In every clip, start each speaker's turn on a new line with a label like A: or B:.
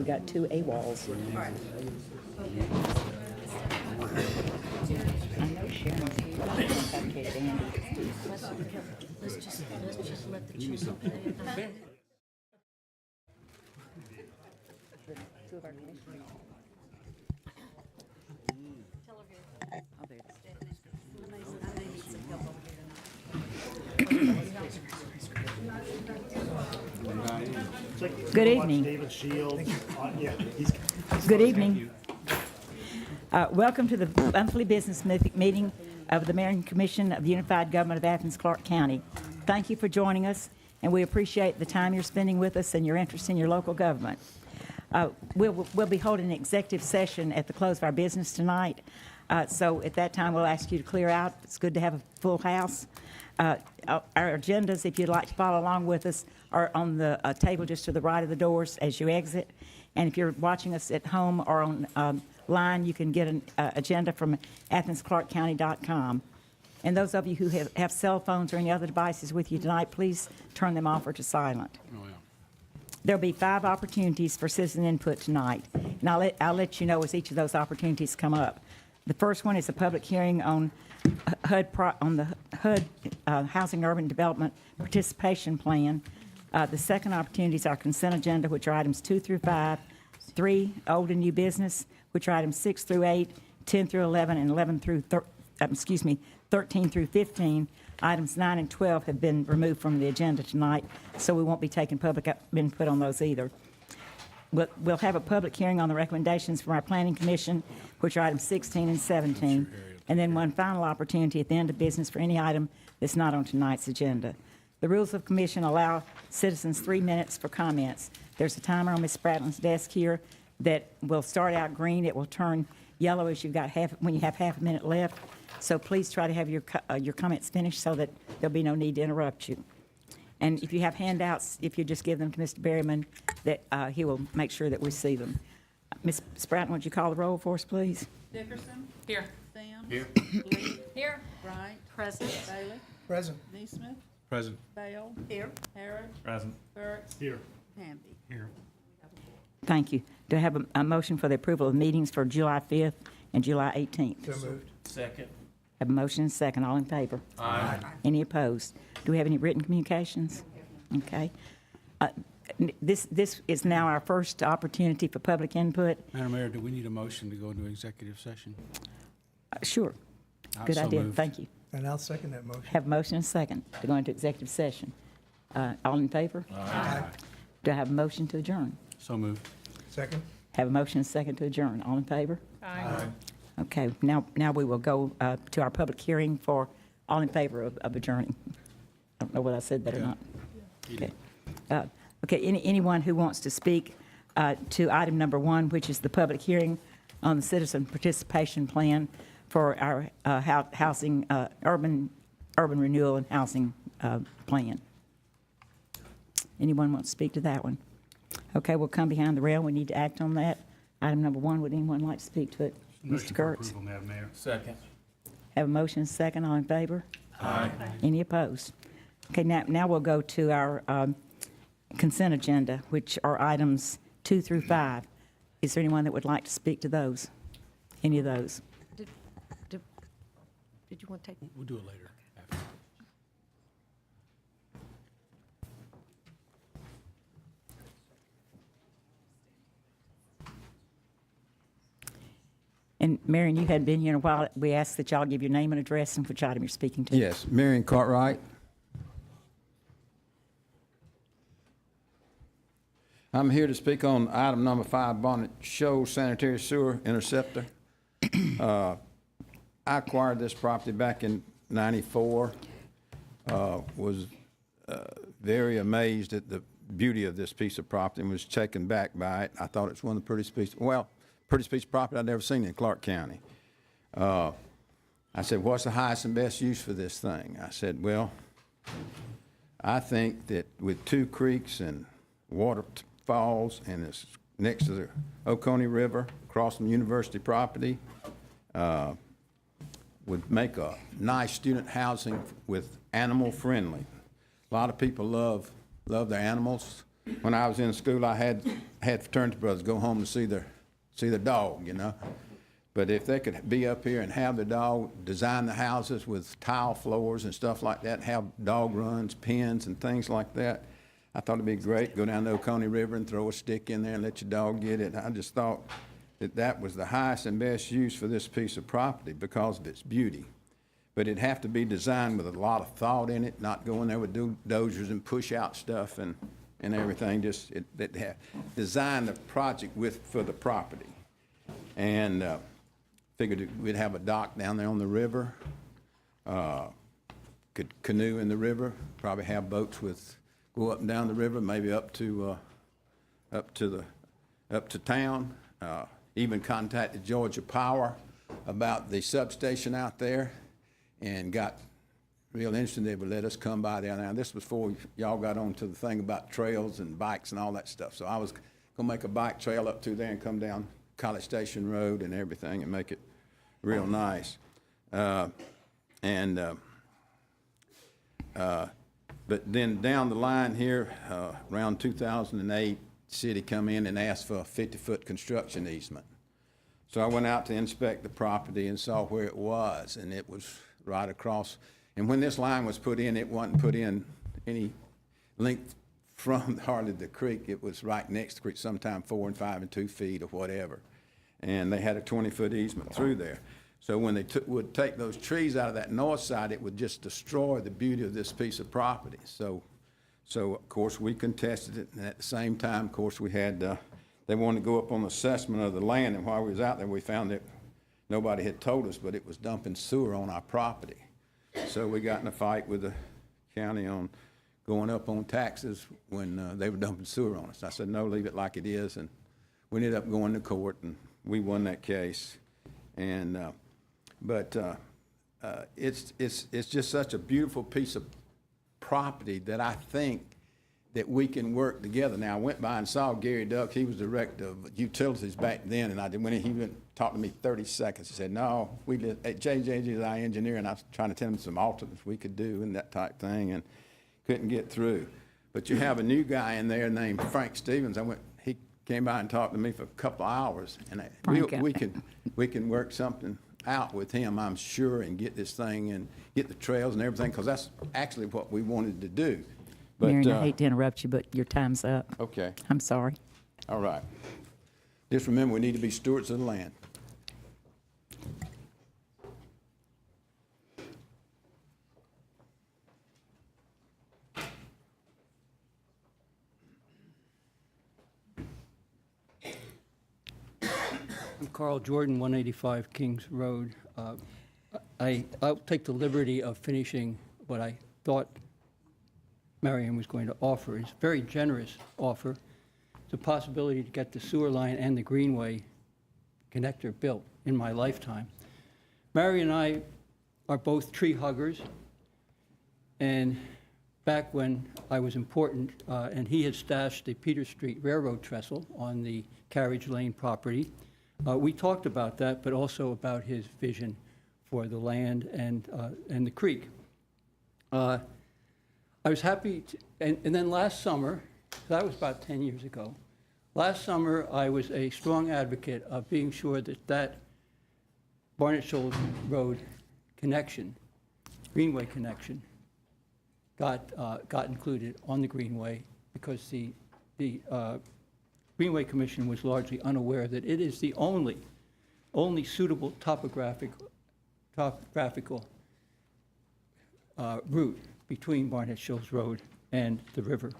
A: got two AWOLs. I know Sharon's here.
B: Let's just let the children play it.
A: Two of our commissioners. Oh, there it is. Good evening.
C: David Scheels.
A: Good evening. Welcome to the monthly business meeting of the Mayor and Commission of the Unified Government of Athens-Clarke County. Thank you for joining us, and we appreciate the time you're spending with us and your interest in your local government. We'll be holding an executive session at the close of our business tonight. So at that time, we'll ask you to clear out. It's good to have a full house. Our agendas, if you'd like to follow along with us, are on the table just to the right of the doors as you exit. And if you're watching us at home or on line, you can get an agenda from Athens-ClarkeCounty.com. And those of you who have cell phones or any other devices with you tonight, please turn them off or to silent.
D: Oh, yeah.
A: There'll be 5 opportunities for citizen input tonight, and I'll let you know as each of those opportunities come up. The first one is a public hearing on the HUD Housing Urban Development Participation Plan. The second opportunity is our consent agenda, which are items 2 through 5, 3 old and new business, which are items 6 through 8, 10 through 11, and 13 through 15. Items 9 and 12 have been removed from the agenda tonight, so we won't be taking public input on those either. We'll have a public hearing on the recommendations from our Planning Commission, which are items 16 and 17, and then one final opportunity at the end of business for any item that's not on tonight's agenda. The rules of commission allow citizens 3 minutes for comments. There's a timer on Ms. Spratlin's desk here that will start out green. It will turn yellow as when you have half a minute left. So please try to have your comments finished so that there'll be no need to interrupt you. And if you have handouts, if you just give them to Mr. Berryman, that he will make sure that we see them. Ms. Spratlin, would you call the roll for us, please?
B: Dickerson. Here. Sam.
D: Here.
B: Lee. Here. Wright. Present. Bailey.
C: Present.
B: Neesmith.
D: Present.
B: Bale. Here. Harris.
D: Present.
B: Burks.
C: Here.
B: Hamby.
D: Here.
A: Thank you. Do I have a motion for the approval of meetings for July 5th and July 18th?
C: So moved.
D: Second.
A: Have a motion and a second. All in favor?
D: Aye.
A: Any opposed? Do we have any written communications? Okay. This is now our first opportunity for public input.
D: Madam Mayor, do we need a motion to go into executive session?
A: Sure. Good
D: So
A: idea.
D: moved.
A: Thank you.
C: And I'll second that motion.
A: Have a motion and a second to go into executive session. All in favor?
C: Aye.
A: Do I have a motion to adjourn?
D: So moved.
C: Second?
A: Have a motion and a second to adjourn. All in favor?
C: Aye.
A: Okay, now we will go to our public hearing for all in favor of adjourning. I don't know whether I said that or not. Okay. Okay, anyone who wants to speak to item number 1, which is the public hearing on the citizen participation plan for our housing, urban renewal and housing plan. Anyone want to speak to that one? Okay, we'll come behind the rail. We need to act on that. Item number 1, would anyone like to speak to it? Mr. Kurtz?
D: Madam Mayor. Second.
A: Have a motion and a second. All in favor?
D: Aye.
A: Any opposed? Okay, now we'll go to our consent agenda, which are items 2 through 5. Is there anyone that would like to speak to those? Any of those?
B: Did you want to take?
D: We'll do it later. After.
A: And Marion, you hadn't been here in a while. We ask that y'all give your name and address and which item you're speaking to.
E: Yes, Marion Cartwright. I'm here to speak on item number 5, Bonnet Shoals Sanitary Sewer Interceptor. I acquired this property back in '94. Was very amazed at the beauty of this piece of property and was taken back by it. I thought it's one of the prettiest pieces of property I'd ever seen in Clarke County. I said, what's the highest and best use for this thing? I said, well, I think that with 2 creeks and waterfalls and it's next to the Oconee River, across from university property, would make a nice student housing with animal friendly. A lot of people love their animals. when I was in school, I had fraternity brothers go home to see their dog, you know. But if they could be up here and have the dog, design the houses with tile floors and stuff like that, have dog runs, pens and things like that, I thought it'd be great. Go down the Oconee River and throw a stick in there and let your dog get it. I just thought that was the highest and best use for this piece of property because of its beauty. But it'd have to be designed with a lot of thought in it, not go in there with dozers and push out stuff and everything. Just design the project for the property. And figured we'd have a dock down there on the river. Could canoe in the river. Probably have boats go up and down the river, maybe up to town. Even contacted Georgia Power about the substation out there, and got real interested. They would let us come by down there. This was before y'all got onto the thing about trails and bikes and all that stuff. So I was gonna make a bike trail up through there and come down College Station Road and everything and make it real nice. But then down the line here, around 2008, city come in and asked for a 50-foot construction easement. So I went out to inspect the property and saw where it was, and it was right across. And when this line was put in, it wasn't put in any length from hardly the creek. It was right next to the creek, sometime 4 and 5 and 2 feet or whatever. And they had a 20-foot easement through there. So when they would take those trees out of that north side, it would just destroy the beauty of this piece of property. So of course, we contested it, and at the same time, of course, we had, they wanted to go up on the assessment of the land, and while we was out there, we found that nobody had told us, but it was dumping sewer on our property. So we got in a fight with the county on going up on taxes when they were dumping sewer on us. I said, no, leave it like it is, and we ended up going to court, and we won that case. And it's just such a beautiful piece of property that I think that we can work together. Now, I went by and saw Gary Duck. He was director of utilities back then, and he went and talked to me 30 seconds. He said, no, JJG is our engineer, and I was trying to tell him some alternates we could do and that type thing, and couldn't get through. But you have a new guy in there named Frank Stevens. He came by and talked to me for a couple of hours, and we can work something out with him, I'm sure, and get this thing and get the trails and everything, because that's actually what we wanted to do. But,
A: Marion, I hate to interrupt you, but your time's up.
E: Okay.
A: I'm sorry.
E: All right. Just remember, we need to be stewards of the land.
F: I'm Carl Jordan, 185 Kings Road. I'll take the liberty of finishing what I thought Marion was going to offer. It's a very generous offer. It's a possibility to get the sewer line and the greenway connector built in my lifetime. Marion and I are both tree huggers, and back when I was important, and he had stashed the Peter Street Railroad trestle on the Carriage Lane property, we talked about that, but also about his vision for the land and the creek. I was happy, and then last summer, that was about 10 years ago, last summer I was a strong advocate of being sure that Barnett Shoals Road connection, greenway connection, got included on the greenway, because the Greenway Commission was largely unaware that it is the only suitable topographical route between Barnett Shoals Road and the river.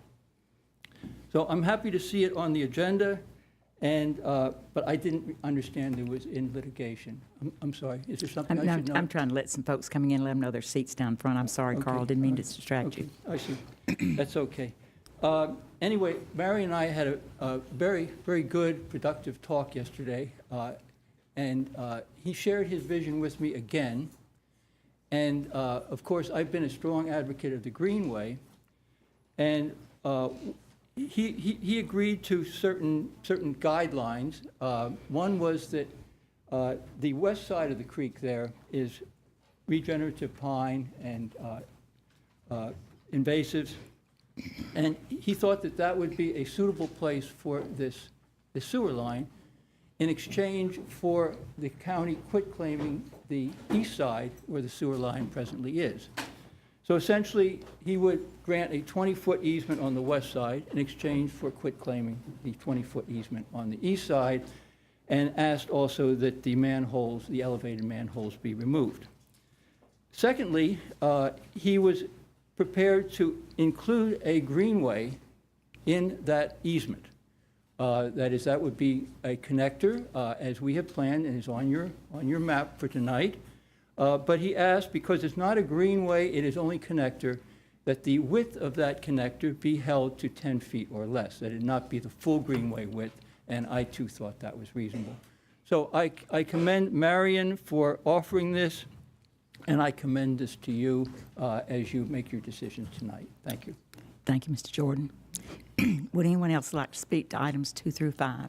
F: So I'm happy to see it on the agenda, and but I didn't understand it was in litigation. I'm sorry. Is there something I should know?
A: I'm trying to let some folks coming in let them know their seats down front. I'm sorry,
F: Okay.
A: Carl. Didn't mean to distract you.
F: I see. That's okay. Anyway, Mary and I had a very, very good, productive talk yesterday, and he shared his vision with me again. And of course, I've been a strong advocate of the Greenway, and he agreed to certain guidelines. One was that the west side of the creek there is regenerative pine and invasives. And he thought that that would be a suitable place for this sewer line in exchange for the county quitclaiming the east side where the sewer line presently is. So essentially, he would grant a 20-foot easement on the west side in exchange for quitclaiming the 20-foot easement on the east side, and asked also that the manholes, the elevated manholes, be removed. Secondly, he was prepared to include a greenway in that easement. That is, that would be a connector, as we have planned and is on your map for tonight. But he asked, because it's not a greenway, it is only connector, that the width of that connector be held to 10 feet or less, that it not be the full greenway width, and I too thought that was reasonable. So I commend Marion for offering this, and I commend this to you as you make your decision tonight. Thank you.
A: Thank you, Mr. Jordan. Would anyone else like to speak to items 2 through 5?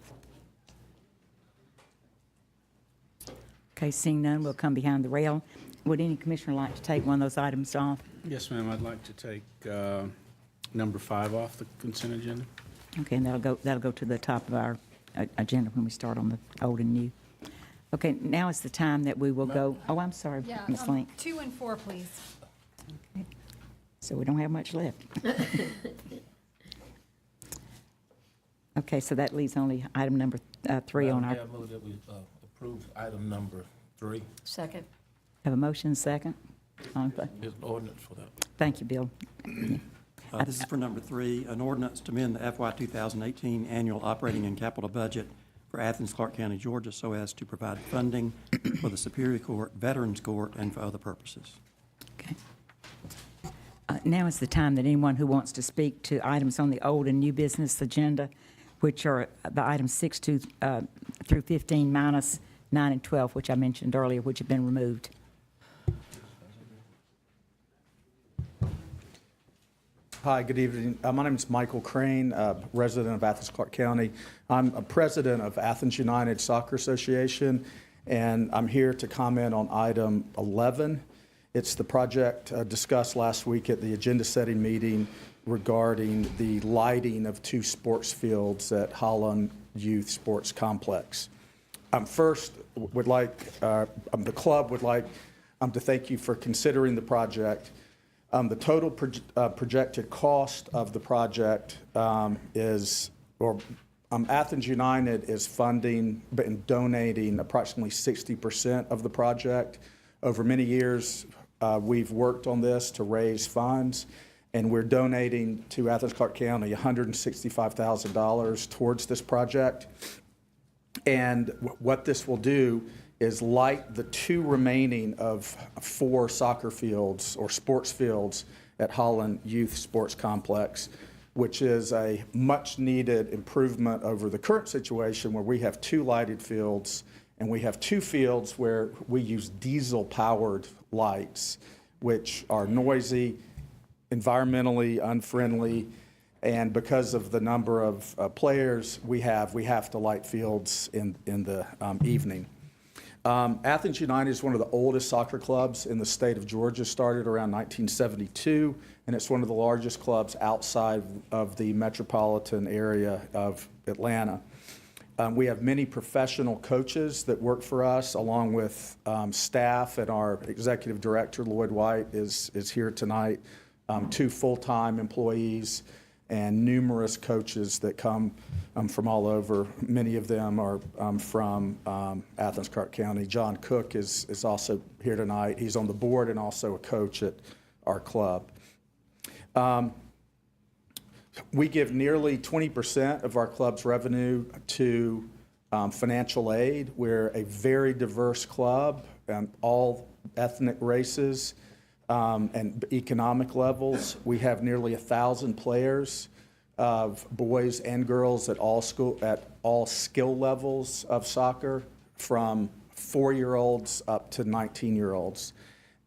A: Okay, seeing none, we'll come behind the rail. Would any commissioner like to take one of those items off?
D: Yes, ma'am, I'd like to take number 5 off the consent agenda.
A: Okay, and that'll go to the top of our agenda when we start on the old and new. Okay, now is the time that we will go. Oh, I'm sorry,
G: Yeah,
A: Ms. Link.
G: 2 and 4, please.
A: So we don't have much left. Okay, so that leaves only item number 3 on our.
H: Madam Mayor, I move that we approve item number 3.
B: Second.
A: Have a motion second. All in favor?
H: There's an ordinance for that.
A: Thank you, Bill.
I: This is for number 3, an ordinance to amend the FY 2018 annual operating and capital budget for Athens-Clarke County, Georgia, so as to provide funding for the Superior Court, Veterans Court, and for other purposes.
A: Okay. Now is the time that anyone who wants to speak to items on the old and new business agenda, which are the items 6 through 15 minus 9 and 12, which I mentioned earlier, which have been removed.
J: Hi, good evening. My name is Michael Crane, resident of Athens-Clarke County. I'm a president of Athens United Soccer Association, and I'm here to comment on item 11. It's the project discussed last week at the agenda-setting meeting regarding the lighting of 2 sports fields at Holland Youth Sports Complex. First, the club would like to thank you for considering the project. The total projected cost of the project Athens United is funding and donating approximately 60% of the project. Over many years, we've worked on this to raise funds, and we're donating to Athens-Clarke County $165,000 towards this project. And what this will do is light the 2 remaining of 4 soccer fields or sports fields at Holland Youth Sports Complex, which is a much-needed improvement over the current situation where we have 2 lighted fields and we have 2 fields where we use diesel-powered lights, which are noisy, environmentally unfriendly, and because of the number of players we have to light fields in the evening. Athens United is one of the oldest soccer clubs in the state of Georgia, started around 1972, and it's one of the largest clubs outside of the metropolitan area of Atlanta. We have many professional coaches that work for us, along with staff, and our executive director, Lloyd White, is here tonight, 2 full-time employees, and numerous coaches that come from all over. Many of them are from Athens-Clarke County. John Cook is also here tonight. He's on the board and also a coach at our club. We give nearly 20% of our club's revenue to financial aid. We're a very diverse club, all ethnic races, and economic levels. We have nearly 1,000 players of boys and girls at all skill levels of soccer, from 4-year-olds up to 19-year-olds.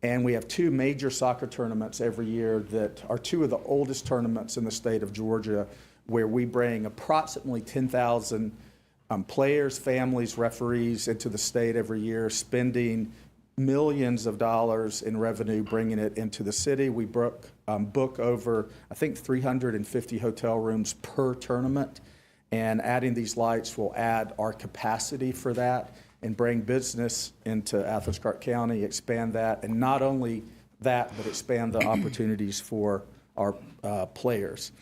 J: And we have 2 major soccer tournaments every year that are 2 of the oldest tournaments in the state of Georgia, where we bring approximately 10,000 players, families, referees into the state every year, spending millions of dollars in revenue, bringing it into the city. We book book over, I think, 350 hotel rooms per tournament. And adding these lights will add our capacity for that and bring business into Athens-Clarke County, expand that, and not only that, but expand the opportunities for our players.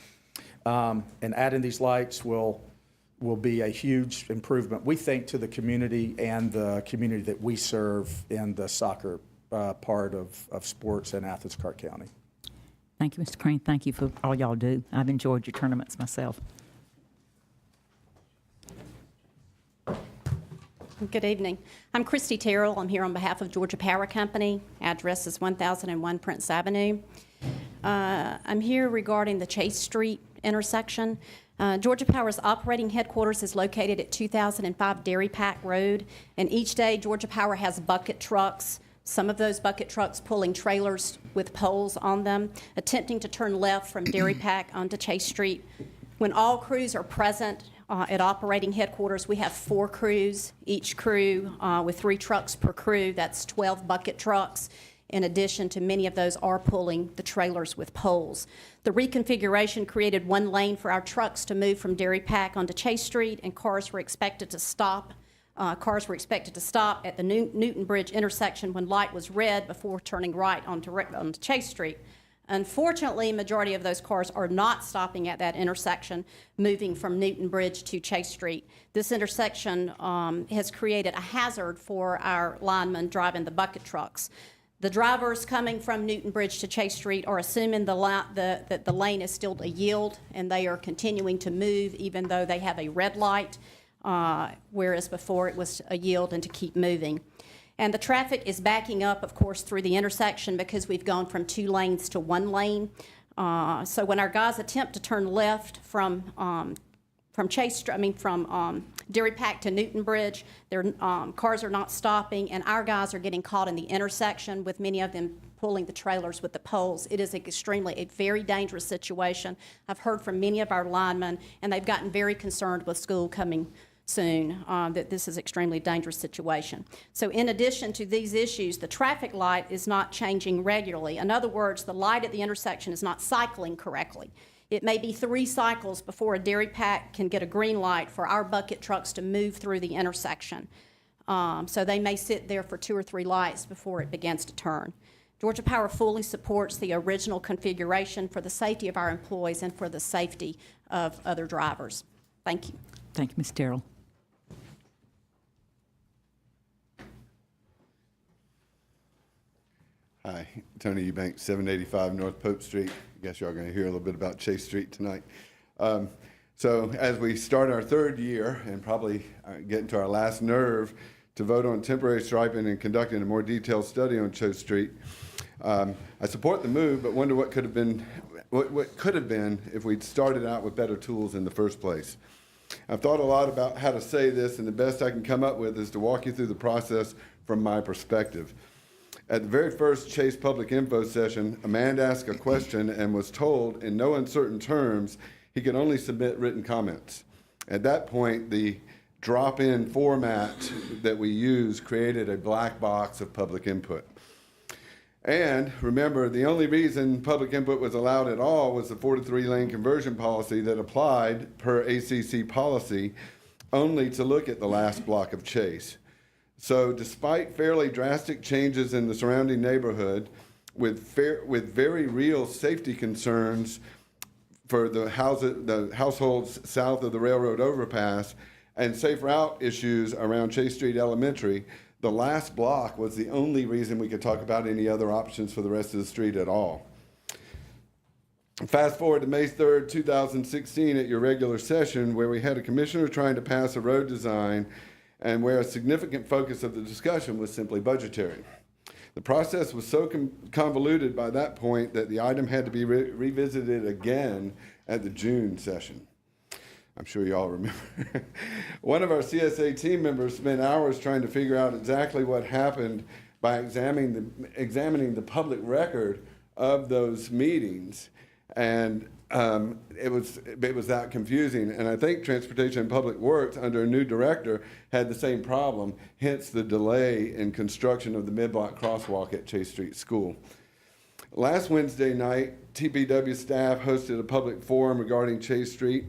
J: And adding these lights will be a huge improvement, we think, to the community and the community that we serve in the soccer part of sports in Athens-Clarke County.
A: Thank you, Mr. Crane. Thank you for all y'all do. I've enjoyed your tournaments myself.
G: Good evening. I'm Christy Terrell. I'm here on behalf of Georgia Power Company. Address is 1001 Prince Avenue. I'm here regarding the Chase Street intersection. Georgia Power's operating headquarters is located at 2005 Dairy Pack Road, and each day Georgia Power has bucket trucks, some of those bucket trucks pulling trailers with poles on them, attempting to turn left from Dairy Pack onto Chase Street. When all crews are present at operating headquarters, we have 4 crews, each crew with 3 trucks per crew. That's 12 bucket trucks. In addition to many of those are pulling the trailers with poles. The reconfiguration created 1 lane for our trucks to move from Dairy Pack onto Chase Street, and cars were expected to stop. At the Newton Bridge intersection when light was red before turning right onto Chase Street. Unfortunately, majority of those cars are not stopping at that intersection, moving from Newton Bridge to Chase Street. This intersection has created a hazard for our linemen driving the bucket trucks. The drivers coming from Newton Bridge to Chase Street are assuming that the lane is still a yield, and they are continuing to move even though they have a red light, whereas before it was a yield and to keep moving. And the traffic is backing up, of course, through the intersection because we've gone from 2 lanes to 1 lane. So when our guys attempt to turn left from Dairy Pack to Newton Bridge, their cars are not stopping, and our guys are getting caught in the intersection with many of them pulling the trailers with the poles. It is a very dangerous situation. I've heard from many of our linemen, and they've gotten very concerned with school coming soon, that this is an extremely dangerous situation. So in addition to these issues, the traffic light is not changing regularly. In other words, the light at the intersection is not cycling correctly. It may be 3 cycles before a Dairy Pack can get a green light for our bucket trucks to move through the intersection. So they may sit there for 2 or 3 lights before it begins to turn. Georgia Power fully supports the original configuration for the safety of our employees and for the safety of other drivers. Thank you.
A: Thank you, Ms. Terrell.
K: Hi, Tony Eubanks, 785 North Pope Street. I guess y'all are going to hear a little bit about Chase Street tonight. So as we start our 3rd year and probably get into our last nerve to vote on temporary striping and conducting a more detailed study on Chase Street, I support the move, but wonder what could have been if we'd started out with better tools in the first place. I've thought a lot about how to say this, and the best I can come up with is to walk you through the process from my perspective. At the very first Chase public info session, a man asked a question and was told in no uncertain terms he could only submit written comments. At that point, the drop-in format that we use created a black box of public input. And remember, the only reason public input was allowed at all was the 4-to-3 lane conversion policy that applied per ACC policy only to look at the last block of Chase. So despite fairly drastic changes in the surrounding neighborhood with very real safety concerns for the households south of the railroad overpass and safe route issues around Chase Street Elementary, the last block was the only reason we could talk about any other options for the rest of the street at all. Fast forward to May 3rd, 2016 at your regular session where we had a commissioner trying to pass a road design and where a significant focus of the discussion was simply budgetary. The process was so convoluted by that point that the item had to be revisited again at the June session. I'm sure you all remember. One of our CSA team members spent hours trying to figure out exactly what happened by examining the public record of those meetings. And it was that confusing. And I think Transportation and Public Works, under a new director, had the same problem, hence the delay in construction of the mid-block crosswalk at Chase Street School. Last Wednesday night, TPW staff hosted a public forum regarding Chase Street,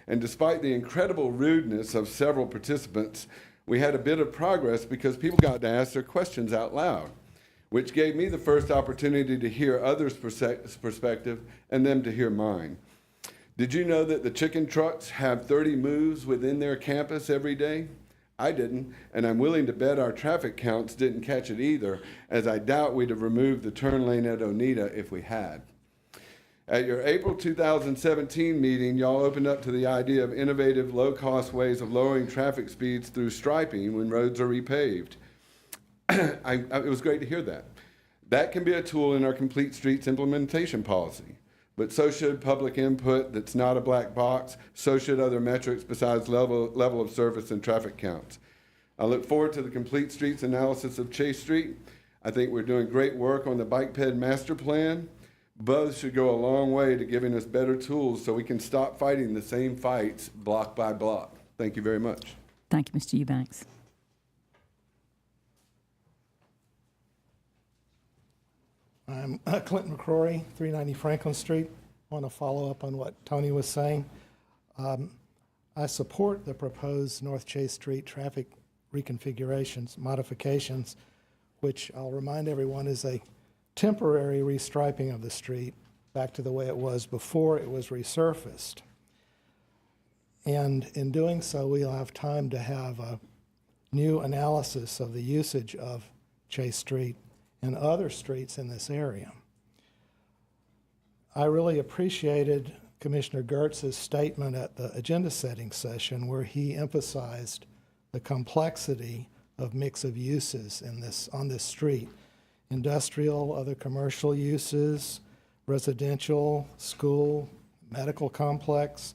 K: and despite the incredible rudeness of several participants, we had a bit of progress because people got to ask their questions out loud, which gave me the first opportunity to hear others' perspective and them to hear mine. Did you know that the chicken trucks have 30 moves within their campus every day? I didn't, and I'm willing to bet our traffic counts didn't catch it either, as I doubt we'd have removed the turn lane at Oneida if we had. At your April 2017 meeting, y'all opened up to the idea of innovative, low-cost ways of lowering traffic speeds through striping when roads are repaved. It was great to hear that. That can be a tool in our Complete Streets implementation policy, but so should public input that's not a black box, so should other metrics besides level of service and traffic counts. I look forward to the Complete Streets analysis of Chase Street. I think we're doing great work on the bike ped master plan. Both should go a long way to giving us better tools so we can stop fighting the same fights block by block. Thank you very much.
A: Thank you, Mr. Eubanks.
C: I'm Clinton McCrory, 390 Franklin Street. I want to follow up on what Tony was saying. I support the proposed North Chase Street traffic reconfigurations, modifications, which I'll remind everyone is a temporary restriping of the street back to the way it was before it was resurfaced. And in doing so, we'll have time to have a new analysis of the usage of Chase Street and other streets in this area. I really appreciated Commissioner Gertz's statement at the agenda setting session where he emphasized the complexity of mix of uses on this street. Industrial, other commercial uses, residential, school, medical complex.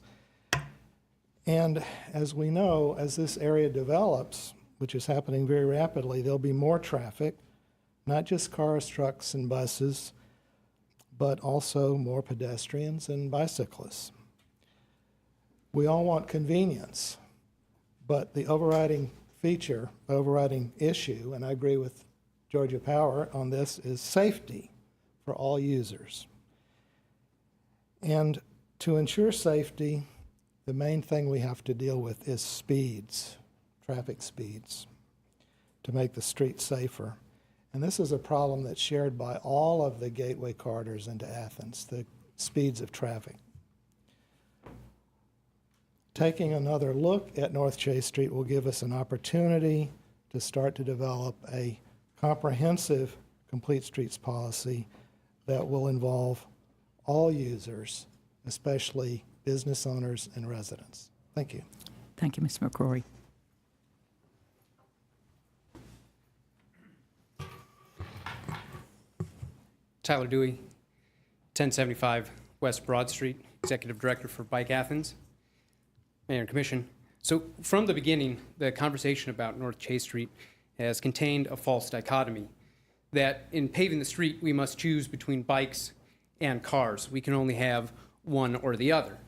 C: And as we know, as this area develops, which is happening very rapidly, there'll be more traffic, not just cars, trucks, and buses, but also more pedestrians and bicyclists. We all want convenience, but the overriding issue, and I agree with Georgia Power on this, is safety for all users. And to ensure safety, the main thing we have to deal with is speeds, traffic speeds, to make the street safer. And this is a problem that's shared by all of the gateway corridors into Athens, the speeds of traffic. Taking another look at North Chase Street will give us an opportunity to start to develop a comprehensive Complete Streets policy that will involve all users, especially business owners and residents. Thank you.
A: Thank you, Mr. McCrory.
L: Tyler Dewey, 1075 West Broad Street, Executive Director for Bike Athens. Mayor and Commission. So from the beginning, the conversation about North Chase Street has contained a false dichotomy that in paving the street, we must choose between bikes and cars. We can only have one or the other.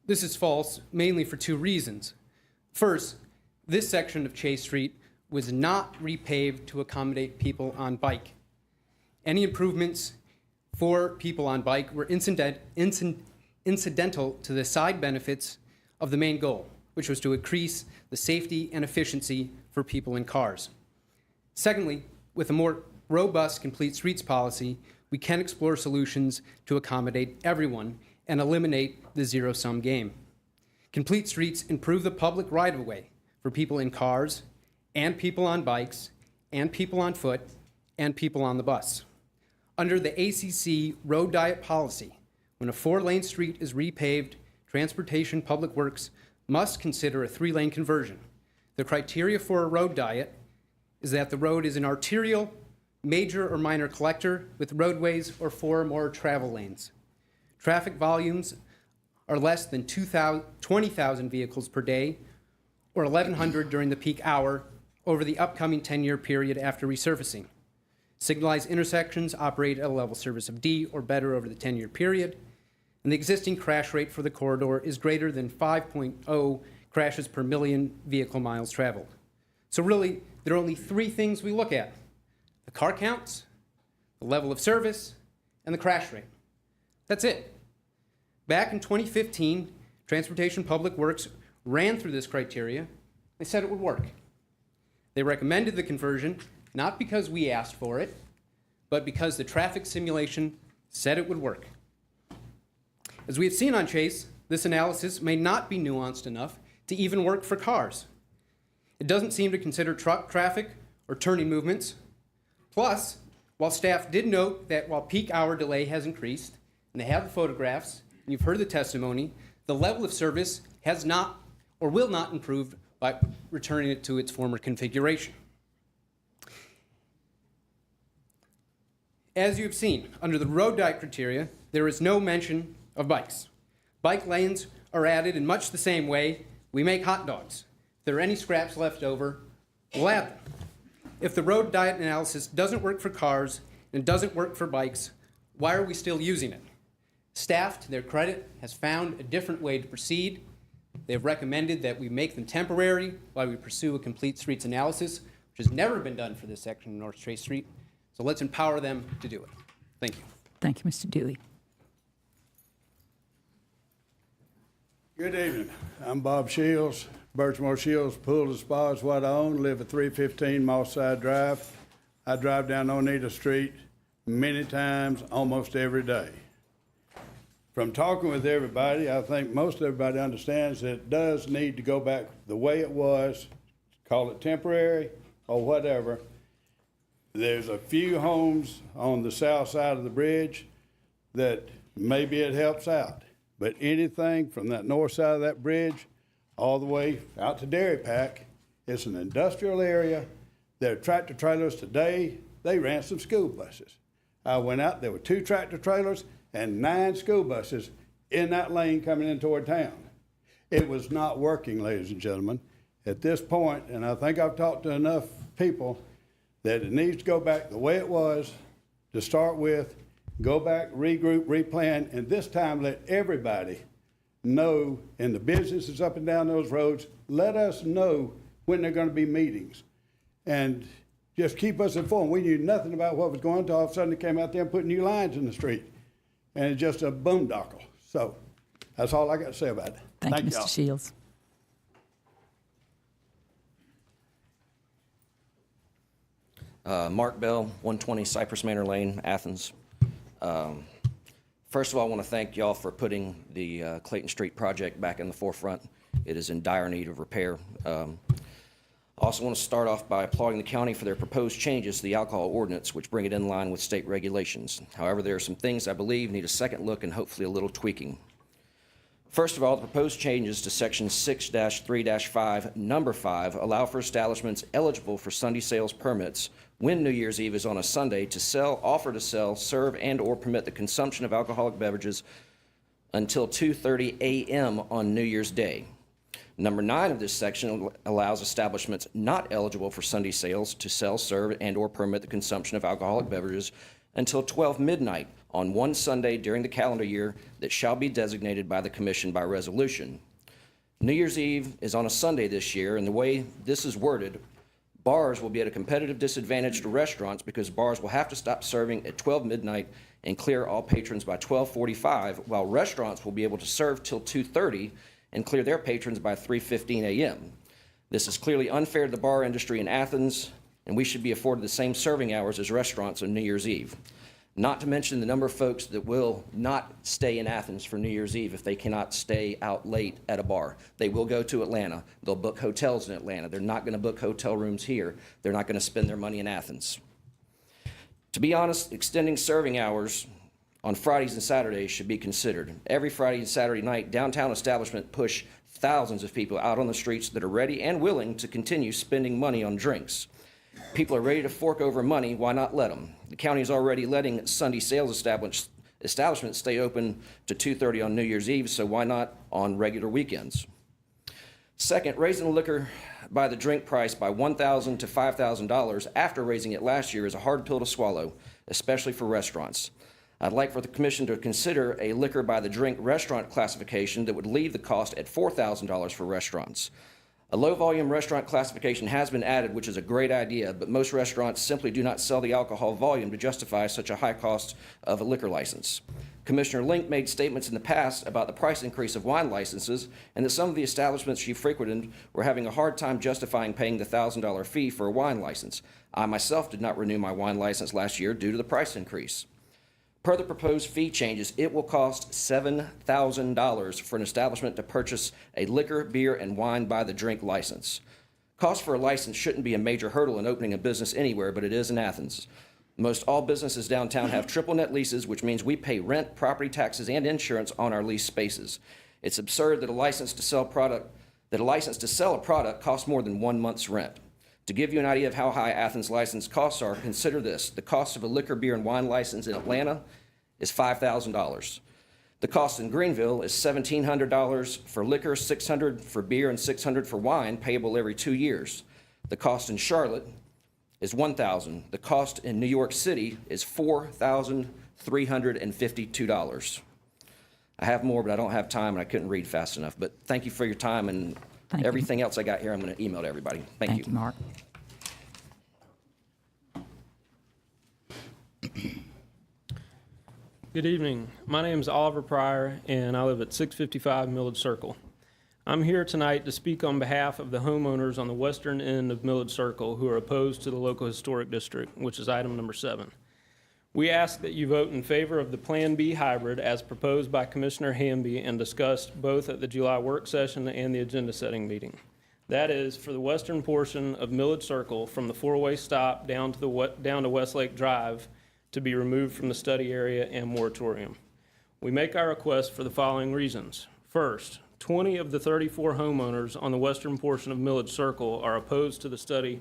L: This is false mainly for two reasons. First, this section of Chase Street was not repaved to accommodate people on bike. Any improvements for people on bike were incidental to the side benefits of the main goal, which was to increase the safety and efficiency for people in cars. Secondly, with a more robust Complete Streets policy, we can explore solutions to accommodate everyone and eliminate the zero-sum game. Complete Streets improve the public right-of-way for people in cars and people on bikes and people on foot and people on the bus. Under the ACC road diet policy, when a 4-lane street is repaved, Transportation Public Works must consider a 3-lane conversion. The criteria for a road diet is that the road is an arterial, major or minor collector with roadways or 4 or more travel lanes. Traffic volumes are less than 20,000 vehicles per day or 1,100 during the peak hour over the upcoming 10-year period after resurfacing. Signalized intersections operate at a level service of D or better over the 10-year period, and the existing crash rate for the corridor is greater than 5.0 crashes per million vehicle miles traveled. So really, there are only 3 things we look at: the car counts, the level of service, and the crash rate. That's it. Back in 2015, Transportation Public Works ran through this criteria. They said it would work. They recommended the conversion, not because we asked for it, but because the traffic simulation said it would work. As we have seen on Chase, this analysis may not be nuanced enough to even work for cars. It doesn't seem to consider truck traffic or turning movements. Plus, while staff did note that while peak hour delay has increased, and they have the photographs, and you've heard the testimony, the level of service has not or will not improve by returning it to its former configuration. As you've seen, under the road diet criteria, there is no mention of bikes. Bike lanes are added in much the same way we make hot dogs. If there are any scraps left over, we'll add them. If the road diet analysis doesn't work for cars and doesn't work for bikes, why are we still using it? Staff, to their credit, has found a different way to proceed. They've recommended that we make them temporary while we pursue a complete streets analysis, which has never been done for this section of North Chase Street. So let's empower them to do it. Thank you.
A: Thank you, Mr. Dewey.
M: Good evening. I'm Bob Scheels, Birchmore Scheels Pool and Spa is what I own, live at 315 Mosside Drive. I drive down Oneida Street many times, almost every day. From talking with everybody, I think most everybody understands that it does need to go back the way it was, call it temporary or whatever. There's a few homes on the south side of the bridge that maybe it helps out. But anything from that north side of that bridge all the way out to Dairy Pack, it's an industrial area. There are tractor trailers today. They ran some school buses. I went out, there were 2 tractor trailers and 9 school buses in that lane coming in toward town. It was not working, ladies and gentlemen. At this point, and I think I've talked to enough people, that it needs to go back the way it was to start with, go back, regroup, replan, and this time let everybody know, and the businesses up and down those roads, let us know when there are going to be meetings. And just keep us informed. We knew nothing about what was going on until all of a sudden they came out there and put new lines in the street. And it's just a boondoggle. So that's all I got to say about it.
A: Thank you, Mr.
M: y'all.
A: Scheels.
N: Mark Bell, 120 Cypress Manor Lane, Athens. First of all, I want to thank y'all for putting the Clayton Street project back in the forefront. It is in dire need of repair. I also want to start off by applauding the county for their proposed changes to the alcohol ordinance, which bring it in line with state regulations. However, there are some things I believe need a second look and hopefully a little tweaking. First of all, the proposed changes to section 6-3-5, number 5, allow for establishments eligible for Sunday sales permits when New Year's Eve is on a Sunday to sell, offer to sell, serve, and or permit the consumption of alcoholic beverages until 2:30 a.m. on New Year's Day. Number 9 of this section allows establishments not eligible for Sunday sales to sell, serve, and or permit the consumption of alcoholic beverages until 12 midnight on one Sunday during the calendar year that shall be designated by the commission by resolution. New Year's Eve is on a Sunday this year, and the way this is worded, bars will be at a competitive disadvantage to restaurants because bars will have to stop serving at 12 midnight and clear all patrons by 12:45, while restaurants will be able to serve till 2:30 and clear their patrons by 3:15 a.m. This is clearly unfair to the bar industry in Athens, and we should be afforded the same serving hours as restaurants on New Year's Eve. Not to mention the number of folks that will not stay in Athens for New Year's Eve if they cannot stay out late at a bar. They will go to Atlanta. They'll book hotels in Atlanta. They're not going to book hotel rooms here. They're not going to spend their money in Athens. To be honest, extending serving hours on Fridays and Saturdays should be considered. Every Friday and Saturday night, downtown establishments push thousands of people out on the streets that are ready and willing to continue spending money on drinks. People are ready to fork over money, why not let them? The county is already letting Sunday sales establishments stay open to 2:30 on New Year's Eve, so why not on regular weekends? Second, raising the liquor by the drink price by $1,000 to $5,000 after raising it last year is a hard pill to swallow, especially for restaurants. I'd like for the commission to consider a liquor by the drink restaurant classification that would leave the cost at $4,000 for restaurants. A low-volume restaurant classification has been added, which is a great idea, but most restaurants simply do not sell the alcohol volume to justify such a high cost of a liquor license. Commissioner Link made statements in the past about the price increase of wine licenses and that some of the establishments she frequented were having a hard time justifying paying the $1,000 fee for a wine license. I myself did not renew my wine license last year due to the price increase. Per the proposed fee changes, it will cost $7,000 for an establishment to purchase a liquor, beer, and wine by the drink license. Cost for a license shouldn't be a major hurdle in opening a business anywhere, but it is in Athens. Most all businesses downtown have triple net leases, which means we pay rent, property taxes, and insurance on our leased spaces. It's absurd that a license to sell a product costs more than 1 month's rent. To give you an idea of how high Athens license costs are, consider this. The cost of a liquor, beer, and wine license in Atlanta is $5,000. The cost in Greenville is $1,700 for liquor, $600 for beer, and $600 for wine, payable every 2 years. The cost in Charlotte is $1,000. The cost in New York City is $4,352. I have more, but I don't have time, and I couldn't read fast enough. But thank you for your time, and everything else I got here, I'm going to email to everybody. Thank you.
A: Thank you, Mark.
O: Good evening. My name is Oliver Pryor, and I live at 655 Milledge Circle. I'm here tonight to speak on behalf of the homeowners on the western end of Milledge Circle who are opposed to the local historic district, which is item number 7. We ask that you vote in favor of the Plan B hybrid as proposed by Commissioner Hamby and discussed both at the July work session and the agenda setting meeting. That is, for the western portion of Milledge Circle from the four-way stop down to Westlake Drive to be removed from the study area and moratorium. We make our request for the following reasons. First, 20 of the 34 homeowners on the western portion of Milledge Circle are opposed to the study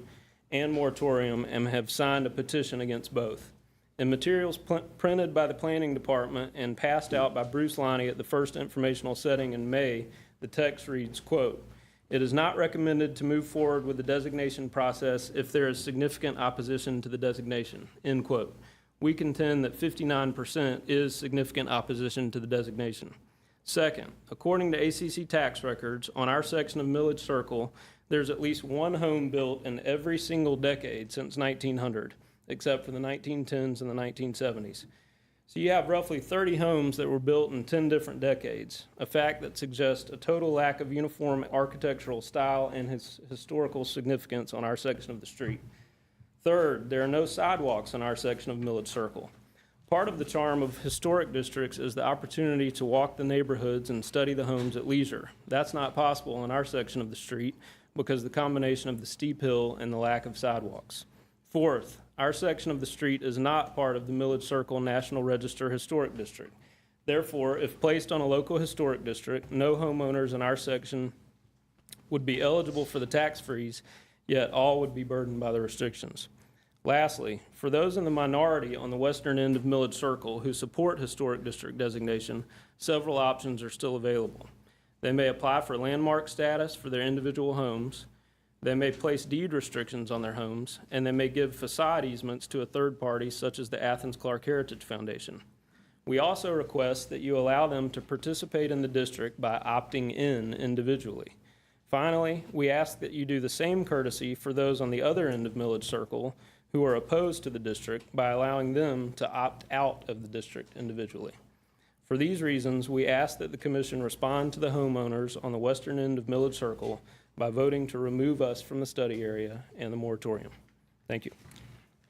O: and moratorium and have signed a petition against both. In materials printed by the Planning Department and passed out by Bruce Lonnie at the first informational setting in May, the text reads, quote, "It is not recommended to move forward with the designation process if there is significant opposition to the designation," end quote. We contend that 59% is significant opposition to the designation. Second, according to ACC tax records, on our section of Milledge Circle, there's at least one home built in every single decade since 1900. Except for the 1910s and the 1970s. So you have roughly 30 homes that were built in 10 different decades, a fact that suggests a total lack of uniform architectural style and historical significance on our section of the street. Third, there are no sidewalks on our section of Milledge Circle. Part of the charm of historic districts is the opportunity to walk the neighborhoods and study the homes at leisure. That's not possible in our section of the street because of the combination of the steep hill and the lack of sidewalks. Fourth, our section of the street is not part of the Milledge Circle National Register Historic District. Therefore, if placed on a local historic district, no homeowners in our section would be eligible for the tax freeze, yet all would be burdened by the restrictions. Lastly, for those in the minority on the western end of Milledge Circle who support historic district designation, several options are still available. They may apply for landmark status for their individual homes. They may place deed restrictions on their homes, and they may give facade easements to a third party, such as the Athens-Clarke Heritage Foundation. We also request that you allow them to participate in the district by opting in individually. Finally, we ask that you do the same courtesy for those on the other end of Milledge Circle who are opposed to the district by allowing them to opt out of the district individually. For these reasons, we ask that the Commission respond to the homeowners on the western end of Milledge Circle by voting to remove us from the study area and the moratorium. Thank you.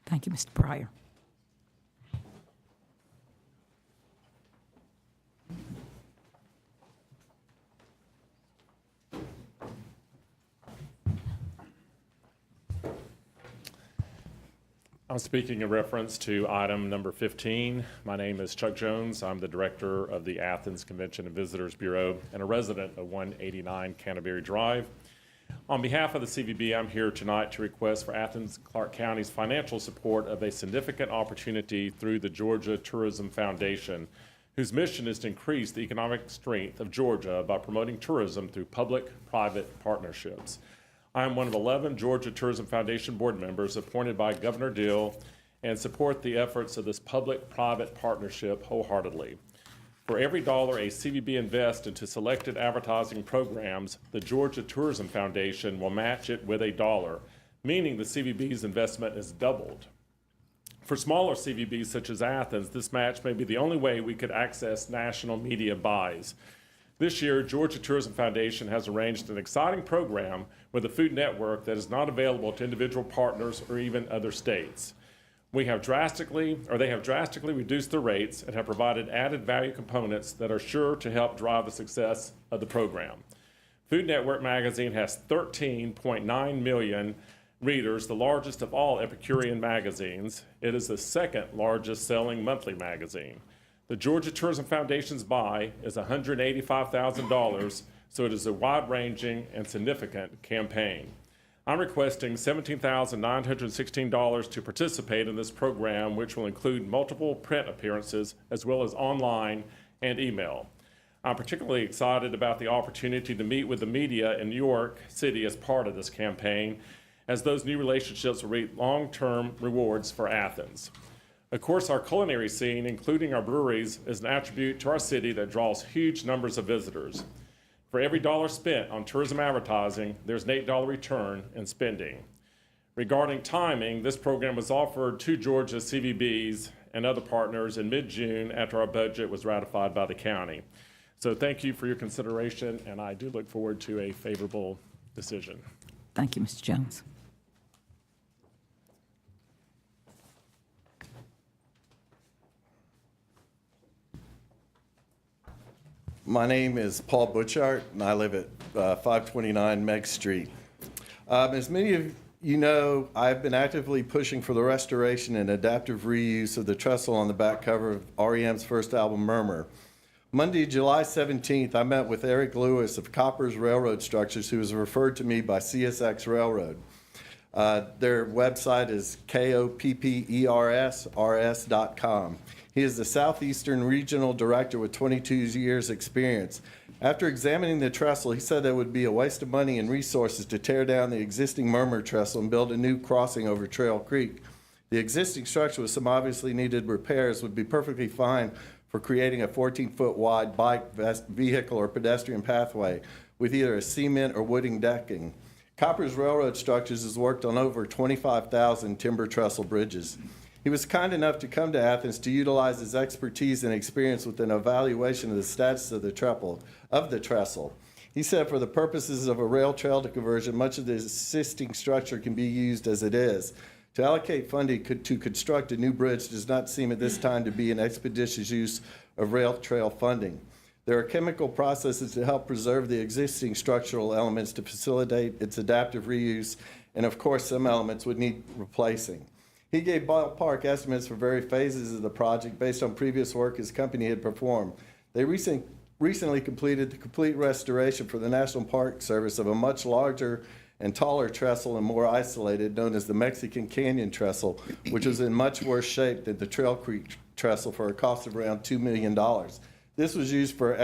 A: Thank you, Mr. Pryor.
P: I'm speaking in reference to item number 15. My name is Chuck Jones. I'm the director of the Athens Convention and Visitors Bureau and a resident of 189 Canterbury Drive. On behalf of the CVB, I'm here tonight to request for Athens-Clarke County's financial support of a significant opportunity through the Georgia Tourism Foundation, whose mission is to increase the economic strength of Georgia by promoting tourism through public-private partnerships. I am one of 11 Georgia Tourism Foundation board members appointed by Governor Deal and support the efforts of this public-private partnership wholeheartedly. For every dollar a CVB invests into selected advertising programs, the Georgia Tourism Foundation will match it with $1, meaning the CVB's investment is doubled. For smaller CVBs such as Athens, this match may be the only way we could access national media buys. This year, Georgia Tourism Foundation has arranged an exciting program with a Food Network that is not available to individual partners or even other states. They have drastically reduced the rates and have provided added value components that are sure to help drive the success of the program. Food Network magazine has 13.9 million readers, the largest of all Epicurean magazines. It is the second largest selling monthly magazine. The Georgia Tourism Foundation's buy is $185,000, so it is a wide-ranging and significant campaign. I'm requesting $17,916 to participate in this program, which will include multiple print appearances as well as online and email. I'm particularly excited about the opportunity to meet with the media in New York City as part of this campaign, as those new relationships will reap long-term rewards for Athens. Of course, our culinary scene, including our breweries, is an attribute to our city that draws huge numbers of visitors. For every dollar spent on tourism advertising, there's an $8 return in spending. Regarding timing, this program was offered to Georgia CVBs and other partners in mid-June after our budget was ratified by the county. So thank you for your consideration, and I do look forward to a favorable decision.
A: Thank you, Mr. Jones.
Q: My name is Paul Butchart, and I live at 529 Meg Street. As many of you know, I've been actively pushing for the restoration and adaptive reuse of the trestle on the back cover of REM's first album, Murmur. Monday, July 17th, I met with Eric Lewis of Koppers Railroad Structures, who was referred to me by CSX Railroad. Their website is koppersrs.com. He is the Southeastern Regional Director with 22 years' experience. After examining the trestle, he said that it would be a waste of money and resources to tear down the existing Murmur trestle and build a new crossing over Trail Creek. The existing structure with some obviously needed repairs would be perfectly fine for creating a 14-foot wide bike, vehicle, or pedestrian pathway with either a cement or wooden decking. Koppers Railroad Structures has worked on over 25,000 timber trestle bridges. He was kind enough to come to Athens to utilize his expertise and experience with an evaluation of the status of the trestle. He said for the purposes of a rail trail conversion, much of the existing structure can be used as it is. To allocate funding to construct a new bridge does not seem at this time to be an expeditious use of rail trail funding. There are chemical processes to help preserve the existing structural elements to facilitate its adaptive reuse, and of course some elements would need replacing. He gave ballpark estimates for various phases of the project based on previous work his company had performed. They recently completed the complete restoration for the National Park Service of a much larger and taller trestle and more isolated, known as the Mexican Canyon trestle, which was in much worse shape than the Trail Creek trestle for a cost of around $2 million. This was used for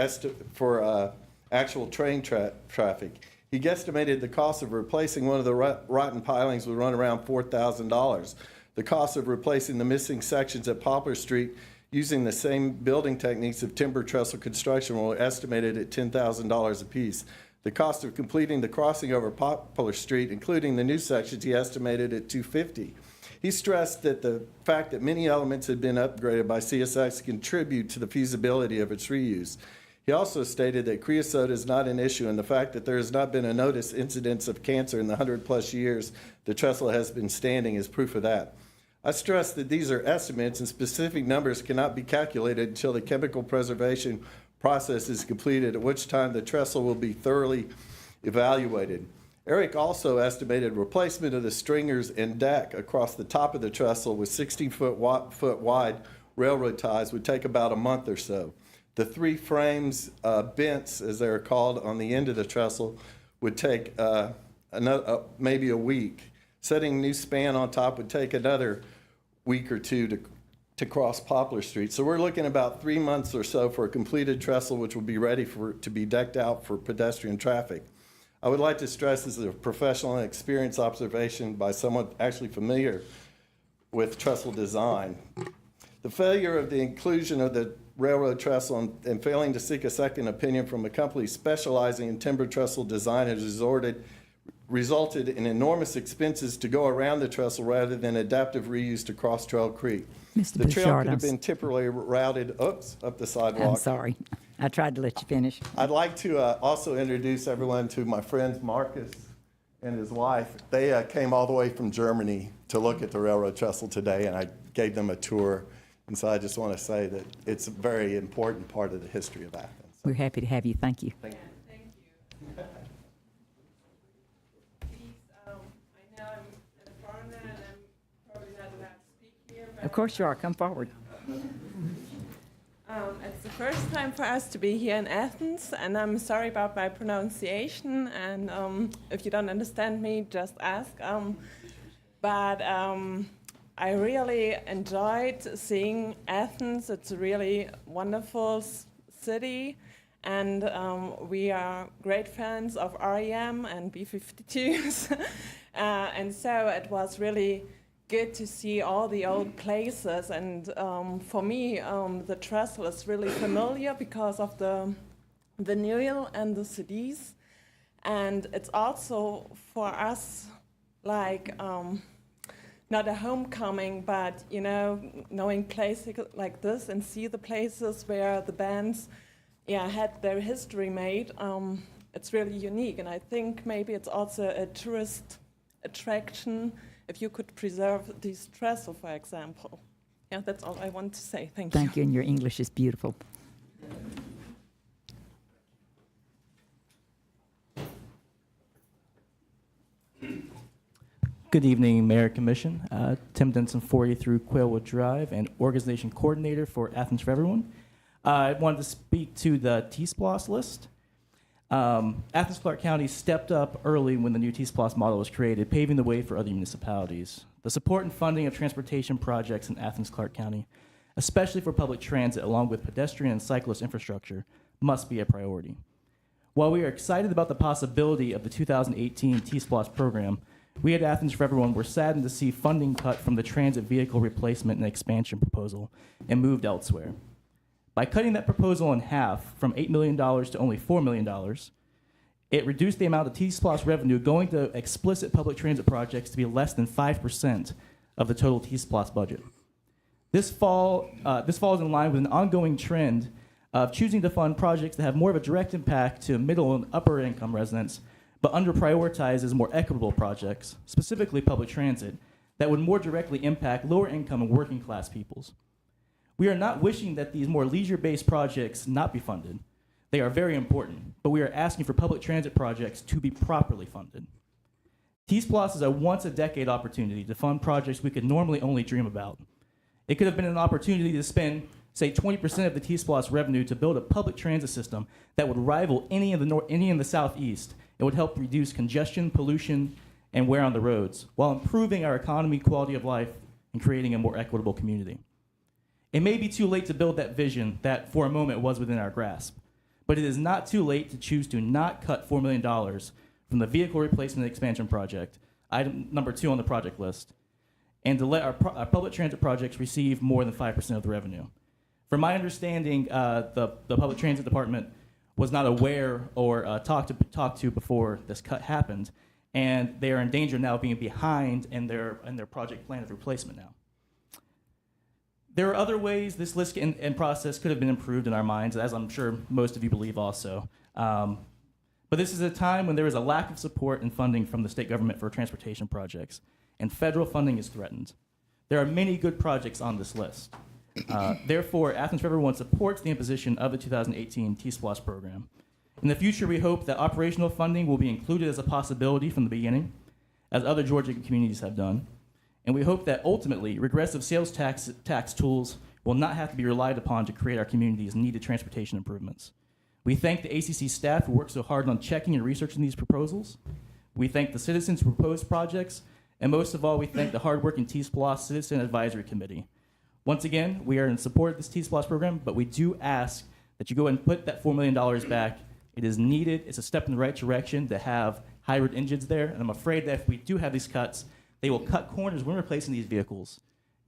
Q: actual train traffic. He guesstimated the cost of replacing one of the rotten pilings would run around $4,000. The cost of replacing the missing sections at Poplar Street using the same building techniques of timber trestle construction were estimated at $10,000 apiece. The cost of completing the crossing over Poplar Street, including the new sections, he estimated at $250,000. He stressed that the fact that many elements had been upgraded by CSX contribute to the feasibility of its reuse. He also stated that creosote is not an issue, and the fact that there has not been a noticed incidence of cancer in the 100-plus years the trestle has been standing is proof of that. I stress that these are estimates and specific numbers cannot be calculated until the chemical preservation process is completed, at which time the trestle will be thoroughly evaluated. Eric also estimated replacement of the stringers and deck across the top of the trestle with 16-foot wide railroad ties would take about a month or so. The three frames, bents as they're called, on the end of the trestle would take maybe a week. Setting a new span on top would take another week or two to cross Poplar Street. So we're looking about 3 months or so for a completed trestle, which will be ready to be decked out for pedestrian traffic. I would like to stress this is a professional and experienced observation by someone actually familiar with trestle design. The failure of the inclusion of the railroad trestle and failing to seek a second opinion from a company specializing in timber trestle design has resulted in enormous expenses to go around the trestle rather than adaptive reuse to cross Trail Creek.
A: Mr.
Q: The trail
A: Butchart,
Q: could have been temporarily routed up the sidewalk.
A: I'm sorry. I tried to let you finish.
Q: I'd like to also introduce everyone to my friend Marcus and his wife. They came all the way from Germany to look at the railroad trestle today, and I gave them a tour. And so I just want to say that it's a very important part of the history of Athens.
A: We're happy to have you. Thank you.
Q: Thank you.
A: Of course you are. Come forward.
R: It's the first time for us to be here in Athens, and I'm sorry about my pronunciation, and if you don't understand me, just ask. But I really enjoyed seeing Athens. It's a really wonderful city, and we are great fans of REM and B-52s. And so it was really good to see all the old places, and for me the trestle is really familiar because of the vinyl and the CDs, and it's also for us like not a homecoming, but you know, knowing places like this and see the places where the bands had their history made. It's really unique, and I think maybe it's also a tourist attraction if you could preserve these trestle, for example. Yeah, that's all I want to say. Thank you.
A: Thank you, and your English is beautiful.
S: Good evening, Mayor and Commission. Tim Denson, 40 through Quailwood Drive, and Organization Coordinator for Athens for Everyone. I wanted to speak to the T-SPLOS list. Athens-Clarke County stepped up early when the new T-SPLOS model was created, paving the way for other municipalities. The support and funding of transportation projects in Athens-Clarke County, especially for public transit along with pedestrian and cyclist infrastructure, must be a priority. While we are excited about the possibility of the 2018 T-SPLOS program, we at Athens for Everyone were saddened to see funding cut from the transit vehicle replacement and expansion proposal and moved elsewhere. By cutting that proposal in half from $8 million to only $4 million, it reduced the amount of T-SPLOS revenue going to explicit public transit projects to be less than 5% of the total T-SPLOS budget. This falls in line with an ongoing trend of choosing to fund projects that have more of a direct impact to middle and upper income residents, but under-prioritizes more equitable projects, specifically public transit, that would more directly impact lower income and working class peoples. We are not wishing that these more leisure-based projects not be funded. They are very important, but we are asking for public transit projects to be properly funded. T-SPLOS is a once-a-decade opportunity to fund projects we could normally only dream about. It could have been an opportunity to spend, say, 20% of the T-SPLOS revenue to build a public transit system that would rival any in the Southeast. It would help reduce congestion, pollution, and wear on the roads, while improving our economy, quality of life, and creating a more equitable community. It may be too late to build that vision that, for a moment, was within our grasp, but it is not too late to choose to not cut $4 million from the vehicle replacement and expansion project, item number 2 on the project list, and to let our public transit projects receive more than 5% of the revenue. From my understanding, the Public Transit Department was not aware or talked to before this cut happened, and they are in danger now of being behind in their project plan of replacement now. There are other ways this list and process could have been improved in our minds, as I'm sure most of you believe also. But this is a time when there is a lack of support and funding from the state government for transportation projects, and federal funding is threatened. There are many good projects on this list. Therefore, Athens for Everyone supports the imposition of the 2018 T-SPLOS program. In the future, we hope that operational funding will be included as a possibility from the beginning, as other Georgia communities have done. And we hope that ultimately, regressive sales tax tools will not have to be relied upon to create our community's needed transportation improvements. We thank the ACC staff who worked so hard on checking and researching these proposals. We thank the citizens who proposed projects. And most of all, we thank the hardworking T-SPLOS Citizen Advisory Committee. Once again, we are in support of this T-SPLOS program, but we do ask that you go and put that $4 million back. It is needed. It's a step in the right direction to have hybrid engines there. And I'm afraid that if we do have these cuts, they will cut corners when replacing these vehicles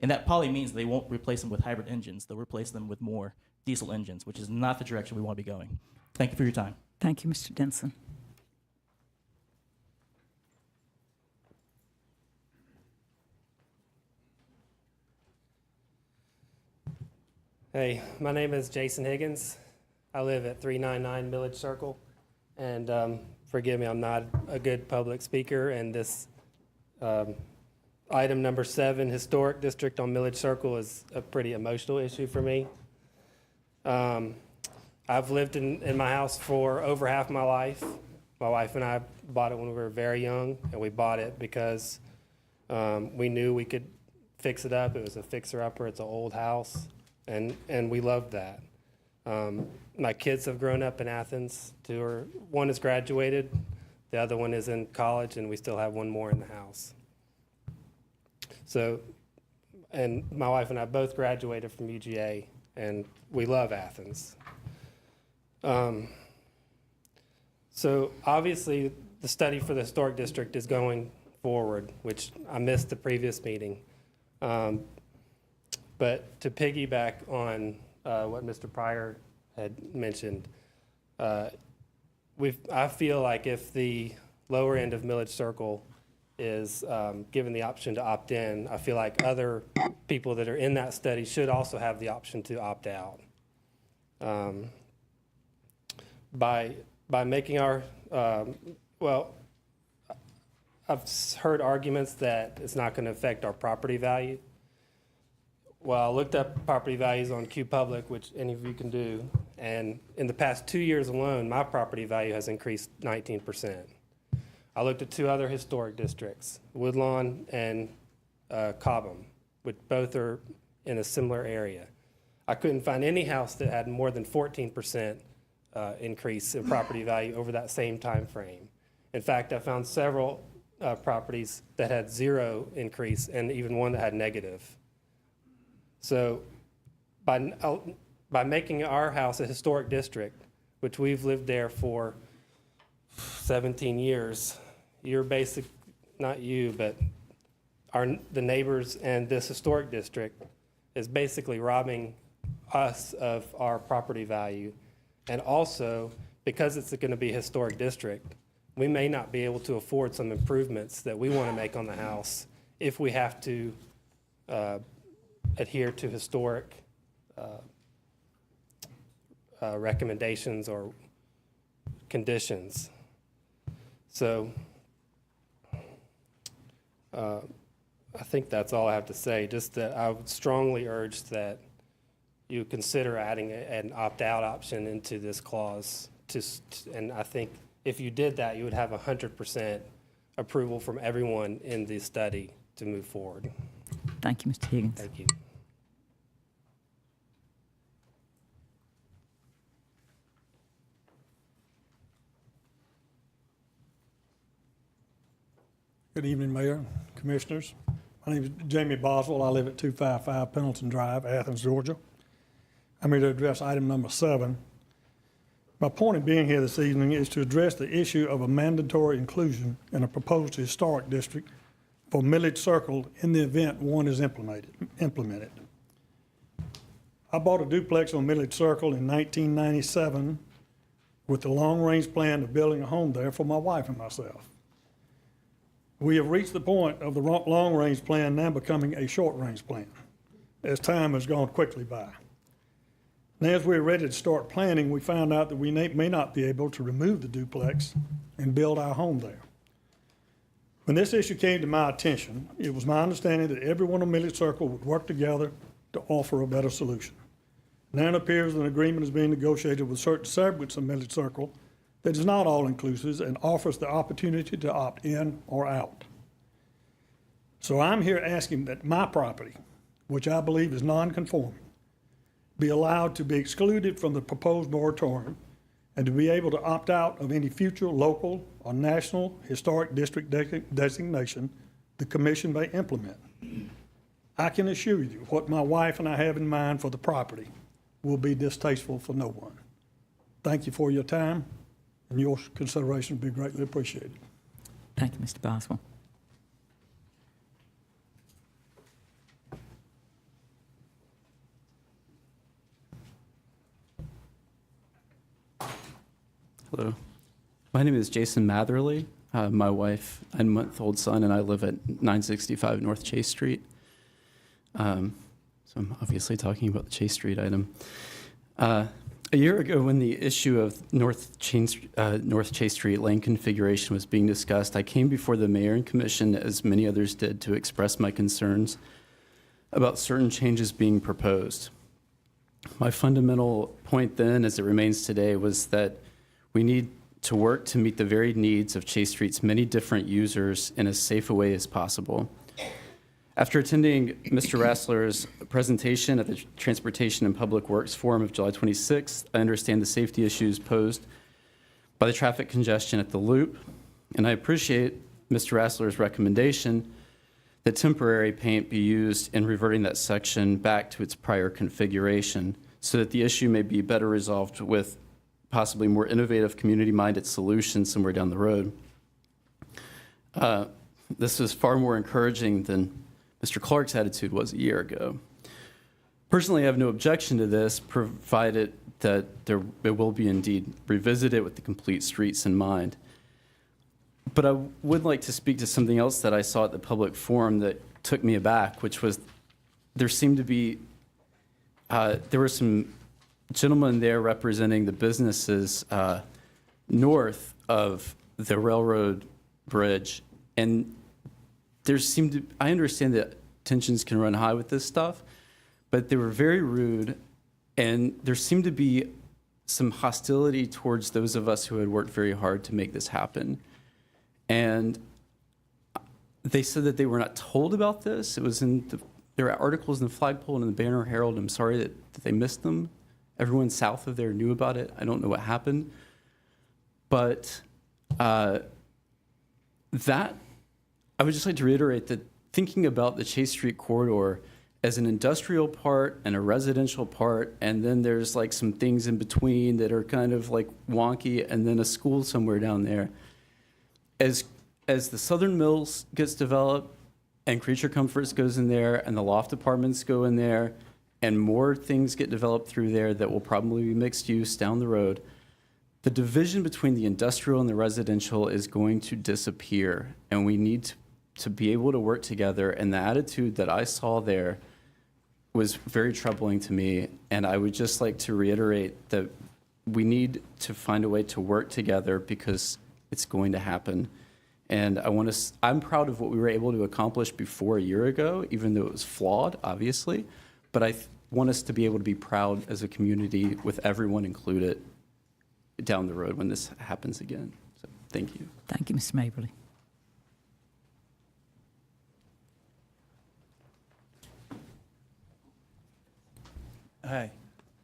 S: And that probably means they won't replace them with hybrid engines. They'll replace them with more diesel engines, which is not the direction we want to be going. Thank you for your time.
A: Thank you, Mr. Denson.
T: Hey, my name is Jason Higgins. I live at 399 Milledge Circle, and forgive me, I'm not a good public speaker, and this item number 7, Historic District on Milledge Circle, is a pretty emotional issue for me. I've lived in my house for over half my life. My wife and I bought it when we were very young, and we bought it because we knew we could fix it up. It was a fixer-upper. It's an old house. And we loved that. My kids have grown up in Athens. One has graduated, the other one is in college, and we still have one more in the house. So, and my wife and I both graduated from UGA, and we love Athens. So obviously, the study for the Historic District is going forward, which I missed the previous meeting. But to piggyback on what Mr. Pryor had mentioned, I feel like if the lower end of Milledge Circle is given the option to opt in, I feel like other people that are in that study should also have the option to opt out. By making our, well, I've heard arguments that it's not going to affect our property value. Well, I looked up property values on QPublic, which any of you can do, and in the past 2 years alone, my property value has increased 19%. I looked at 2 other historic districts, Woodlawn and Cobham, which both are in a similar area. I couldn't find any house that had more than 14% increase in property value over that same time frame. In fact, I found several properties that had 0 increase and even one that had negative. So by making our house a historic district, which we've lived there for 17 years, you're basic, not you, but the neighbors and this historic district is basically robbing us of our property value. And also, because it's going to be a historic district, we may not be able to afford some improvements that we want to make on the house if we have to adhere to historic recommendations or conditions. So I think that's all I have to say. Just that I would strongly urge that you consider adding an opt-out option into this clause. And I think if you did that, you would have 100% approval from everyone in the study to move forward.
A: Thank you, Mr. Higgins.
T: Thank you.
U: Good evening, Mayor, Commissioners. My name is Jamie Bothell. I live at 255 Pendleton Drive, Athens, Georgia. I'm here to address item number 7. My point in being here this evening is to address the issue of a mandatory inclusion in a proposed historic district for Milledge Circle in the event one is implemented. I bought a duplex on Milledge Circle in 1997 with the long-range plan of building a home there for my wife and myself. We have reached the point of the long-range plan now becoming a short-range plan, as time has gone quickly by. Now, as we're ready to start planning, we found out that we may not be able to remove the duplex and build our home there. When this issue came to my attention, it was my understanding that everyone on Milledge Circle would work together to offer a better solution. Now it appears an agreement is being negotiated with certain segments of Milledge Circle that is not all-inclusive and offers the opportunity to opt in or out. So I'm here asking that my property, which I believe is non-conforming, be allowed to be excluded from the proposed moratorium and to be able to opt out of any future local or national historic district designation the Commission may implement. I can assure you what my wife and I have in mind for the property will be distasteful for no one. Thank you for your time, and your consideration will be greatly appreciated.
A: Thank you, Mr. Boswell.
E: Hello. My name is Jason Matherly. My wife and month-old son and I live at 965 North Chase Street. So I'm obviously talking about the Chase Street item. A year ago, when the issue of North Chase Street lane configuration was being discussed, I came before the mayor and commission, as many others did, to express my concerns about certain changes being proposed. My fundamental point then, as it remains today, was that we need to work to meet the varied needs of Chase Street's many different users in as safe a way as possible. After attending Mr. Rassler's presentation at the Transportation and Public Works Forum of July 26th, I understand the safety issues posed by the traffic congestion at the loop, and I appreciate Mr. Rassler's recommendation that temporary paint be used in reverting that section back to its prior configuration so that the issue may be better resolved with possibly more innovative, community-minded solutions somewhere down the road. This is far more encouraging than Mr. Clark's attitude was a year ago. Personally, I have no objection to this, provided that it will be indeed revisited with the complete streets in mind. But I would like to speak to something else that I saw at the public forum that took me aback, which was there seemed to be, there were some gentlemen there representing the businesses north of the railroad bridge, and there seemed to, I understand that tensions can run high with this stuff, but they were very rude, and there seemed to be some hostility towards those of us who had worked very hard to make this happen. And they said that they were not told about this. It was in there were articles in the Flagpole and in the Banner Herald. I'm sorry that they missed them. Everyone south of there knew about it. I don't know what happened. But that, I would just like to reiterate that thinking about the Chase Street corridor as an industrial part and a residential part, and then there's like some things in between that are kind of like wonky, and then a school somewhere down there. As the Southern Mills gets developed and Creature Comforts goes in there and the loft apartments go in there and more things get developed through there that will probably be mixed use down the road, the division between the industrial and the residential is going to disappear, and we need to be able to work together. And the attitude that I saw there was very troubling to me, and I would just like to reiterate that we need to find a way to work together because it's going to happen. And I'm proud of what we were able to accomplish before a year ago, even though it was flawed, obviously. But I want us to be able to be proud as a community with everyone included down the road when this happens again. So thank you.
A: Thank you, Mr. Maberly.
V: Hi,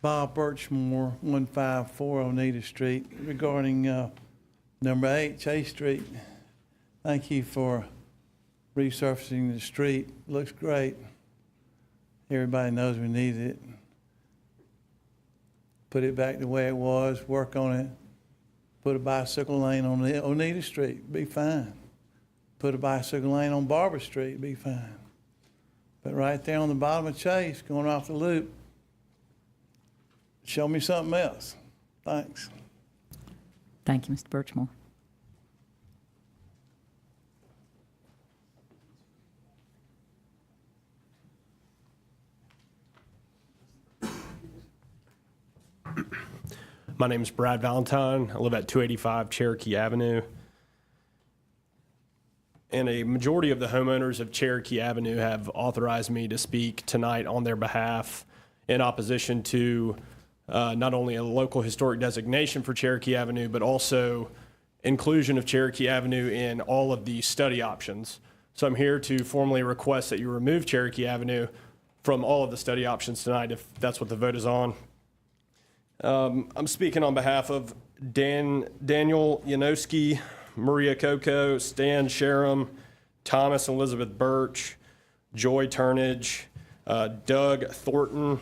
V: Bob Birchmore, 154 Oneida Street, regarding number 8 Chase Street. Thank you for resurfacing the street. Looks great. Everybody knows we need it. Put it back the way it was, work on it. Put a bicycle lane on Oneida Street, be fine. Put a bicycle lane on Barber Street, be fine. But right there on the bottom of Chase, going off the loop, show me something else. Thanks.
A: Thank you, Mr. Birchmore.
W: My name is Brad Valentine. I live at 285 Cherokee Avenue. And a majority of the homeowners of Cherokee Avenue have authorized me to speak tonight on their behalf in opposition to not only a local historic designation for Cherokee Avenue, but also inclusion of Cherokee Avenue in all of the study options. So I'm here to formally request that you remove Cherokee Avenue from all of the study options tonight, if that's what the vote is on. I'm speaking on behalf of Daniel Yanowski, Maria Coco, Stan Sharam, Thomas and Elizabeth Birch, Joy Turnage, Doug Thornton,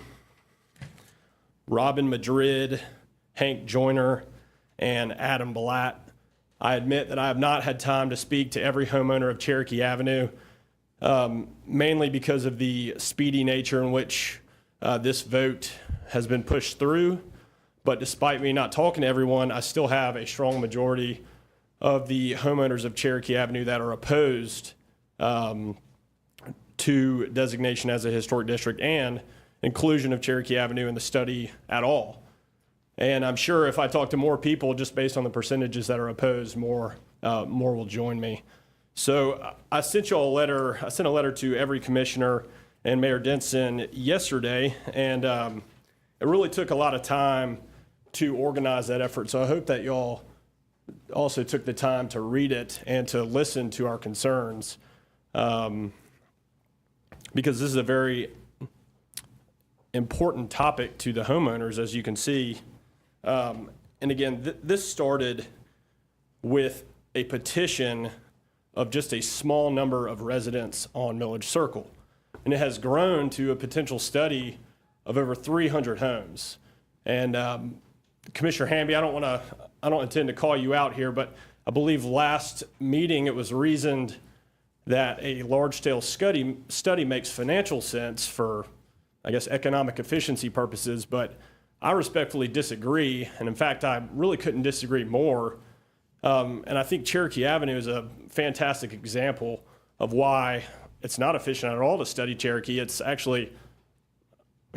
W: Robin Madrid, Hank Joyner, and Adam Blatt. I admit that I have not had time to speak to every homeowner of Cherokee Avenue, mainly because of the speedy nature in which this vote has been pushed through. But despite me not talking to everyone, I still have a strong majority of the homeowners of Cherokee Avenue that are opposed to designation as a historic district and inclusion of Cherokee Avenue in the study at all. And I'm sure if I talk to more people, just based on the percentages that are opposed, more will join me. So I sent y'all a letter. I sent a letter to every commissioner and Mayor Denson yesterday, and it really took a lot of time to organize that effort. So I hope that y'all also took the time to read it and to listen to our concerns, because this is a very important topic to the homeowners, as you can see. And again, this started with a petition of just a small number of residents on Milledge Circle. And it has grown to a potential study of over 300 homes. And Commissioner Hamby, I don't intend to call you out here, but I believe last meeting it was reasoned that a large-scale study makes financial sense for, I guess, economic efficiency purposes, but I respectfully disagree. And in fact, I really couldn't disagree more. And I think Cherokee Avenue is a fantastic example of why it's not efficient at all to study Cherokee. It's actually,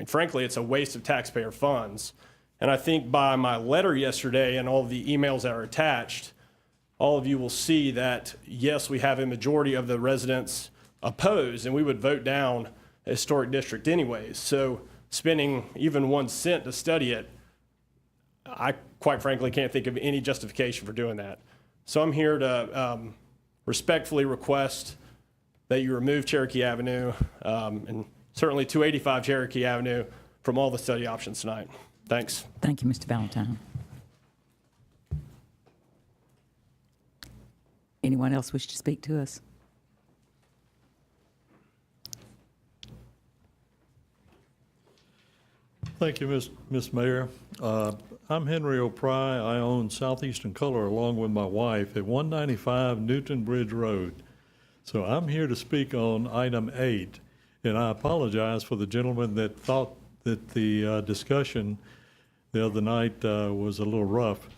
W: frankly, it's a waste of taxpayer funds. And I think by my letter yesterday and all the emails that are attached, all of you will see that, yes, we have a majority of the residents opposed, and we would vote down a historic district anyways. So spending even 1 cent to study it, I quite frankly can't think of any justification for doing that. So I'm here to respectfully request that you remove Cherokee Avenue and certainly 285 Cherokee Avenue from all the study options tonight. Thanks.
A: Thank you, Mr. Valentine. Anyone else wish to speak to us?
B: Thank you, Miss Mayor. I'm Henry O Prai. I own Southeastern Color along with my wife at 195 Newton Bridge Road. So I'm here to speak on item 8, and I apologize for the gentleman that thought that the discussion the other night was a little rough.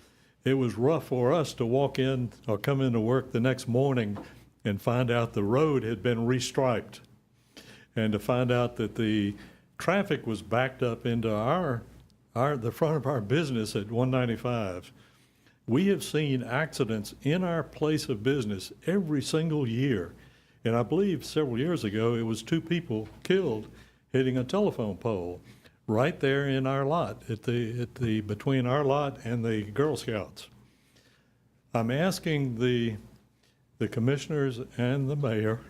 B: It was rough for us to walk in or come into work the next morning and find out the road had been restriped, and to find out that the traffic was backed up into the front of our business at 195. We have seen accidents in our place of business every single year. And I believe several years ago, it was 2 people killed hitting a telephone pole right there in our lot, between our lot and the Girl Scouts. I'm asking the commissioners and the mayor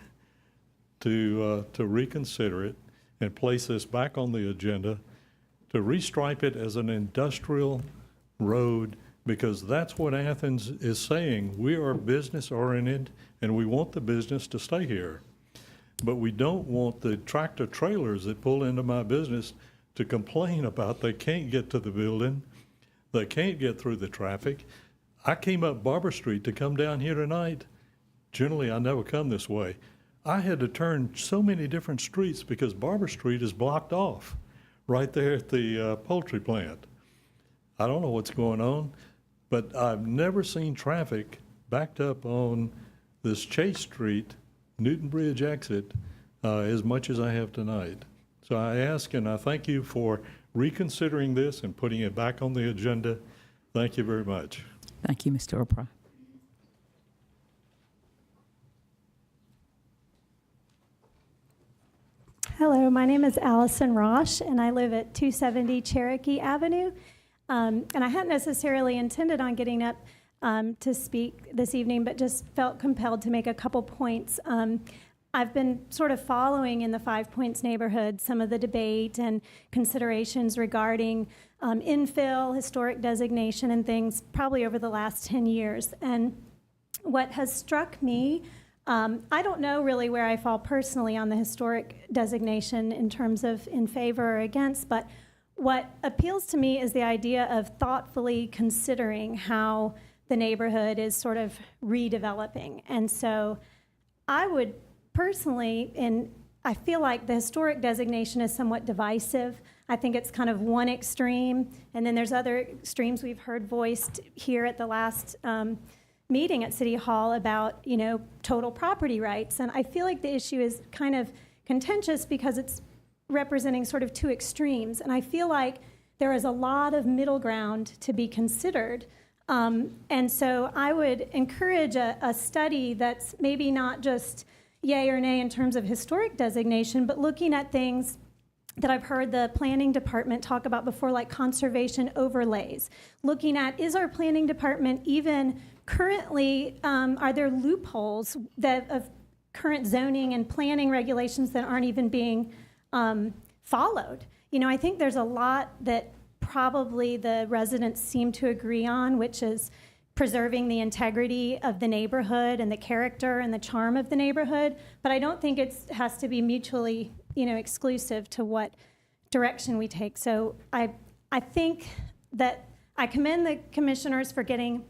B: to reconsider it and place this back on the agenda, to restripe it as an industrial road, because that's what Athens is saying. We are business-oriented, and we want the business to stay here. But we don't want the tractor trailers that pull into my business to complain about they can't get to the building, they can't get through the traffic. I came up Barber Street to come down here tonight. Generally, I never come this way. I had to turn so many different streets because Barber Street is blocked off right there at the poultry plant. I don't know what's going on, but I've never seen traffic backed up on this Chase Street, Newton Bridge exit, as much as I have tonight. So I ask and I thank you for reconsidering this and putting it back on the agenda. Thank you very much.
A: Thank you, Mr. O Prai.
D: Hello, my name is Allison Rosh, and I live at 270 Cherokee Avenue. And I hadn't necessarily intended on getting up to speak this evening, but just felt compelled to make a couple points. I've been sort of following in the 5 Points neighborhood some of the debate and considerations regarding infill, historic designation, and things probably over the last 10 years. And what has struck me, I don't know really where I fall personally on the historic designation in terms of in favor or against, but what appeals to me is the idea of thoughtfully considering how the neighborhood is sort of redeveloping. And so I would personally, I feel like the historic designation is somewhat divisive. I think it's kind of one extreme, and then there's other extremes we've heard voiced here at the last meeting at City Hall about, total property rights. And I feel like the issue is kind of contentious because it's representing sort of two extremes. And I feel like there is a lot of middle ground to be considered. And so I would encourage a study that's maybe not just yay or nay in terms of historic designation, but looking at things that I've heard the planning department talk about before, like conservation overlays. Looking at, is our planning department even currently, are there loopholes of current zoning and planning regulations that aren't even being followed? I think there's a lot that probably the residents seem to agree on, which is preserving the integrity of the neighborhood and the character and the charm of the neighborhood. But I don't think it has to be mutually, exclusive to what direction we take. So I think that I commend the commissioners for getting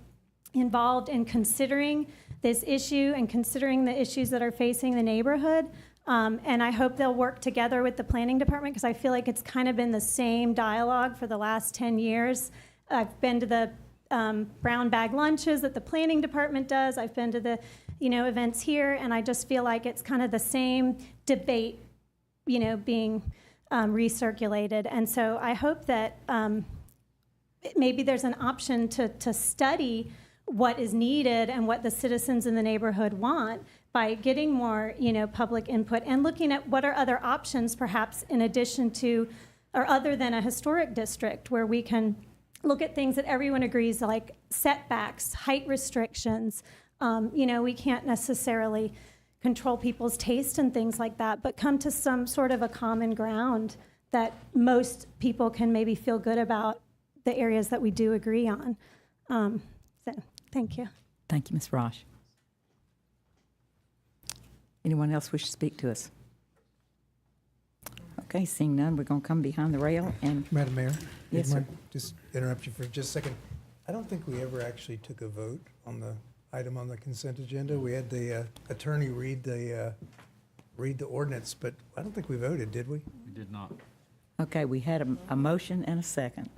D: involved in considering this issue and considering the issues that are facing the neighborhood. And I hope they'll work together with the planning department, because I feel like it's kind of been the same dialogue for the last 10 years. I've been to the brown bag lunches that the planning department does. I've been to the, events here, and I just feel like it's kind of the same debate, being recirculated. And so I hope that maybe there's an option to study what is needed and what the citizens in the neighborhood want by getting more, public input and looking at what are other options, perhaps in addition to or other than a historic district, where we can look at things that everyone agrees, like setbacks, height restrictions. We can't necessarily control people's taste and things like that, but come to some sort of a common ground that most people can maybe feel good about the areas that we do agree on. So, thank you.
A: Thank you, Ms. Rosh. Anyone else wish to speak to us? Okay, seeing none, we're going to come behind the rail and...
F: Madam Mayor?
A: Yes, sir.
F: Just interrupt you for just a second. I don't think we ever actually took a vote on the item on the consent agenda. We had the attorney read the ordinance, but I don't think we voted, did we?
H: We did not.
A: Okay, we had a motion and a second.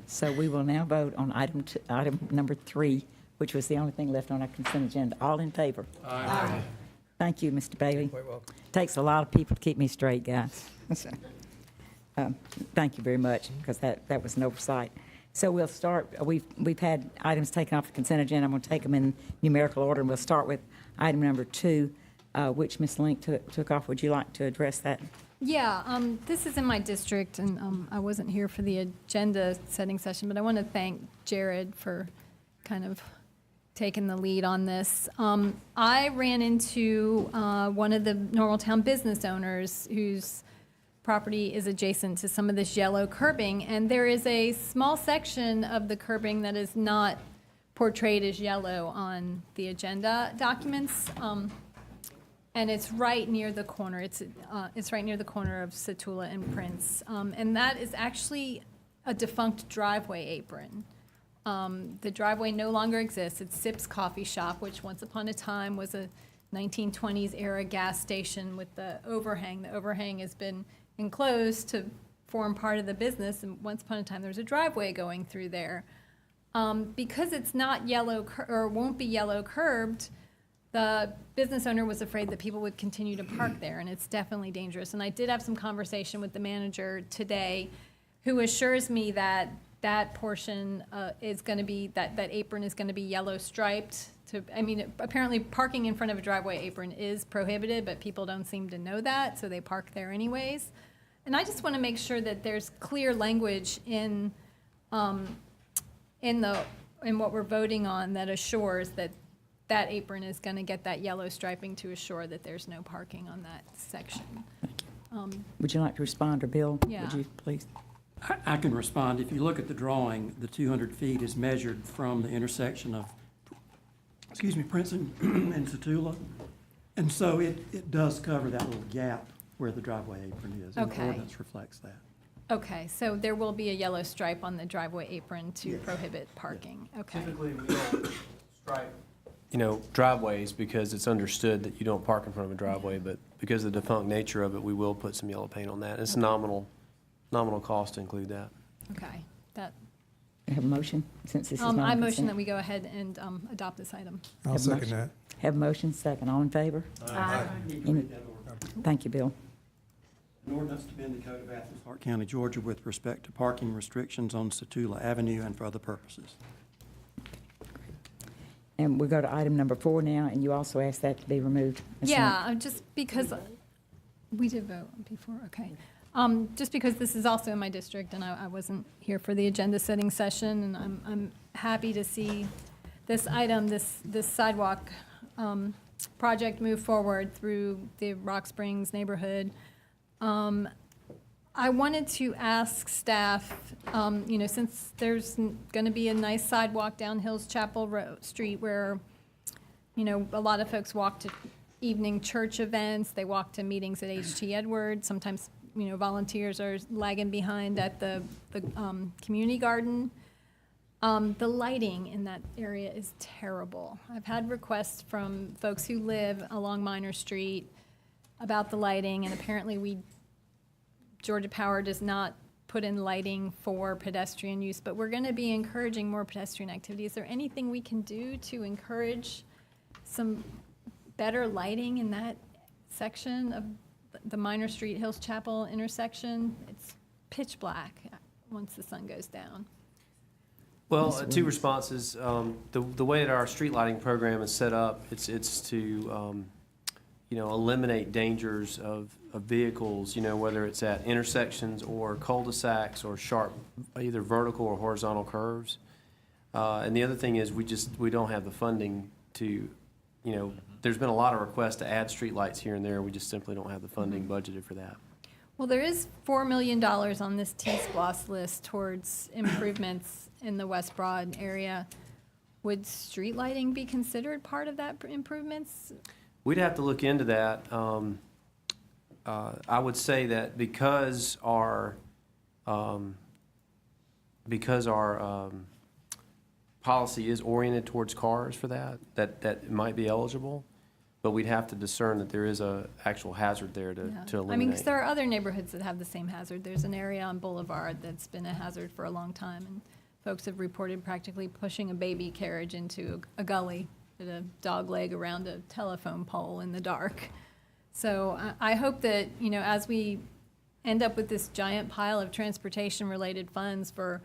A: So we will now vote on item number 3, which was the only thing left on our consent agenda. All in favor?
H: Aye.
A: Thank you, Mr. Bailey.
F: Quite welcome.
A: Takes a lot of people to keep me straight, guys. Thank you very much, because that was an oversight. So we'll start. We've had items taken off the consent agenda. I'm going to take them in numerical order, and we'll start with item number 2, which Ms. Link took off. Would you like to address that?
I: Yeah, this is in my district, and I wasn't here for the agenda setting session, but I want to thank Jared for kind of taking the lead on this. I ran into one of the Normaltown business owners whose property is adjacent to some of this yellow curbing, and there is a small section of the curbing that is not portrayed as yellow on the agenda documents. And it's right near the corner. It's right near the corner of Satula and Prince. And that is actually a defunct driveway apron. The driveway no longer exists. It's Sips Coffee Shop, which once upon a time was a 1920s era gas station with the overhang. The overhang has been enclosed to form part of the business, and once upon a time there was a driveway going through there. Because it's not yellow or won't be yellow curbed, the business owner was afraid that people would continue to park there, and it's definitely dangerous. And I did have some conversation with the manager today, who assures me that that portion is going to be, that apron is going to be yellow striped. Apparently parking in front of a driveway apron is prohibited, but people don't seem to know that, so they park there anyways. And I just want to make sure that there's clear language in what we're voting on that assures that that apron is going to get that yellow striping to assure that there's no parking on that section.
A: Would you like to respond, or Bill?
I: Yeah.
A: Would you please?
X: I can respond. If you look at the drawing, the 200 feet is measured from the intersection of, Prince and Satula. And so it does cover that little gap where the driveway apron is. And
I: Okay.
X: the ordinance reflects that.
I: Okay, so there will be a yellow stripe on the driveway apron to prohibit parking. Okay.
T: Typically, we don't stripe, driveways because it's understood that you don't park in front of a driveway, but because of the defunct nature of it, we will put some yellow paint on that. It's nominal
W: nominal cost to include that.
I: Okay, that,
A: Have a motion, since this is
I: I motion
A: non-consent?
I: that we go ahead and adopt this item.
F: I'll
A: Have a
F: second
A: motion.
F: that.
A: Have a motion, second. All in favor? Any- Thank you, Bill.
X: An ordinance to amend the Code of Athens-Clarke County, Georgia with respect to parking restrictions on Satula Avenue and for other purposes.
A: And we go to item number 4 now, and you also asked that to be removed. Ms. Hunt.
I: Yeah, just because, we did vote before, okay. Just because this is also in my district, and I wasn't here for the agenda setting session, and I'm happy to see this item, this sidewalk project move forward through the Rock Springs neighborhood. I wanted to ask staff, since there's going to be a nice sidewalk down Hills Chapel Street where, a lot of folks walk to evening church events, they walk to meetings at H.T. Edwards, sometimes, volunteers are lagging behind at the community garden. The lighting in that area is terrible. I've had requests from folks who live along Minor Street about the lighting, and apparently Georgia Power does not put in lighting for pedestrian use, but we're going to be encouraging more pedestrian activity. Is there anything we can do to encourage some better lighting in that section of the Minor Street Hills Chapel intersection? It's pitch black once the sun goes down.
W: Well, two responses. The way that our street lighting program is set up, it's to eliminate dangers of vehicles, whether it's at intersections or cul-de-sacs or sharp, either vertical or horizontal curves. And the other thing is we don't have the funding to, there's been a lot of requests to add streetlights here and there. We just simply don't have the funding budgeted for that.
I: Well, there is $4 million on this T-SPLOS list towards improvements in the West Broad area. Would street lighting be considered part of that improvements?
W: We'd have to look into that. I would say that because our policy is oriented towards cars for that might be eligible, but we'd have to discern that there is a actual hazard there to eliminate.
I: I mean, because there are other neighborhoods that have the same hazard. There's an area on Boulevard that's been a hazard for a long time, and folks have reported practically pushing a baby carriage into a gully with a dog leg around a telephone pole in the dark. So I hope that, as we end up with this giant pile of transportation-related funds for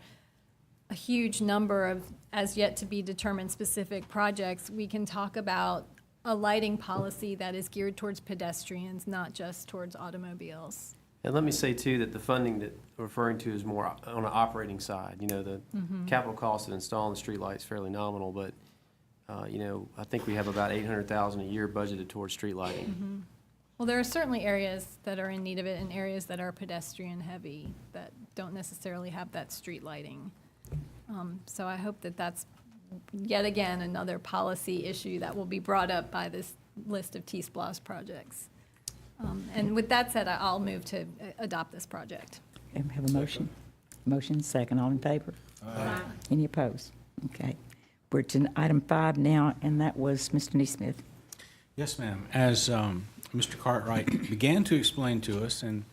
I: a huge number of as yet to be determined specific projects, we can talk about a lighting policy that is geared towards pedestrians, not just towards automobiles.
W: And let me say, too, that the funding that we're referring to is more on an operating side. The capital cost of installing the streetlights is fairly nominal, but, I think we have about $800,000 a year budgeted towards street lighting.
I: Well, there are certainly areas that are in need of it and areas that are pedestrian heavy that don't necessarily have that street lighting. So I hope that that's yet again another policy issue that will be brought up by this list of T-SPLOS projects. And with that said, I'll move to adopt this project.
A: Okay, we have a motion. Motion, second. All in favor?
I: Aye.
A: Any opposed? Okay. We're to item 5 now, and that was Mr. Neesmith.
G: Yes, ma'am. As Mr. Cartwright began to explain to us, and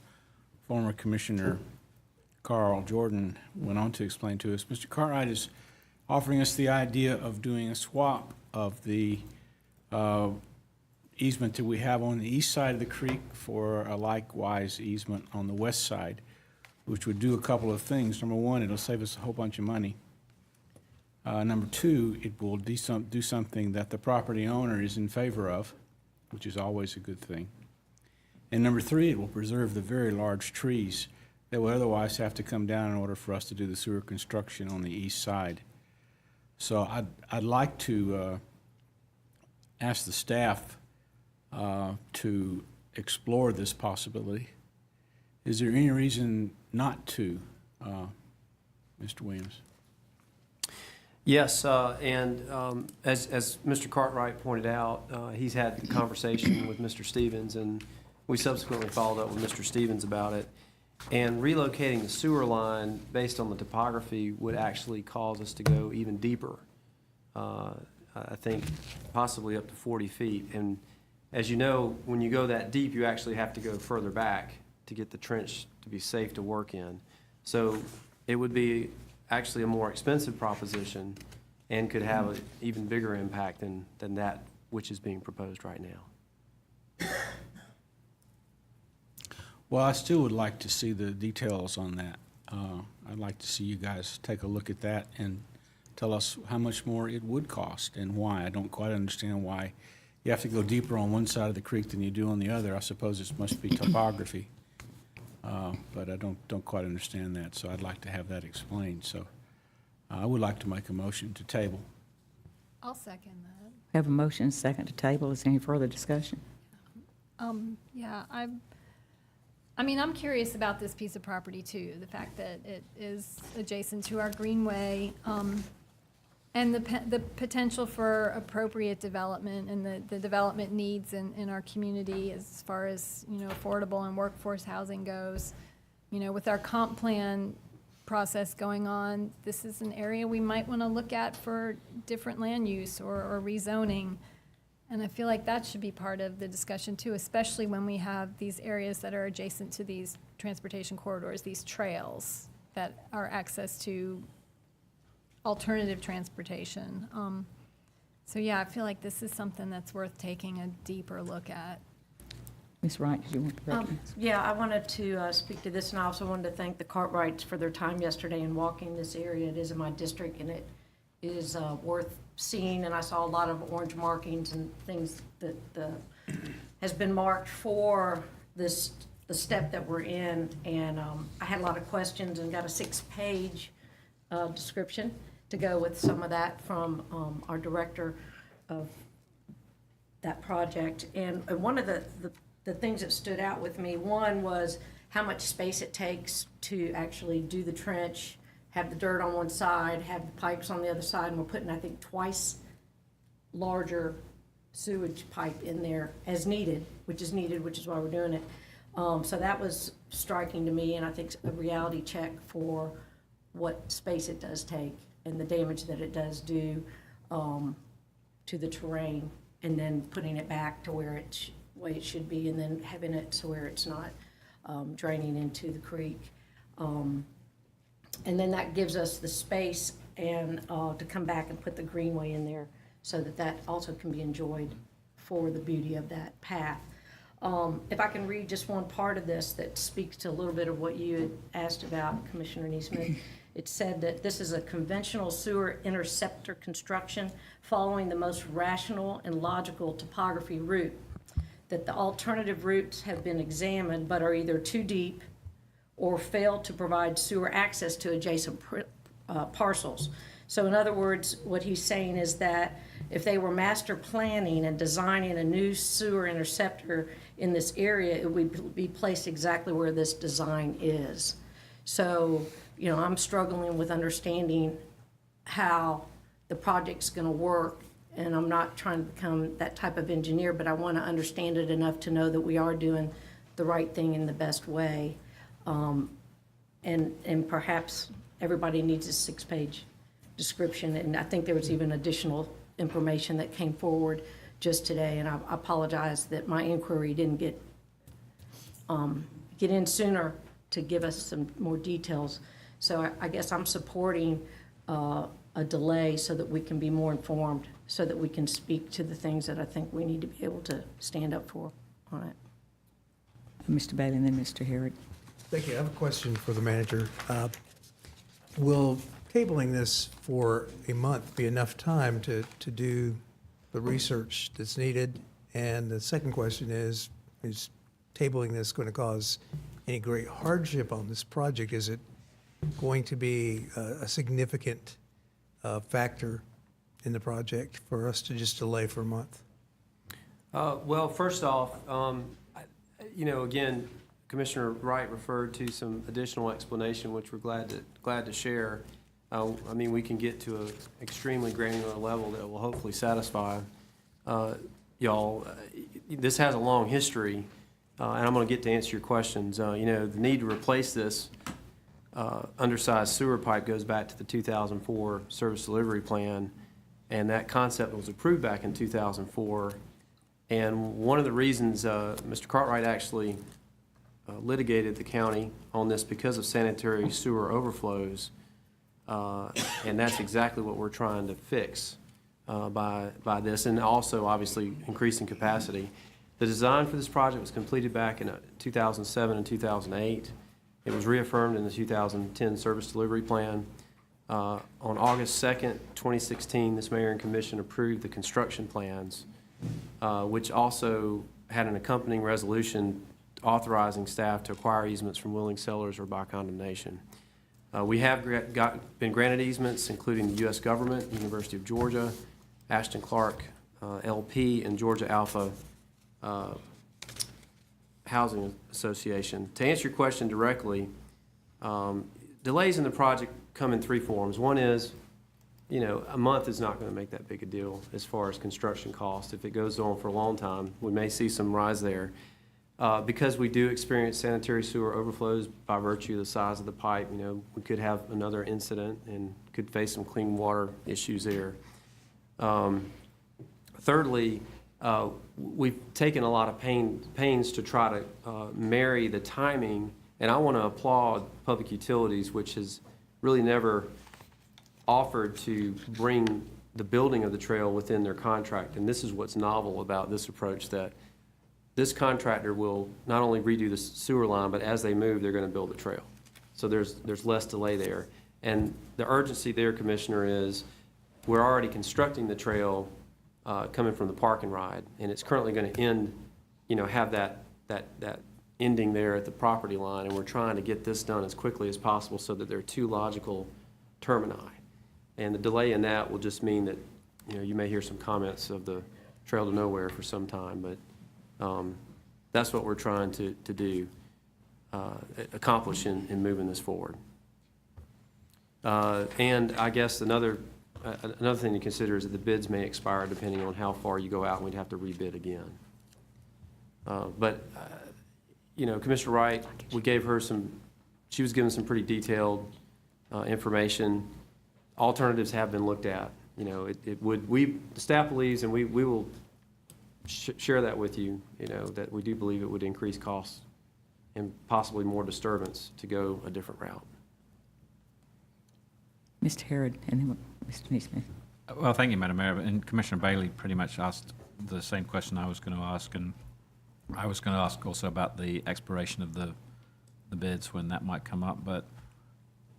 G: former Commissioner Carl Jordan went on to explain to us, Mr. Cartwright is offering us the idea of doing a swap of the easement that we have on the east side of the creek for a likewise easement on the west side, which would do a couple of things. Number one, it'll save us a whole bunch of money. Number two, it will do something that the property owner is in favor of, which is always a good thing. And number three, it will preserve the very large trees that would otherwise have to come down in order for us to do the sewer construction on the east side. So I'd like to ask the staff to explore this possibility. Is there any reason not to, Mr. Williams?
W: Yes, and as Mr. Cartwright pointed out, he's had the conversation with Mr. Stevens, and we subsequently followed up with Mr. Stevens about it. And relocating the sewer line based on the topography would actually cause us to go even deeper. I think possibly up to 40 feet. And as you know, when you go that deep, you actually have to go further back
C: get the trench to be safe to work in. So it would be actually a more expensive proposition and could have an even bigger impact than that which is being proposed right now.
G: Well, I still would like to see the details on that. I'd like to see you guys take a look at that and tell us how much more it would cost and why. I don't quite understand why you have to go deeper on one side of the creek than you do on the other. I suppose it must be topography, but I don't quite understand that, so I'd like to have that explained. So I would like to make a motion to table.
I: I'll second that.
A: We have a motion and a second to table. Is there any further discussion?
I: Yeah, I'm curious about this piece of property too, the fact that it is adjacent to our greenway, and the potential for appropriate development and the development needs in our community as far as, affordable and workforce housing goes. With our comp plan process going on, this is an area we might want to look at for different land use or rezoning. And I feel like that should be part of the discussion too, especially when we have these areas that are adjacent to these transportation corridors, these trails that are access to alternative transportation. So yeah, I feel like this is something that's worth taking a deeper look at.
A: Ms. Wright, did you want to recognize?
H: Yeah, I wanted to speak to this, and I also wanted to thank the Cartwrights for their time yesterday in walking this area. It is in my district, and it is worth seeing, and I saw a lot of orange markings and things that has been marked for the step that we're in, and I had a lot of questions and got a 6-page description to go with some of that from our director of that project. And one of the things that stood out with me, one was how much space it takes to actually do the trench, have the dirt on one side, have the pipes on the other side, and we're putting, I think, twice larger sewage pipe in there as needed, which is why we're doing it. So that was striking to me, and I think a reality check for what space it does take and the damage that it does do to the terrain, and then putting it back to where way it should be, and then having it so where it's not draining into the creek. And then that gives us the space and to come back and put the greenway in there so that also can be enjoyed for the beauty of that path. If I can read just one part of this that speaks to a little bit of what you had asked about, Commissioner Neesmith. It said that this is a conventional sewer interceptor construction following the most rational and logical topography route, that the alternative routes have been examined but are either too deep or fail to provide sewer access to adjacent parcels. So in other words, what he's saying is that if they were master planning and designing a new sewer interceptor in this area, it would be placed exactly where this design is. So, I'm struggling with understanding how the project's gonna work, and I'm not trying to become that type of engineer, but I wanna understand it enough to know that we are doing the right thing in the best way. And perhaps everybody needs a 6-page description, and I think there was even additional information that came forward just today, and I apologize that my inquiry didn't get in sooner to give us some more details. So I guess I'm supporting a delay so that we can be more informed, so that we can speak to the things that I think we need to be able to stand up for on it.
A: Mr. Bailey and then Mr. Herrick.
F: Thank you. I have a question for the manager. Will tabling this for a month be enough time to do the research that's needed? And the second question is tabling this going to cause any great hardship on this project? Is it going to be a significant factor in the project for us to just delay for a month?
C: Well, first off, again, Commissioner Wright referred to some additional explanation, which we're glad to share. We can get to an extremely granular level that will hopefully satisfy y'all. This has a long history, and I'm going to get to answer your questions. The need to replace this undersized sewer pipe goes back to the 2004 service delivery plan, and that concept was approved back in 2004. And one of the reasons Mr. Cartwright actually litigated the county on this because of sanitary sewer overflows, and that's exactly what we're trying to fix by this, and also obviously increasing capacity. The design for this project was completed back in 2007 and 2008. It was reaffirmed in the 2010 service delivery plan. On August 2nd, 2016, this mayor and commission approved the construction plans, which also had an accompanying resolution authorizing staff to acquire easements from willing sellers or by condemnation. We have been granted easements, including the U.S. government, University of Georgia, Athens-Clarke, LP, and Georgia Alpha Housing Association. To answer your question directly, delays in the project come in three forms. One is, a month is not going to make that big a deal as far as construction cost. If it goes on for a long time, we may see some rise there. Because we do experience sanitary sewer overflows by virtue of the size of the pipe, we could have another incident and could face some clean water issues there. Thirdly, we've taken a lot of pains to try to marry the timing, and I want to applaud Public Utilities, which has really never offered to bring the building of the trail within their contract. And this is what's novel about this approach, that this contractor will not only redo the sewer line, but as they move, they're going to build the trail. So there's less delay there. And the urgency there, Commissioner, is we're already constructing the trail coming from the park and ride, and it's currently going to end, have that ending there at the property line, and we're trying to get this done as quickly as possible so that there are two logical termini. And the delay in that will just mean that, you may hear some comments of the trail to nowhere for some time, but that's what we're trying to do, accomplish in moving this forward. And I guess another thing to consider is that the bids may expire depending on how far you go out, and we'd have to rebid again. Commissioner Wright, we gave her she was given some pretty detailed information. Alternatives have been looked at. The staff believes, and we will share that with you, that we do believe it would increase costs and possibly more disturbance to go a different route.
A: Mr. Herod, and then Mr. Neesmith.
J: Well, thank you, Madam Mayor. And Commissioner Bailey pretty much asked the same question I was going to ask, and I was going to ask also about the expiration of the bids when that might come up. But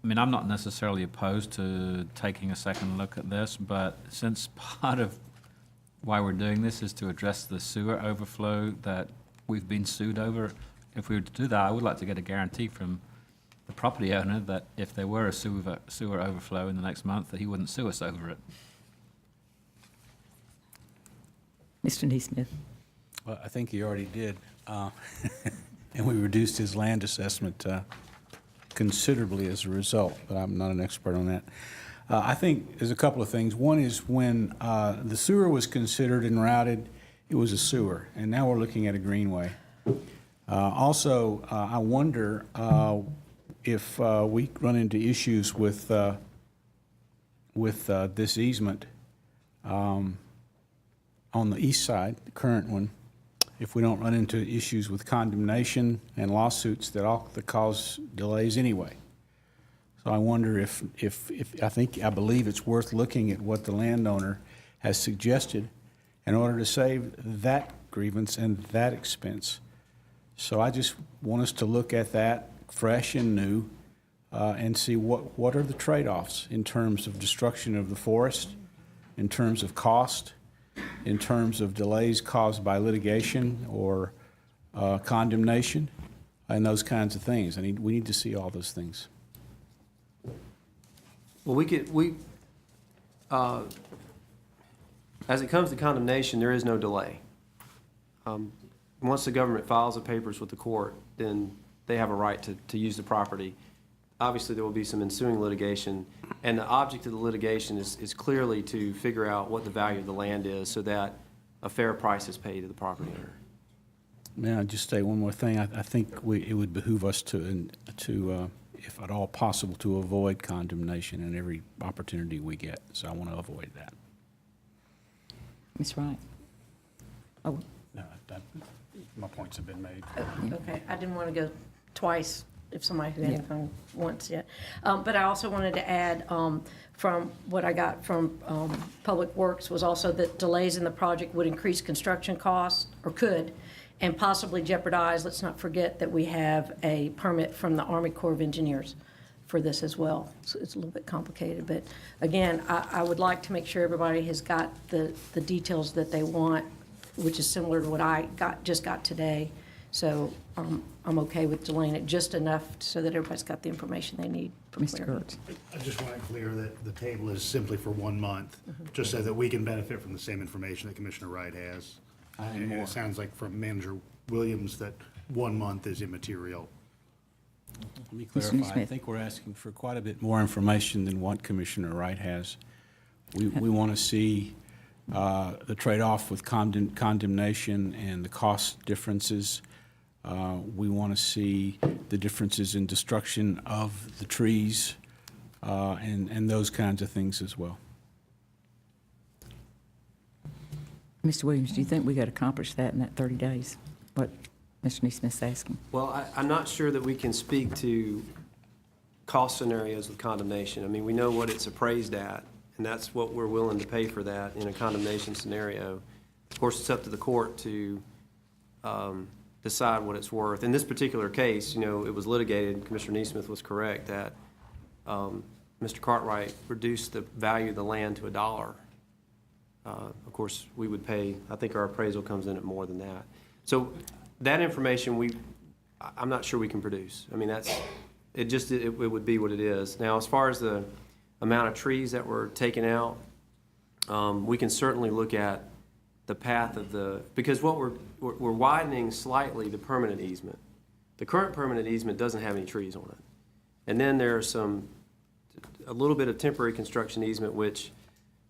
J: I mean, I'm not necessarily opposed to taking a second look at this, but since part of why we're doing this is to address the sewer overflow that we've been sued over, if we were to do that, I would like to get a guarantee from the property owner that if there were a sewer overflow in the next month, that he wouldn't sue us over it.
A: Mr. Neesmith.
G: Well, I think he already did. And we reduced his land assessment considerably as a result, but I'm not an expert on that. I think there's a couple of things. One is when the sewer was considered and routed, it was a sewer, and now we're looking at a greenway. Also, I wonder if we run into issues with this easement on the east side, the current one, if we don't run into issues with condemnation and lawsuits that cause delays anyway. So I wonder if I believe it's worth looking at what the landowner has suggested in order to save that grievance and that expense. So I just want us to look at that fresh and new and see what are the trade-offs in terms of destruction of the forest, in terms of cost, in terms of delays caused by litigation or condemnation, and those kinds of things. We need to see all those things.
C: Well, as it comes to condemnation, there is no delay. Once the government files the papers with the court, then they have a right to use the property. Obviously, there will be some ensuing litigation, and the object of the litigation is clearly to figure out what the value of the land is so that a fair price is paid to the property owner.
G: May I just say one more thing? I think it would behoove us to, if at all possible, to avoid condemnation in every opportunity we get. So I want to avoid that.
A: Ms. Wright. Oh.
G: No,
K: my points have been made.
H: Okay, I didn't want to go twice if somebody who hadn't gone once yet. But I also wanted to add, from what I got from Public Works, was also that delays in the project would increase construction costs, or could, and possibly jeopardize, let's not forget that we have a permit from the Army Corps of Engineers for this as well. So it's a little bit complicated, but again, I would like to make sure everybody has got the details that they want, which is similar to what I just got today. So I'm okay with delaying it just enough so that everybody's got the information they need.
A: Mr. Kurtz.
K: I just want to clear that the table is simply for 1 month, just so that we can benefit from the same information that Commissioner Wright has. And it sounds like from Manager Williams that 1 month is immaterial.
G: Let me clarify. I think we're asking for quite a bit more information than what Commissioner Wright has. We want to see the trade-off with condemnation and the cost differences. We want to see the differences in destruction of the trees and those kinds of things as well.
A: Mr. Williams, do you think we could accomplish that in that 30 days? What Mr. Neesmith's asking.
C: Well, I'm not sure that we can speak to cost scenarios with condemnation. I mean, we know what it's appraised at, and that's what we're willing to pay for that in a condemnation scenario. Of course, it's up to the court to decide what it's worth. In this particular case, you know, it was litigated. Commissioner Neesmith was correct that Mr. Cartwright reduced the value of the land to $1. Of course, we would pay, I think our appraisal comes in at more than that. So that information I'm not sure we can produce. I mean, it would be what it is. Now, as far as the amount of trees that were taken out, we can certainly look at the path of because what we're widening slightly the permanent easement. The current permanent easement doesn't have any trees on it. And then there's a little bit of temporary construction easement, which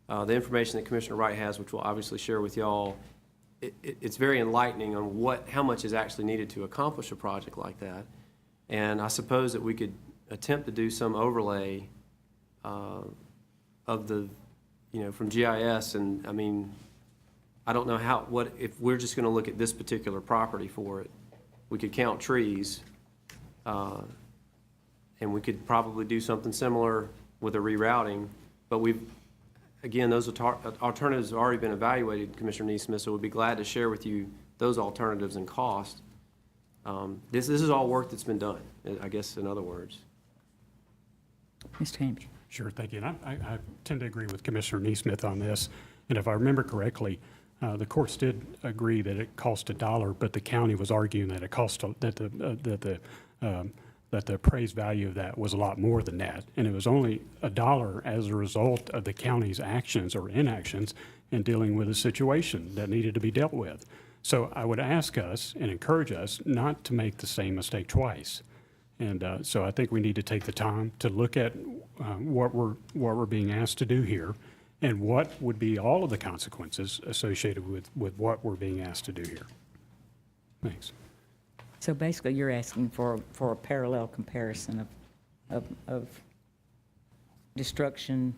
C: the information that Commissioner Wright has, which we'll obviously share with y'all, it's very enlightening on how much is actually needed to accomplish a project like that. And I suppose that we could attempt to do some overlay of from GIS. And I mean, I don't know if we're just going to look at this particular property for it. We could count trees, and we could probably do something similar with a rerouting. But again, those alternatives have already been evaluated, Commissioner Neesmith, so we'd be glad to share with you those alternatives and cost. This is all work that's been done, I guess, in other words.
A: Mr. Hampshire.
K: Sure, thank you. And I tend to agree with Commissioner Neesmith on this. And if I remember correctly, the courts did agree that it cost $1, but the county was arguing that it cost that the appraised value of that was a lot more than that. And it was only $1 as a result of the county's actions or inactions in dealing with a situation that needed to be dealt with. So I would ask us and encourage us not to make the same mistake twice. And so I think we need to take the time to look at what we're being asked to do here and what would be all of the consequences associated with what we're being asked to do here. Thanks.
A: So basically, you're asking for a parallel comparison of destruction.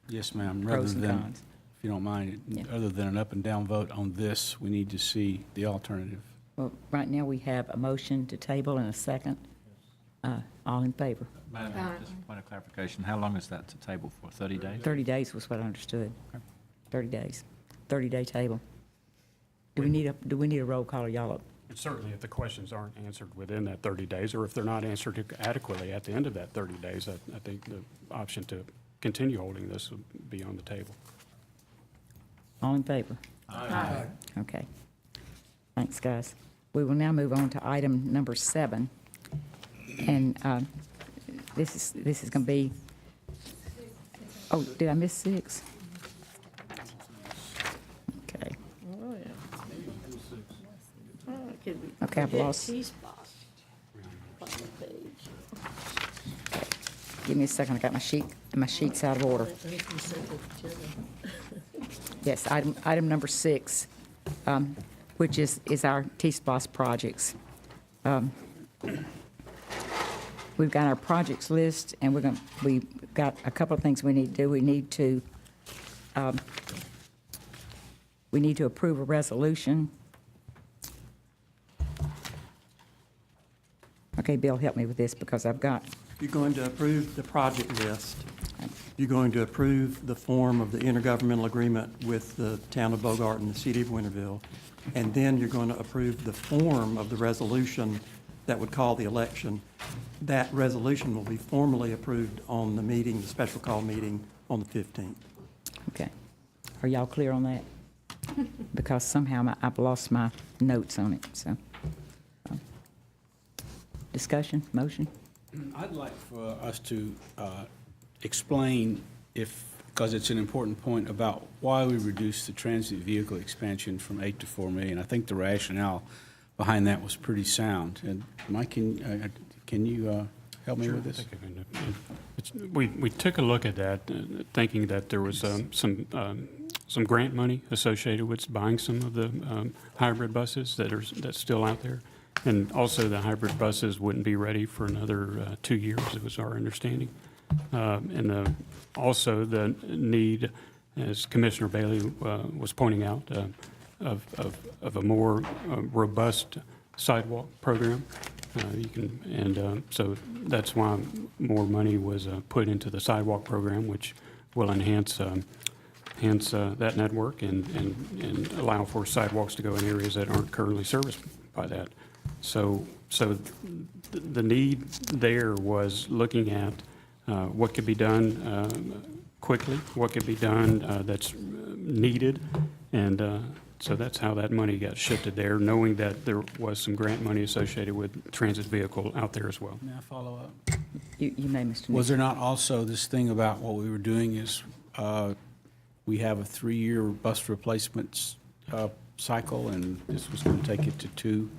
G: Yes, ma'am.
A: Pros and cons.
G: If you don't mind, other than an up and down vote on this, we need to see the alternative.
A: Well, right now we have a motion to table and a second. All in favor?
J: Madam, just a point of clarification. How long is that to table for? 30 days?
A: 30 days was what I understood. 30 days. 30-day table. Do we need a roll call, y'all up?
K: And certainly if the questions aren't answered within that 30 days, or if they're not answered adequately at the end of that 30 days, I think the option to continue holding this would be on the table.
A: All in favor?
K: Aye.
A: Okay. Thanks, guys. We will now move on to item number 7. And this is going to be, oh, did I miss 6? Okay.
H: Oh, yeah.
A: Okay, I've lost. Give me a second. I got my sheets out of order. Yes, item number 6, which is our T-SPLOS projects. We've got our projects list, and we've got a couple of things we need to do. We need to approve a resolution Okay, Bill, help me with this because I've got,
X: You're going to approve the project list. You're going to approve the form of the intergovernmental agreement with the town of Bogart and the city of Winterville. And then you're going to approve the form of the resolution that would call the election. That resolution will be formally approved on the meeting, the special call meeting on the 15th.
A: okay. Are y'all clear on that? Because somehow I've lost my notes on it, so. Discussion, motion?
G: I'd like for us to explain because it's an important point about why we reduced the transit vehicle expansion from 8 to 4 million. I think the rationale behind that was pretty sound. And Mike, can you help me with this?
K: We took a look at that, thinking that there was some grant money associated with buying some of the hybrid buses that's still out there. And also the hybrid buses wouldn't be ready for another 2 years, it was our understanding. And also the need, as Commissioner Bailey was pointing out, of a more robust sidewalk program. So that's why more money was put into the sidewalk program, which will enhance that network and allow for sidewalks to go in areas that aren't currently serviced by that. So the need there was looking at what could be done quickly, what could be done that's needed, and so that's how that money got shifted there, knowing that there was some grant money associated with transit vehicle out there as well.
G: May I follow up?
A: You may, Mr.
G: Was there not also this thing about what we were doing is we have a 3-year bus replacements cycle, and this was going to take it to 2.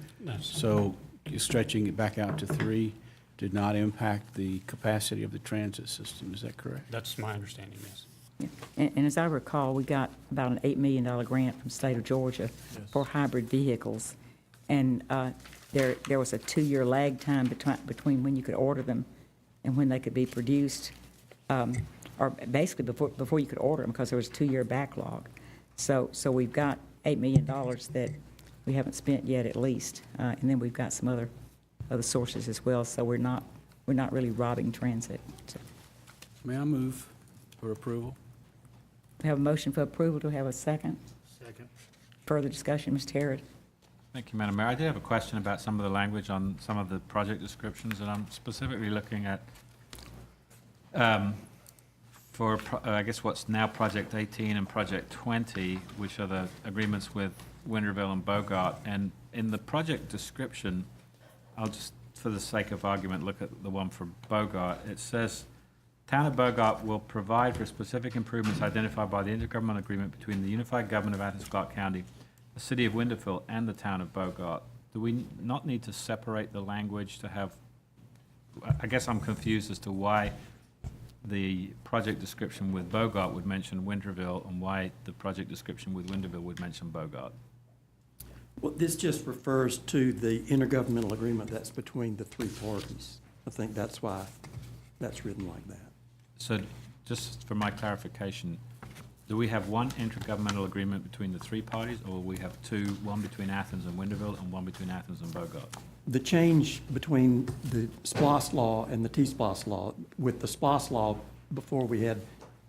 G: So stretching it back out to 3 did not impact the capacity of the transit system. Is that correct?
K: That's my understanding, yes.
A: Yeah. And as I recall, we got about an $8 million grant from the state of Georgia for hybrid vehicles. And there was a 2-year lag time between when you could order them and when they could be produced, or basically before you could order them, because there was a 2-year backlog. So we've got $8 million that we haven't spent yet, at least, and then we've got some other sources as well. So we're not really robbing transit. So.
G: May I move for approval?
A: We have a motion for approval. Do we have a second?
U: Second.
A: Further discussion, Mr. Harrod. Thank
J: you, Madam Mayor. I did have a question about some of the language on some of the project descriptions, and I'm specifically looking at for, I guess, what's now Project 18 and Project 20, which are the agreements with Winterville and Bogart. And in the project description, I'll just, for the sake of argument, look at the one for Bogart. It says, Town of Bogart will provide for specific improvements identified by the intergovernmental agreement between the Unified Government of Athens-Clarke County, the City of Winterville, and the Town of Bogart. Do we not need to separate the language to have, I guess I'm confused as to why the project description with Bogart would mention Winterville and why the project description with Winterville would mention Bogart.
X: Well, this just refers to the intergovernmental agreement that's between the 3 parties. I think that's why that's written like that.
J: So just for my clarification, do we have one intergovernmental agreement between the 3 parties, or we have 2, one between Athens and Winterville and one between Athens and Bogart?
X: The change between the SPLOST law and the T-SPLOST law, with the SPLOST law, before we had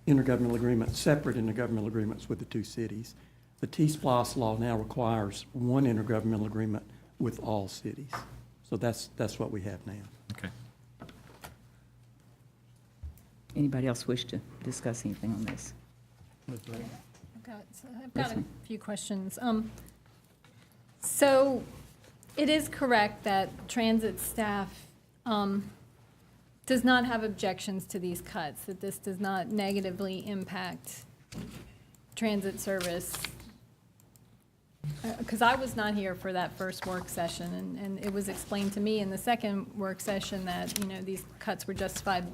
X: intergovernmental agreements, separate intergovernmental agreements with the 2 cities. The T-SPLOST law now requires one intergovernmental agreement with all cities. So that's what we have now.
J: Okay.
A: Anybody else wish to discuss anything on this?
I: I've got a few questions. So it is correct that transit staff does not have objections to these cuts, that this does not negatively impact transit service. Because I was not here for that first work session, and it was explained to me in the second work session that, these cuts were justified,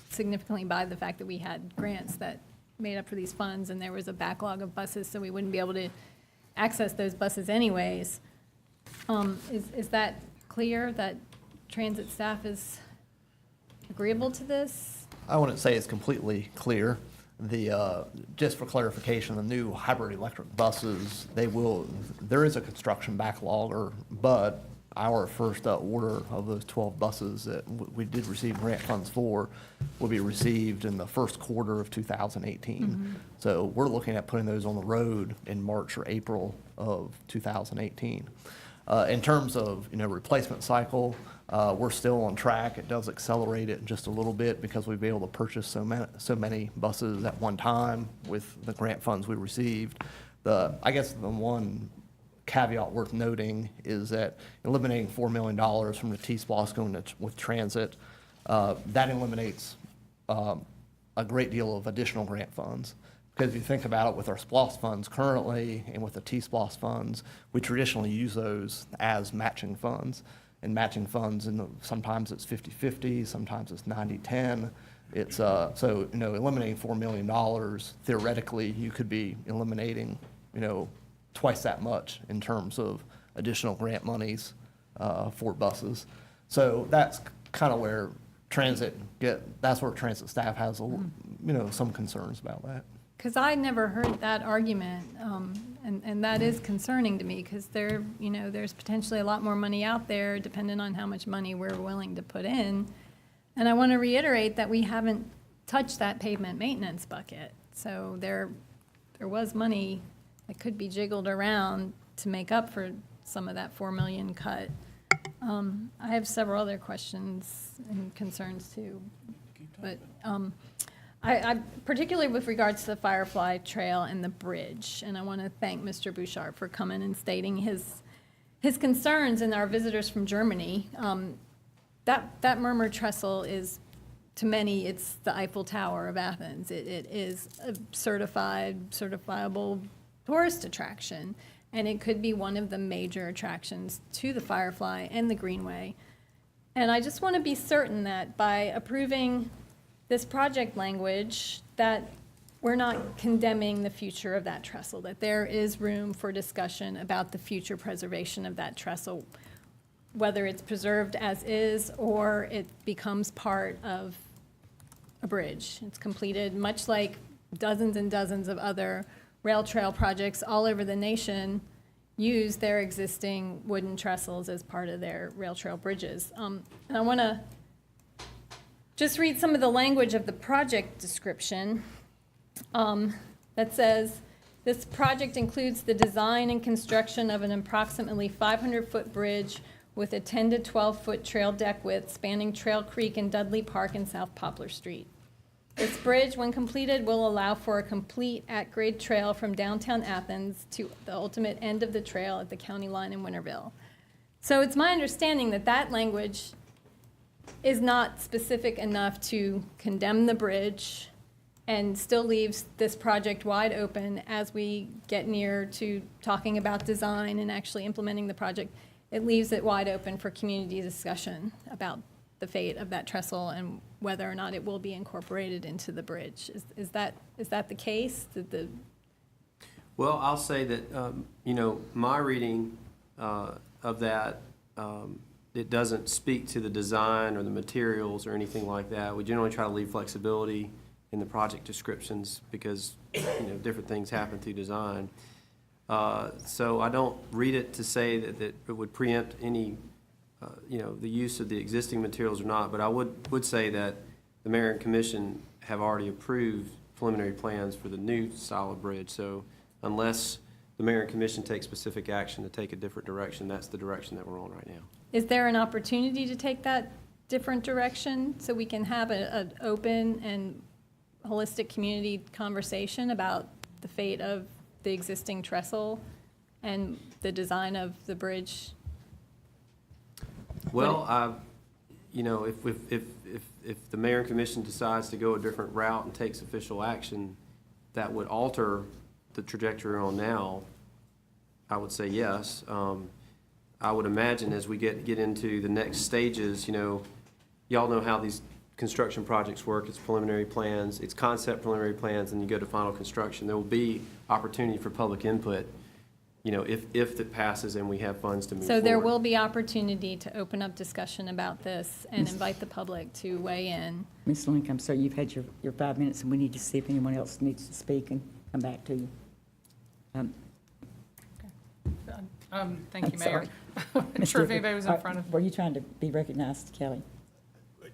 I: significantly by the fact that we had grants that made up for these funds, and there was a backlog of buses, so we wouldn't be able to access those buses anyways. Is that clear, that transit staff is agreeable to this?
L: I wouldn't say it's completely clear. Just for clarification, the new hybrid electric buses, there is a construction backlog, but our first order of those 12 buses that we did receive grant funds for will be received in the first quarter of 2018. So we're looking at putting those on the road in March or April of 2018. In terms of, replacement cycle, we're still on track. It does accelerate it just a little bit because we've been able to purchase so many buses at one time with the grant funds we received. I guess the one caveat worth noting is that eliminating $4 million from the T-SPLOS going with transit, that eliminates a great deal of additional grant funds. Because if you think about it, with our SPLOS funds currently and with the T-SPLOS funds, we traditionally use those as matching funds. And matching funds, sometimes it's 50-50, sometimes it's 90-10. It's so eliminating $4 million, theoretically, you could be eliminating twice that much in terms of additional grant monies for buses. So that's kind of where transit staff has some concerns about that.
I: Because I never heard that argument, and that is concerning to me, because there's potentially a lot more money out there, depending on how much money we're willing to put in. And I want to reiterate that we haven't touched that pavement maintenance bucket. So there was money that could be jiggled around to make up for some of that $4 million cut. I have several other questions and concerns too, but I particularly with regards to the Firefly Trail and the bridge, and I want to thank Mr. Butchart for coming and stating his concerns and our visitors from Germany. That murmur trestle is, to many, it's the Eiffel Tower of Athens. It is a certifiable tourist attraction, and it could be one of the major attractions to the Firefly and the Greenway. And I just want to be certain that by approving this project language, that we're not condemning the future of that trestle, that there is room for discussion about the future preservation of that trestle, whether it's preserved as is or it becomes part of a bridge. It's completed, much like dozens and dozens of other rail trail projects all over the nation use their existing wooden trestles as part of their rail trail bridges. And I want to just read some of the language of the project description that says, this project includes the design and construction of an approximately 500-foot bridge with a 10 to 12-foot trail deck width spanning Trail Creek and Dudley Park and South Poplar Street. This bridge, when completed, will allow for a complete at-grade trail from downtown Athens to the ultimate end of the trail at the county line in Winterville. So it's my understanding that that language is not specific enough to condemn the bridge and still leaves this project wide open as we get near to talking about design and actually implementing the project. It leaves it wide open for community discussion about the fate of that trestle and whether or not it will be incorporated into the bridge. Is that the case?
C: Well, I'll say that, my reading of that, it doesn't speak to the design or the materials or anything like that. We generally try to leave flexibility in the project descriptions because, different things happen through design. So I don't read it to say that it would preempt any, the use of the existing materials or not, but I would say that the mayor and commission have already approved preliminary plans for the new style of bridge. So unless the mayor and commission take specific action to take a different direction, that's the direction that we're on right now.
I: Is there an opportunity to take that different direction so we can have an open and holistic community conversation about the fate of the existing trestle and the design of the bridge?
C: Well, if the mayor and commission decides to go a different route and takes official action that would alter the trajectory we're on now, I would say yes. I would imagine as we get into the next stages, y'all know how these construction projects work. It's preliminary plans, it's concept preliminary plans, and you go to final construction. There will be opportunity for public input, if it passes and we have funds to move forward.
I: So there will be opportunity to open up discussion about this and invite the public to weigh in.
A: Ms. Link, I'm sorry, you've had your 5 minutes, and we need to see if anyone else needs to speak and come back to you.
M: Thank you, Mayor. wasn't sure if anybody was in front of.
A: Were you trying to be recognized, Kelly?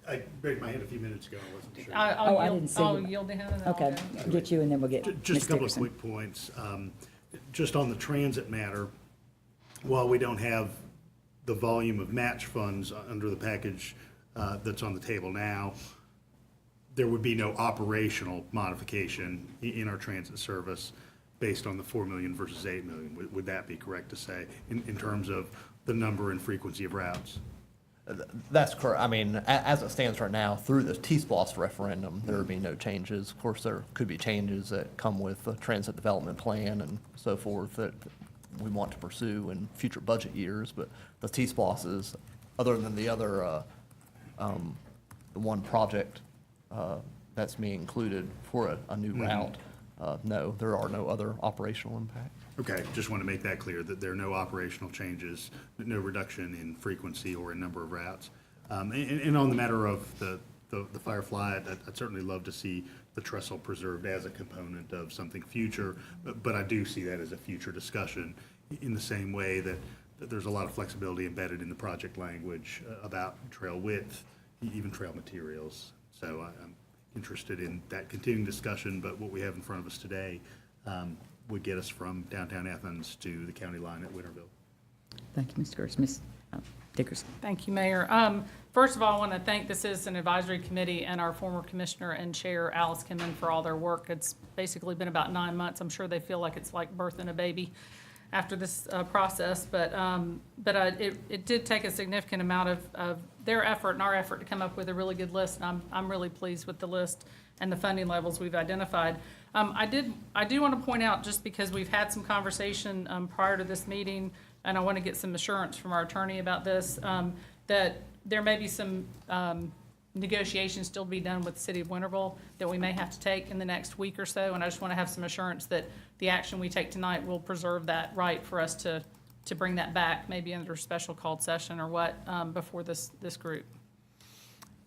N: I raised my hand a few minutes ago. I wasn't sure.
A: I didn't see
M: I'll
A: you.
M: yield to him and then I'll
A: Okay,
M: go.
A: get you and then we'll get
N: Just
A: Ms.
N: a couple
A: Dickerson.
N: of quick points. Just on the transit matter, while we don't have the volume of match funds under the package that's on the table now, there would be no operational modification in our transit service based on the 4 million versus 8 million. Would that be correct to say in terms of the number and frequency of routes?
L: That's correct. I mean, as it stands right now, through the T-SPLOST referendum, there would be no changes. Of course, there could be changes that come with the transit development plan and so forth that we want to pursue in future budget years. But the T-SPLOST is, other than the other, the one project that's being included for a new route, no, there are no other operational impacts.
N: Okay, just want to make that clear, that there are no operational changes, no reduction in frequency or in number of routes. And on the matter of the Firefly, I'd certainly love to see the trestle preserved as a component of something future, but I do see that as a future discussion in the same way that there's a lot of flexibility embedded in the project language about trail width, even trail materials. So I'm interested in that continuing discussion, but what we have in front of us today would get us from downtown Athens to the county line at Winterville.
A: Thank you, Ms. Curtis. Ms. Dickerson.
M: Thank you, Mayor. First of all, I want to thank the Citizen Advisory Committee and our former Commissioner and Chair, Alice Kimman, for all their work. It's basically been about 9 months. I'm sure they feel like it's like birthing a baby after this process, but it did take a significant amount of their effort and our effort to come up with a really good list, and I'm really pleased with the list and the funding levels we've identified. I do want to point out, just because we've had some conversation prior to this meeting, and I want to get some assurance from our attorney about this, that there may be some negotiations still to be done with the city of Winterville that we may have to take in the next week or so, and I just want to have some assurance that the action we take tonight will preserve that right for us to bring that back, maybe under a special called session or what, before this group.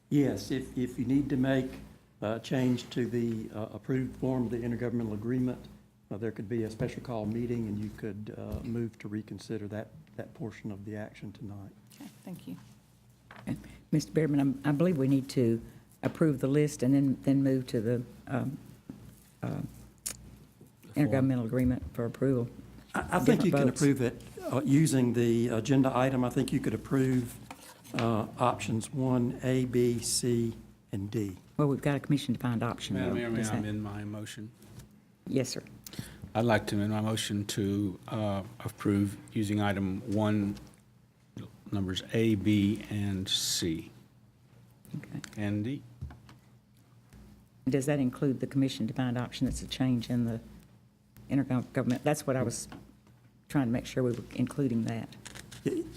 X: Yes, if you need to make a change to the approved form of the intergovernmental agreement, there could be a special call meeting and you could move to reconsider that portion of the action tonight.
M: Okay, thank you.
A: Okay. Mr. Behrman, I believe we need to approve the list and then move to the intergovernmental agreement for approval.
X: I think you can approve it using the agenda item. I think you could approve options 1A, B, C, and D.
A: Well, we've got a commission-defined option.
G: Madam
A: though.
G: Mayor, may
A: Does
G: I
A: that-
G: amend my motion?
A: Yes, sir.
G: I'd like to amend my motion to approve using item 1, numbers A, B, and C.
A: Okay.
G: And D.
A: Does that include the commission-defined option that's a change in the intergovernment? That's what I was trying to make sure we were including that.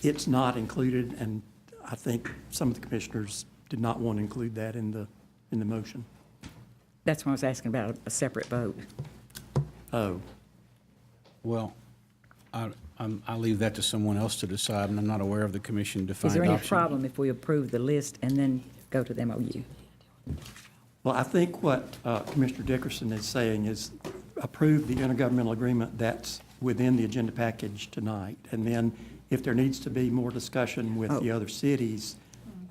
X: It's not included, and I think some of the commissioners did not want to include that in the motion.
A: That's why I was asking about a separate vote.
X: Oh.
G: Well, I'll leave that to someone else to decide, and I'm not aware of the commission-defined
A: Is there
G: option.
A: any problem if we approve the list and then go to the MOU?
X: Well, I think what Commissioner Dickerson is saying is approve the intergovernmental agreement that's within the agenda package tonight. And then if there needs to be more discussion with the other cities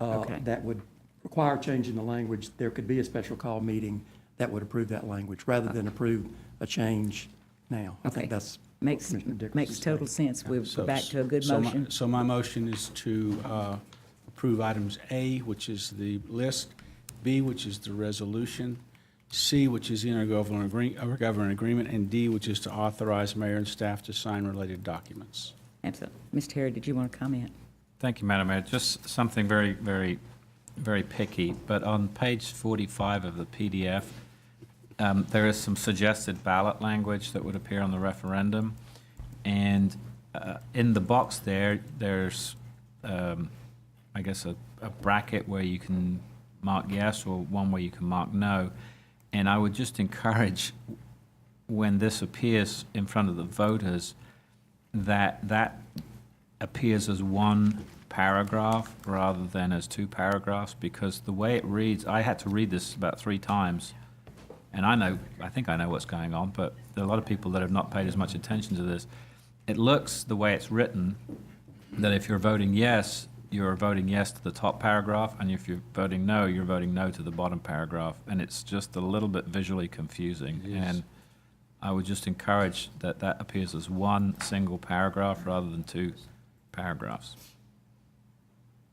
X: that would require changing the language, there could be a special call meeting that would approve that language rather than approve a change now. I think that's
A: Makes total sense. We're back to a good motion.
G: So my motion is to approve items A, which is the list, B, which is the resolution, C, which is the intergovernmental agreement, and D, which is to authorize mayor and staff to sign related documents.
A: Absolutely. Mr. Terry, did you want to comment?
J: Thank you, Madam Mayor. Just something very, very, very picky, but on page 45 of the PDF, there is some suggested ballot language that would appear on the referendum. And in the box there's, I guess, a bracket where you can mark yes or one where you can mark no. And I would just encourage, when this appears in front of the voters, that appears as one paragraph rather than as two paragraphs, because the way it reads, I had to read this about 3 times. And I think I know what's going on, but there are a lot of people that have not paid as much attention to this. It looks, the way it's written, that if you're voting yes, you're voting yes to the top paragraph, and if you're voting no, you're voting no to the bottom paragraph, and it's just a little bit visually confusing. And I would just encourage that that appears as one single paragraph rather than two paragraphs.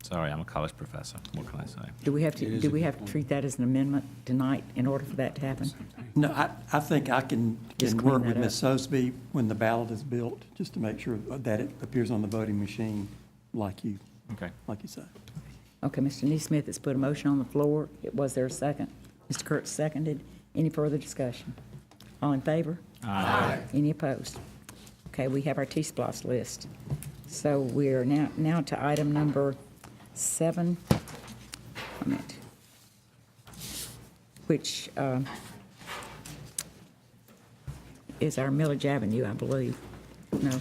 J: Sorry, I'm a college professor. What can I say?
A: Do we have to treat that as an amendment tonight in order for that to happen?
X: No, I think I can
A: Just
X: work
A: clean
X: with
A: that
X: Ms. Sosby when the ballot is built, just to make sure that it appears on the voting machine like you say.
A: Okay, Mr. Neesmith has put a motion on the floor. Was there a second? Mr. Kurtz seconded. Any further discussion? All in favor?
J: Aye.
A: Any opposed? Okay, we have our T-Splosh list. So we're now to item number 7, which is our Milledge Avenue, I believe. No.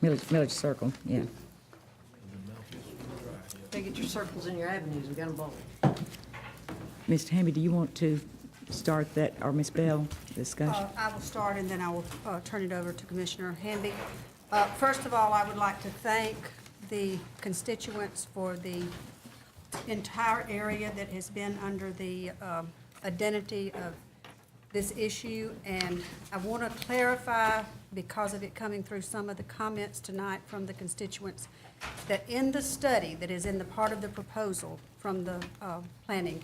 A: Milledge Circle, yeah.
H: They get your circles and your avenues, we got them both.
A: Mr. Hamby, do you want to start that, or Ms. Bell, discussion?
O: I will start, and then I will turn it over to Commissioner Hamby. First of all, I would like to thank the constituents for the entire area that has been under the identity of this issue. And I want to clarify, because of it coming through some of the comments tonight from the constituents, that in the study that is in the part of the proposal from the planning,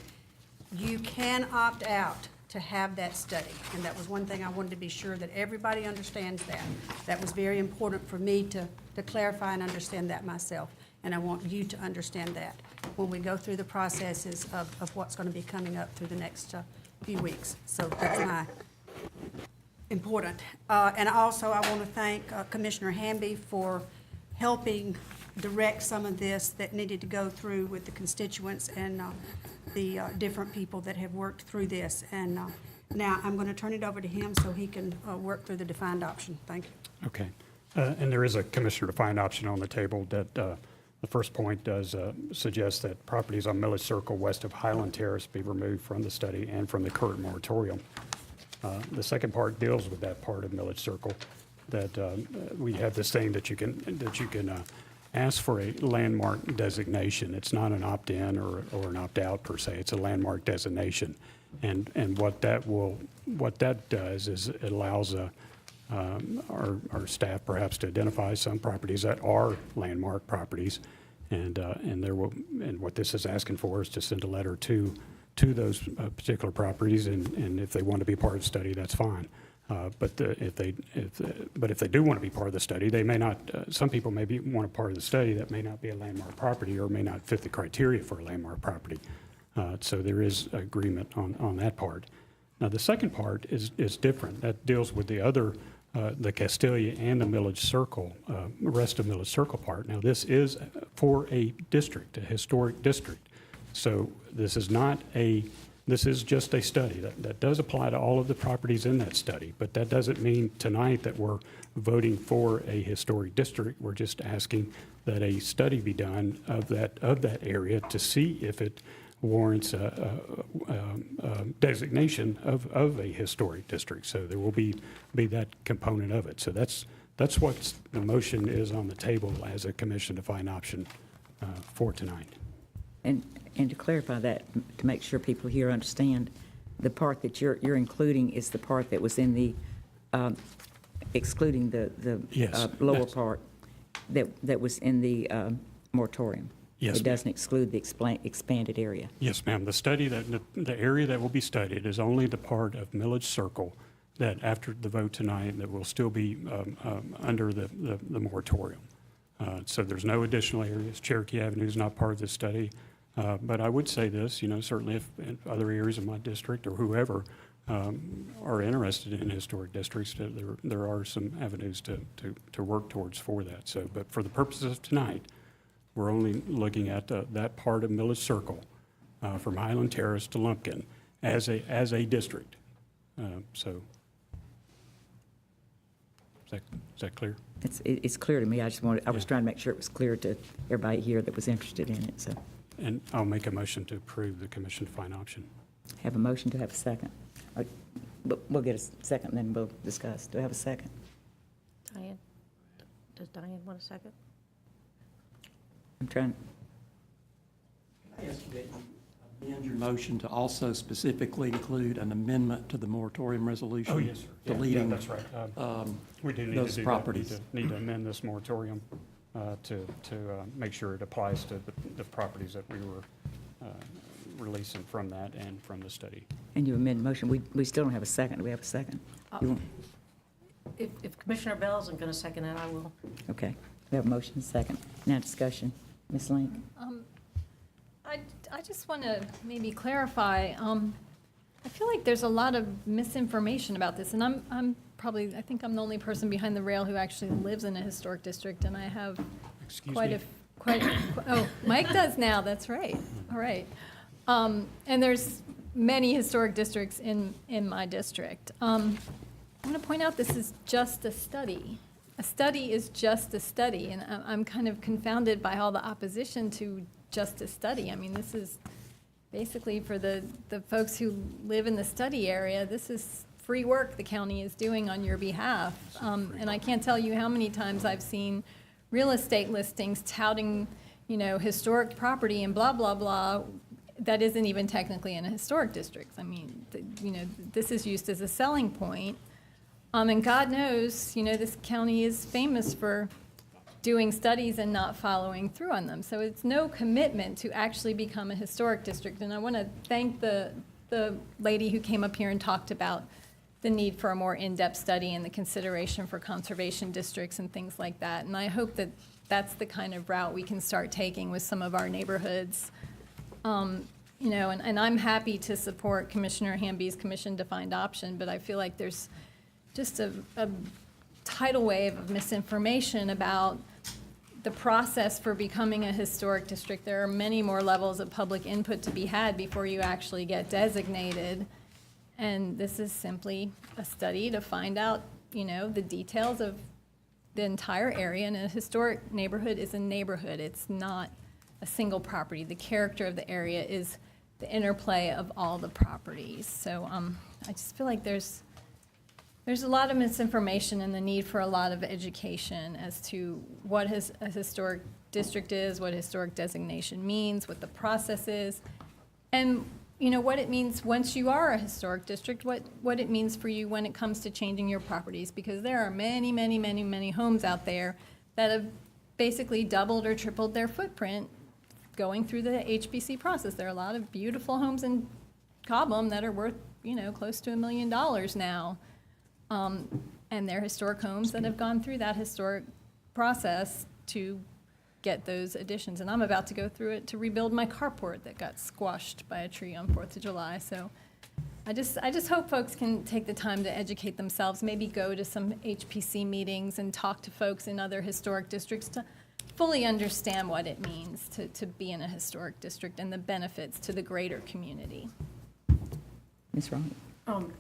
O: you can opt out to have that study. And that was one thing I wanted to be sure that everybody understands that. That was very important for me to clarify and understand that myself. And I want you to understand that when we go through the processes of what's going to be coming up through the next few weeks. So that's important. And also I want to thank Commissioner Hamby for helping direct some of this that needed to go through with the constituents and the different people that have worked through this. And now I'm going to turn it over to him so he can work through the defined option. Thank you.
K: Okay. And there is a commissioner-defined option on the table that the first point does suggest that properties on Milledge Circle west of Highland Terrace be removed from the study and from the current moratorium. The second part deals with that part of Milledge Circle, that we have this thing that you can ask for a landmark designation. It's not an opt-in or an opt-out per se. It's a landmark designation, and what that does is it allows our staff perhaps to identify some properties that are landmark properties, and what this is asking for is to send a letter to those particular properties, and if they want to be part of the study, that's fine. But if they do want to be part of the study, they may not. Some people may want a part of the study that may not be a landmark property or may not fit the criteria for a landmark property. So there is agreement on that part. Now the second part is different. That deals with the other, the Castalia and the Milledge Circle, rest of Milledge Circle part. Now this is for a district, a historic district. So this is not this is just a study. That does apply to all of the properties in that study, but that doesn't mean tonight that we're voting for a historic district. We're just asking that a study be done of that area to see if it warrants a designation of a historic district. So there will be that component of it. So that's what the motion is on the table as a commission-defined option for tonight.
A: And to clarify that, to make sure people here understand, the part that you're including is the part that was in the, excluding the
K: Yes,
A: lower part that was in the moratorium.
K: Yes,
A: It doesn't exclude the expanded area.
K: Yes, ma'am. The study the area that will be studied is only the part of Milledge Circle that after the vote tonight that will still be under the moratorium. So there's no additional areas. Cherokee Avenue is not part of this study. But I would say this, certainly if in other areas of my district or whoever are interested in historic districts, there are some avenues to work towards for that. So, but for the purposes of tonight, we're only looking at that part of Milledge Circle from Highland Terrace to Lumpkin as a district. So, is that clear?
A: It's clear to me. I was trying to make sure it was clear to everybody here that was interested in it. So.
K: And I'll make a motion to approve the commission-defined option.
A: Have a motion to have a second. But we'll get a second, and then we'll discuss. Do I have a second?
H: Diane? Diane, want a second?
A: I'm trying,
X: I ask that you amend your motion to also specifically include an amendment to the moratorium resolution?
K: Oh, yes, sir. Yeah,
X: Deleting
K: that's right. We do need
X: those
K: to do
X: properties.
K: that. Need to amend this moratorium to make sure it applies to the properties that we were releasing from that and from the study.
A: and you amend the motion. We still don't have a second. Do we have a second? You want-
H: If Commissioner Bell isn't going to second it, I will.
A: Okay, we have a motion and a second. Now discussion. Ms. Link?
I: I just want to maybe clarify, I feel like there's a lot of misinformation about this, and I'm probably, I think I'm the only person behind the rail who actually lives in a historic district, and I have oh, Mike does now, that's right, all right. And there's many historic districts in my district. I want to point out this is just a study. A study is just a study, and I'm kind of confounded by all the opposition to just a study. I mean, this is basically for the folks who live in the study area, this is free work the county is doing on your behalf. And I can't tell you how many times I've seen real estate listings touting, historic property and blah, blah, blah, that isn't even technically in a historic district. I mean, this is used as a selling point. And God knows, this county is famous for doing studies and not following through on them. So it's no commitment to actually become a historic district. And I want to thank the lady who came up here and talked about the need for a more in-depth study and the consideration for conservation districts and things like that. And I hope that that's the kind of route we can start taking with some of our neighborhoods. And I'm happy to support Commissioner Hamby's commission-defined option, but I feel like there's just a tidal wave of misinformation about the process for becoming a historic district. There are many more levels of public input to be had before you actually get designated. And this is simply a study to find out, the details of the entire area. And a historic neighborhood is a neighborhood. It's not a single property. The character of the area is the interplay of all the properties. So I just feel like there's a lot of misinformation and the need for a lot of education as to what a historic district is, what historic designation means, what the process is, and what it means once you are a historic district, what it means for you when it comes to changing your properties, because there are many, many, many, many homes out there that have basically doubled or tripled their footprint going through the HBC process. There are a lot of beautiful homes in Cobham that are worth, close to $1 million now. And they're historic homes that have gone through that historic process to get those additions. And I'm about to go through it to rebuild my carport that got squashed by a tree on 4th of July. So I just hope folks can take the time to educate themselves, maybe go to some HPC meetings and talk to folks in other historic districts to fully understand what it means to be in a historic district and the benefits to the greater community.
A: Ms. Ronnie?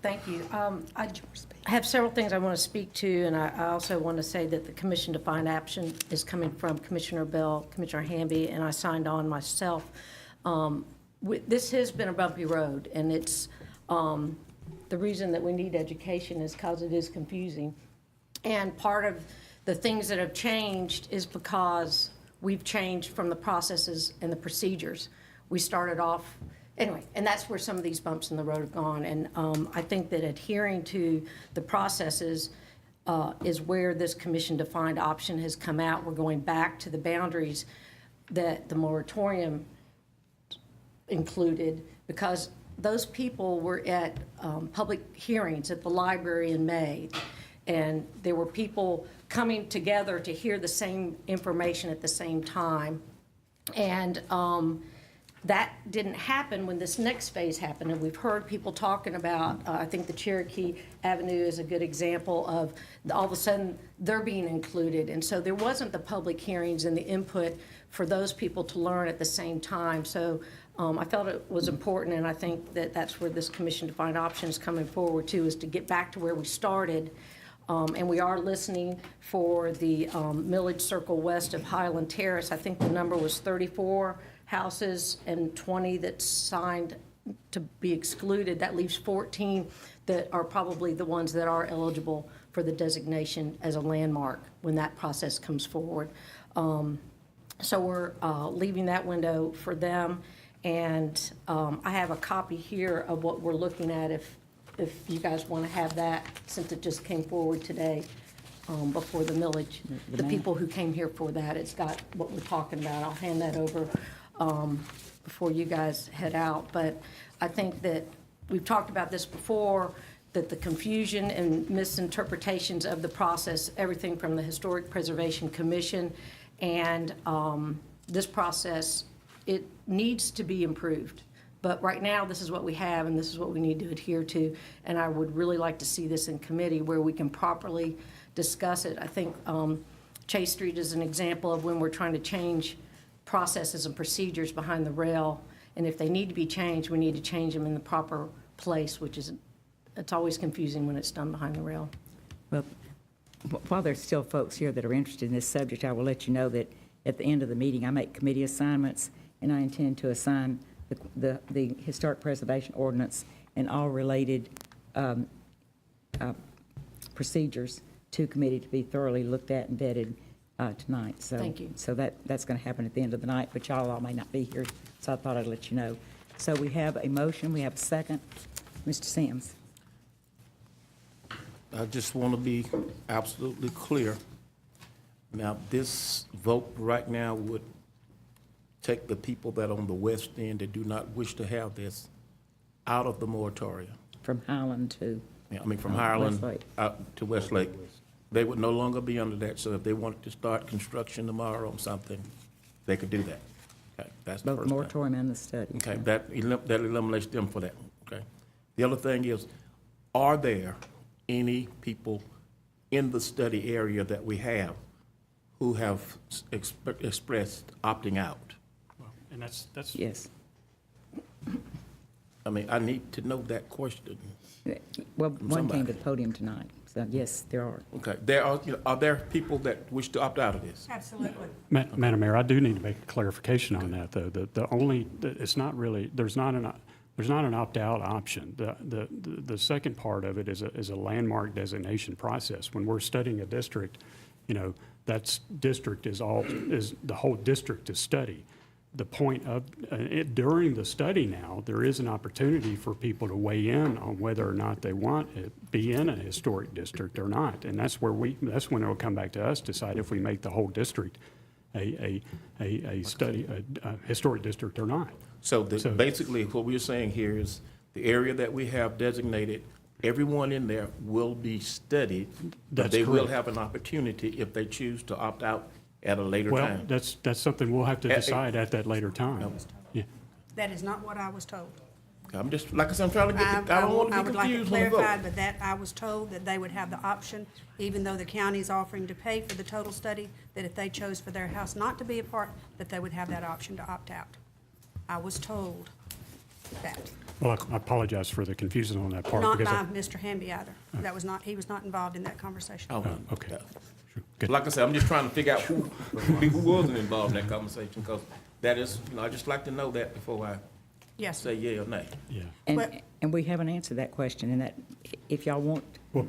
H: Thank you. I have several things I want to speak to, and I also want to say that the commission-defined action is coming from Commissioner Bell, Commissioner Hamby, and I signed on myself. This has been a bumpy road, and it's the reason that we need education is because it is confusing. And part of the things that have changed is because we've changed from the processes and the procedures. We started off anyway, and that's where some of these bumps in the road have gone. And I think that adhering to the processes is where this commission-defined option has come out. We're going back to the boundaries that the moratorium included, because those people were at public hearings at the library in May, and there were people coming together to hear the same information at the same time. And that didn't happen when this next phase happened, and we've heard people talking about, I think the Cherokee Avenue is a good example of all of a sudden they're being included. And so there wasn't the public hearings and the input for those people to learn at the same time. So I felt it was important, and I think that that's where this commission-defined option is coming forward to, is to get back to where we started. And we are listening for the Milledge Circle west of Highland Terrace. I think the number was 34 houses and 20 that signed to be excluded. That leaves 14 that are probably the ones that are eligible for the designation as a landmark when that process comes forward. So we're leaving that window for them. And I have a copy here of what we're looking at if you guys want to have that, since it just came forward today before the millage. The people who came here for that, it's got what we're talking about. I'll hand that over before you guys head out. But I think that we've talked about this before, that the confusion and misinterpretations of the process, everything from the Historic Preservation Commission and this process, it needs to be improved. But right now, this is what we have, and this is what we need to adhere to. And I would really like to see this in committee where we can properly discuss it. I think Chase Street is an example of when we're trying to change processes and procedures behind the rail. And if they need to be changed, we need to change them in the proper place, which is, it's always confusing when it's done behind the rail.
A: Well, while there's still folks here that are interested in this subject, I will let you know that at the end of the meeting, I make committee assignments, and I intend to assign the Historic Preservation Ordinance and all related procedures to committee to be thoroughly looked at and vetted tonight. So,
H: Thank you.
A: So that's going to happen at the end of the night, but y'all all may not be here, so I thought I'd let you know. So we have a motion, we have a second. Mr. Sims.
P: I just want to be absolutely clear. Now, this vote right now would take the people that are on the west end that do not wish to have this out of the moratorium.
A: From Highland to?
P: Yeah, I mean, from Highland
A: Westlake.
P: out to Westlake. They would no longer be under that, so if they wanted to start construction tomorrow on something, they could do that. Okay, that's the
A: Both
P: first
A: the
P: thing.
A: moratorium and the study.
P: Okay, that eliminates them for that, okay? The other thing is, are there any people in the study area that we have who have expressed opting out?
K: And that's.
A: Yes.
P: I mean, I need to know that question.
A: Well,
P: from
A: one came
P: somebody.
A: to the podium tonight, so yes, there are.
P: Okay, are there people that wish to opt out of this?
O: Absolutely.
K: Madam Mayor, I do need to make a clarification on that, though. It's not really, there's not an opt-out option. The second part of it is a landmark designation process. When we're studying a district, that's district is the whole district is study. The point of during the study now, there is an opportunity for people to weigh in on whether or not they want it be in a historic district or not, and that's when it will come back to us decide if we make the whole district a historic district or not.
P: So basically, what we're saying here is the area that we have designated, everyone in there will be studied, but
K: That's
P: they will
K: correct.
P: have an opportunity if they choose to opt out at a later
K: Well,
P: time.
K: that's something we'll have to decide at that later time. Yeah.
O: That is not what I was told.
P: I'm just, like I said, I'm trying to get, I don't want to
O: I
P: be
O: would like it
P: confused on the vote.
O: clarified, but that I was told that they would have the option, even though the county is offering to pay for the total study, that if they chose for their house not to be a part, that they would have that option to opt out. I was told that.
K: Well, I apologize for the confusion on that part.
O: Not
K: because
O: by Mr. Hamby either. That was not, he was not involved in that conversation.
P: Oh,
K: okay.
P: Like I said, I'm just trying to figure out who wasn't involved in that conversation, because that is, I just like to know that before I
O: Yes.
P: say yea or nay.
K: Yeah.
A: And we haven't answered that question, and that, if y'all want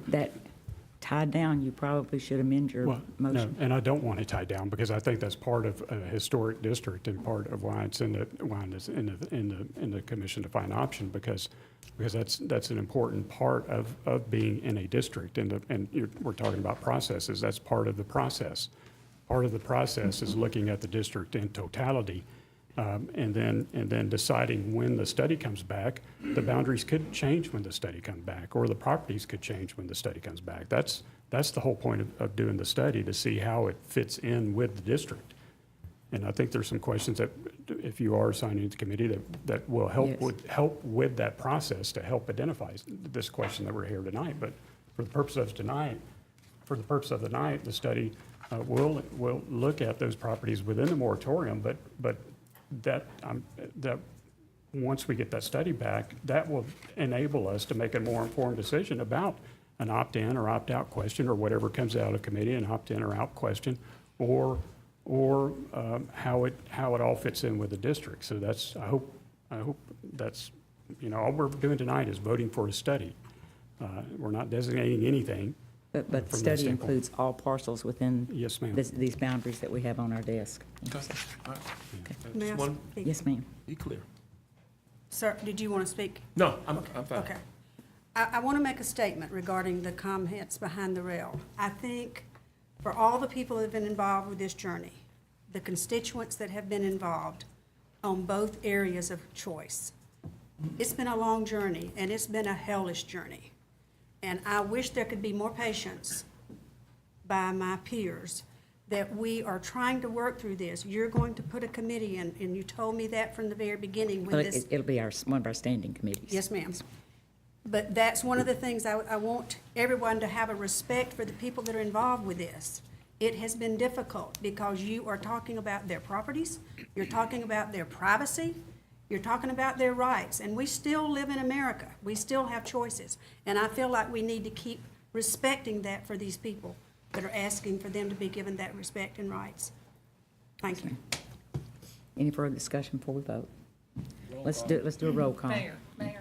A: that tied down, you probably should amend your
K: Well, no,
A: motion.
K: and I don't want it tied down because I think that's part of a historic district and part of why it's in the commission to find option, because that's an important part of being in a district, and we're talking about processes. That's part of the process. Part of the process is looking at the district in totality, and then deciding when the study comes back. The boundaries could change when the study comes back, or the properties could change when the study comes back. That's the whole point of doing the study, to see how it fits in with the district. And I think there's some questions that, if you are assigning to committee, that will help with that process to help identify this question that we're here tonight. But for the purpose of tonight, the night, the study will look at those properties within the moratorium. But that once we get that study back, that will enable us to make a more informed decision about an opt-in or opt-out question, or whatever comes out of committee, an opt-in or out question, or how it all fits in with the district. So that's, I hope that's, all we're doing tonight is voting for a study. We're not designating anything.
A: But the
K: From that
A: study
K: standpoint.
A: includes all parcels within
K: Yes, ma'am.
A: these boundaries that we have on our desk.
O: May I
P: One-
O: speak?
A: Yes, ma'am.
P: Be clear.
O: Sir, did you want to speak?
P: No, I'm fine.
O: Okay. I want to make a statement regarding the comments behind the rail. I think for all the people that have been involved with this journey, the constituents that have been involved on both areas of choice, it's been a long journey, and it's been a hellish journey. And I wish there could be more patience by my peers that we are trying to work through this. You're going to put a committee in, and you told me that from the very beginning when
A: Well,
O: this.
A: it'll be one of our standing committees.
O: Yes, ma'am. But that's one of the things I want everyone to have a respect for the people that are involved with this. It has been difficult because you are talking about their properties, you're talking about their privacy, you're talking about their rights, and we still live in America. We still have choices. And I feel like we need to keep respecting that for these people that are asking for them to be given that respect and rights. Thank you.
A: Any further discussion before we vote? Let's do a roll call.
M: Mayor,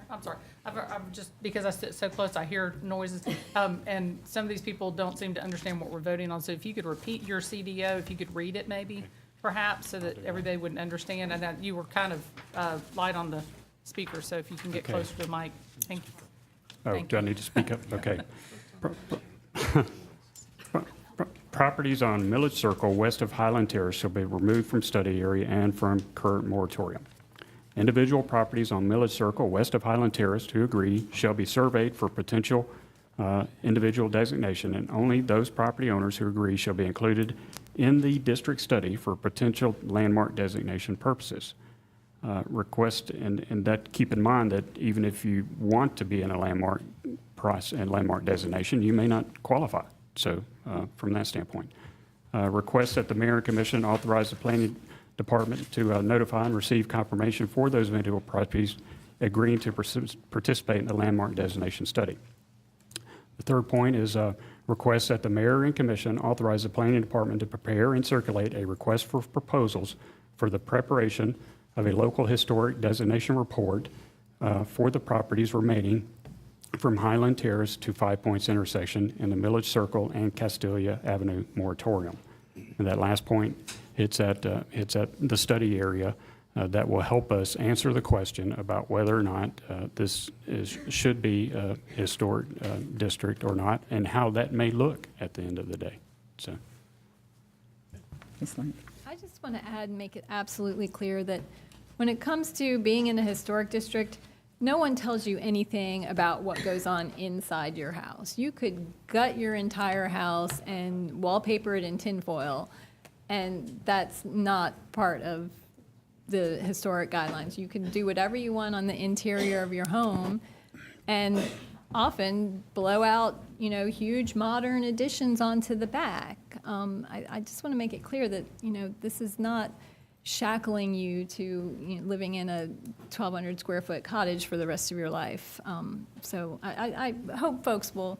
M: I'm sorry. I'm just, because I sit so close, I hear noises. And some of these people don't seem to understand what we're voting on. So if you could repeat your CDO, if you could read it maybe, perhaps, so that everybody would understand. And that you were kind of light on the speaker, so if you can get
K: Okay.
M: closer to the mic. Thank you.
K: Oh,
M: Thank
K: do I need to speak up? Okay. Properties on Milledge Circle west of Highland Terrace shall be removed from study area and from current moratorium. Individual properties on Milledge Circle west of Highland Terrace who agree shall be surveyed for potential individual designation, and only those property owners who agree shall be included in the district study for potential landmark designation purposes. Request, and that, keep in mind that even if you want to be in a landmark price and landmark designation, you may not qualify. So from that standpoint, request that the mayor and commission authorize the planning department to notify and receive confirmation for those individual properties agreeing to participate in the landmark designation study. The third point is request that the mayor and commission authorize the planning department to prepare and circulate a request for proposals for the preparation of a local historic designation report for the properties remaining from Highland Terrace to Five Points intersection in the Milledge Circle and Castalia Avenue moratorium. And that last point, it's at the study area that will help us answer the question about whether or not this should be a historic district or not, and how that may look at the end of the day. So.
A: Ms. Lane.
I: I just want to add and make it absolutely clear that when it comes to being in a historic district, no one tells you anything about what goes on inside your house. You could gut your entire house and wallpaper it in tinfoil, and that's not part of the historic guidelines. You can do whatever you want on the interior of your home, and often blow out, huge modern additions onto the back. I just want to make it clear that, this is not shackling you to living in a 1,200 square foot cottage for the rest of your life. So I hope folks will,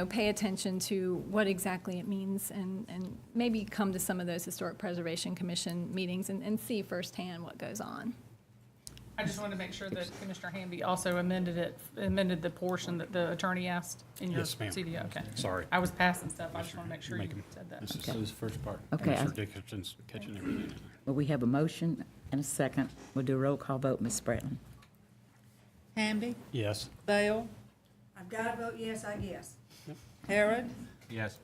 I: pay attention to what exactly it means, and maybe come to some of those Historic Preservation Commission meetings and see firsthand what goes on.
M: I just wanted to make sure that Commissioner Hamby also amended the portion that the attorney asked in your
K: Yes, ma'am.
M: CDO. Okay.
K: Sorry.
M: I was passing stuff. I just want to make sure you said that.
K: This is the first part.
A: Okay.
K: Commissioner Dickinson's catching everything.
A: Well, we have a motion and a second. We'll do a roll call vote. Ms. Spratton.
E: Hamby,
K: Yes.
E: Bale,
O: I've got to vote yes, I guess.
E: Harrod,
J: Yes.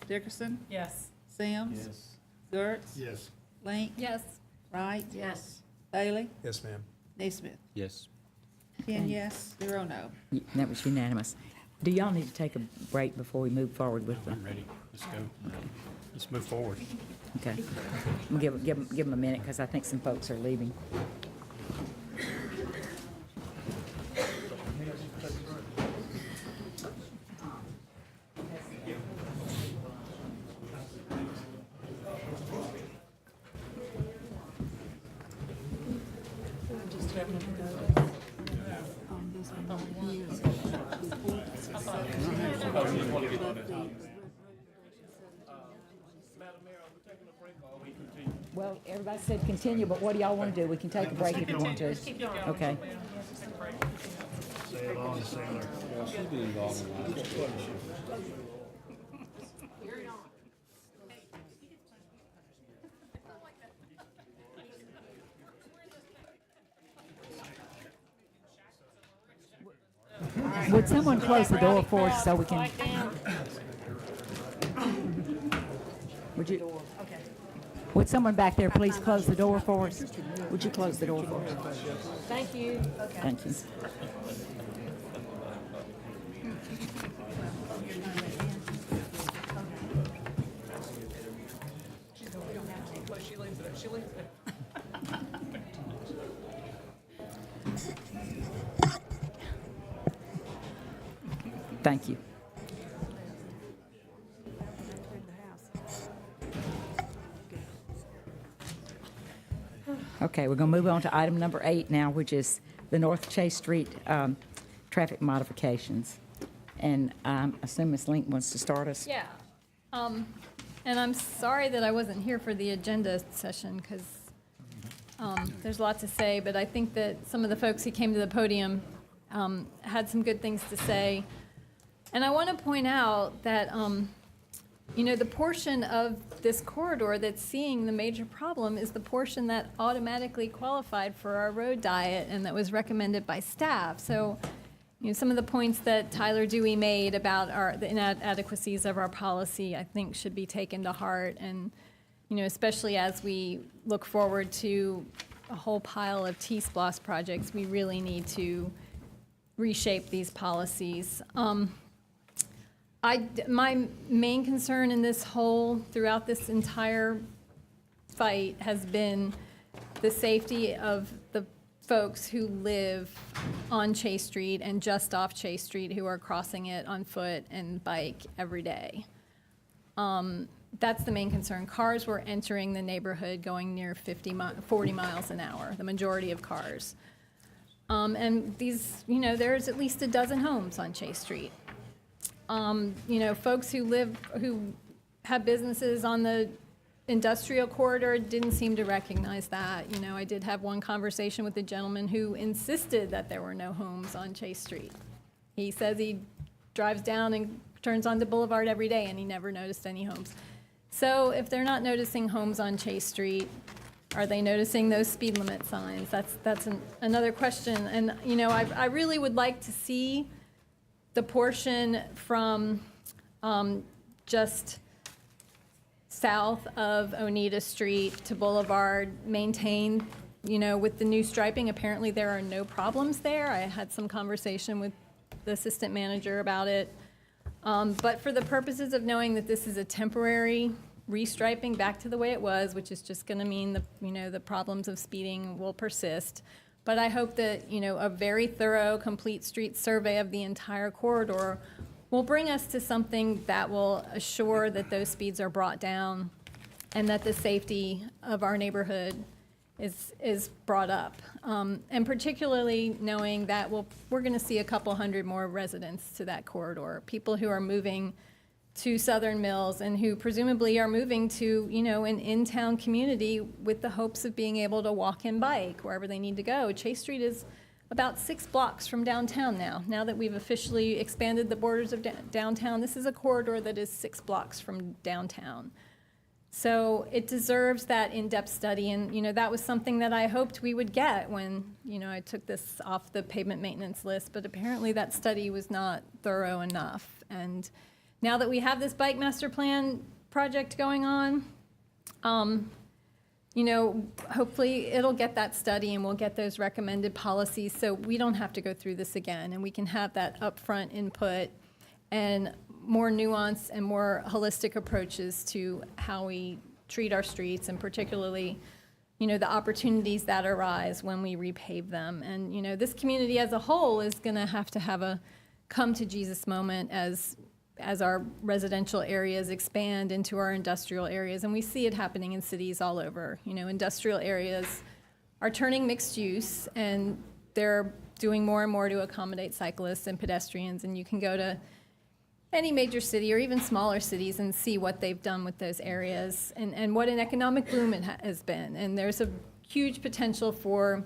E: Dickerson,
M: Yes.
E: Sims. Gertz.
N: Yes.
E: Link.
I: Yes.
E: Wright.
H: Yes.
E: Bailey.
F: Yes, ma'am.
E: Naismith.
J: Yes.
E: 10 yes, 0 no.
A: That was unanimous. Do y'all need to take a break before we move forward with the?
K: I'm ready. Let's go. Let's move forward.
A: Okay. We'll give them a minute, because I think some folks are leaving. Well, everybody said continue, but what do y'all want to do? We can take a break if you want to. Okay. Would someone close the door for us so we can? Would someone back there please close the door for us? Would you close the door for us?
H: Thank you.
A: Thank you. Thank you. Okay, we're going to move on to item number 8 now, which is the North Chase Street traffic modifications. And I assume Ms. Link wants to start us.
I: Yeah. And I'm sorry that I wasn't here for the agenda session because there's a lot to say, but I think that some of the folks who came to the podium had some good things to say. And I want to point out that, you know, the portion of this corridor that's seeing the major problem is the portion that automatically qualified for our road diet and that was recommended by staff. So, you know, some of the points that Tyler Dewey made about the inadequacies of our policy, I think should be taken to heart. And, you know, especially as we look forward to a whole pile of T-SPLOS projects, we really need to reshape these policies. My main concern in this throughout this entire fight has been the safety of the folks who live on Chase Street and just off Chase Street who are crossing it on foot and bike every day. That's the main concern. Cars were entering the neighborhood going near 40 miles an hour, the majority of cars. And these, you know, there's at least a dozen homes on Chase Street. You know, folks who have businesses on the industrial corridor didn't seem to recognize that. You know, I did have one conversation with a gentleman who insisted that there were no homes on Chase Street. He says he drives down and turns onto Boulevard every day and he never noticed any homes. So if they're not noticing homes on Chase Street, are they noticing those speed limit signs? That's another question. And, you know, I really would like to see the portion from just south of Oneida Street to Boulevard maintained, you know, with the new striping. Apparently there are no problems there. I had some conversation with the assistant manager about it. But for the purposes of knowing that this is a temporary restriping back to the way it was, which is just going to mean the problems of speeding will persist. But I hope that, you know, a very thorough, complete street survey of the entire corridor will bring us to something that will assure that those speeds are brought down and that the safety of our neighborhood is brought up. And particularly knowing that we're going to see a couple hundred more residents to that corridor, people who are moving to Southern Mills and who presumably are moving to, you know, an in-town community with the hopes of being able to walk and bike wherever they need to go. Chase Street is about 6 blocks from downtown now. Now that we've officially expanded the borders of downtown, this is a corridor that is 6 blocks from downtown. So it deserves that in-depth study, and, you know, that was something that I hoped we would get when, you know, I took this off the pavement maintenance list, but apparently that study was not thorough enough. And now that we have this bike master plan project going on, you know, hopefully it'll get that study and we'll get those recommended policies so we don't have to go through this again and we can have that upfront input and more nuance and more holistic approaches to how we treat our streets and particularly, you know, the opportunities that arise when we repave them. And, you know, this community as a whole is going to have a come to Jesus moment as our residential areas expand into our industrial areas. And we see it happening in cities all over. You know, industrial areas are turning mixed use and they're doing more and more to accommodate cyclists and pedestrians. And you can go to any major city or even smaller cities and see what they've done with those areas and what an economic boom it has been. And there's a huge potential for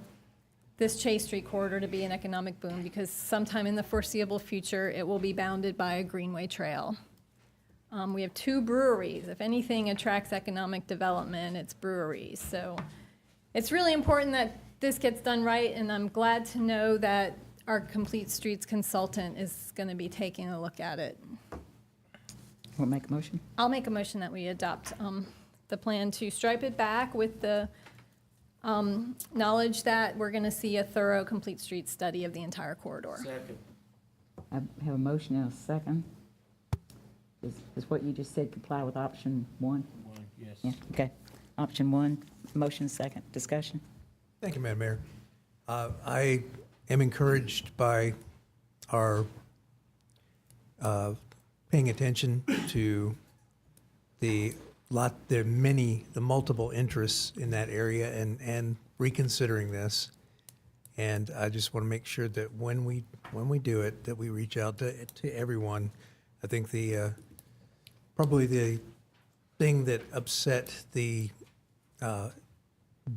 I: this Chase Street corridor to be an economic boom because sometime in the foreseeable future, it will be bounded by a greenway trail. We have 2 breweries. If anything attracts economic development, it's breweries. So it's really important that this gets done right, and I'm glad to know that our Complete Streets consultant is going to be taking a look at it.
A: Want to make a motion?
I: I'll make a motion that we adopt the plan to stripe it back with the knowledge that we're going to see a thorough Complete Streets study of the entire corridor.
P: Second.
A: I have a motion and a second. Is what you just said comply with option one?
P: Yes.
A: Yeah, okay. Option one, motion second. Discussion?
F: Thank you, Madam Mayor. I am encouraged by our paying attention to the multiple interests in that area and reconsidering this. And I just want to make sure that when we do it, that we reach out to everyone. I think probably the thing that upset the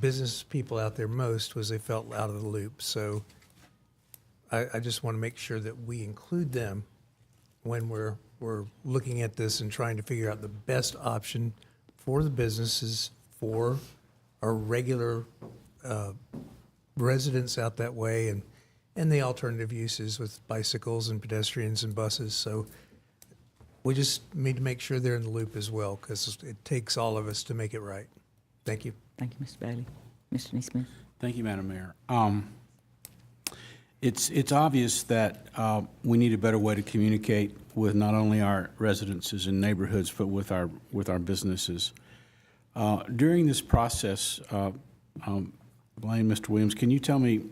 F: business people out there most was they felt out of the loop. So I just want to make sure that we include them when we're looking at this and trying to figure out the best option for the businesses, for our regular residents out that way, and the alternative uses with bicycles and pedestrians and buses. So we just need to make sure they're in the loop as well, because it takes all of us to make it right. Thank you.
A: Thank you, Mr. Bailey. Mr. Neesmith?
G: Thank you, Madam Mayor. It's obvious that we need a better way to communicate with not only our residences and neighborhoods, but with our businesses. During this process, Blaine, Mr. Williams, can you tell me,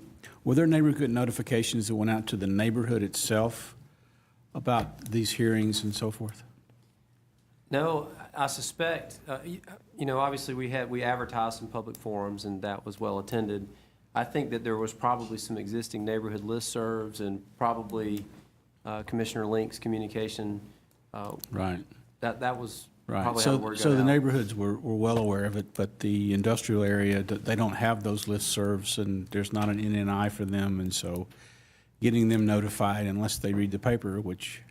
G: were there neighborhood notifications that went out to the neighborhood itself about these hearings and so forth?
C: No, I suspect, obviously we advertised some public forums and that was well attended. I think that there was probably some existing neighborhood listservs and probably Commissioner Link's communication.
G: Right.
C: That was
G: Right.
C: probably how the word got
G: So the
C: out.
G: neighborhoods were well aware of it, but the industrial area, they don't have those listservs, and there's not an NNI for them, and so getting them notified unless they read the paper, which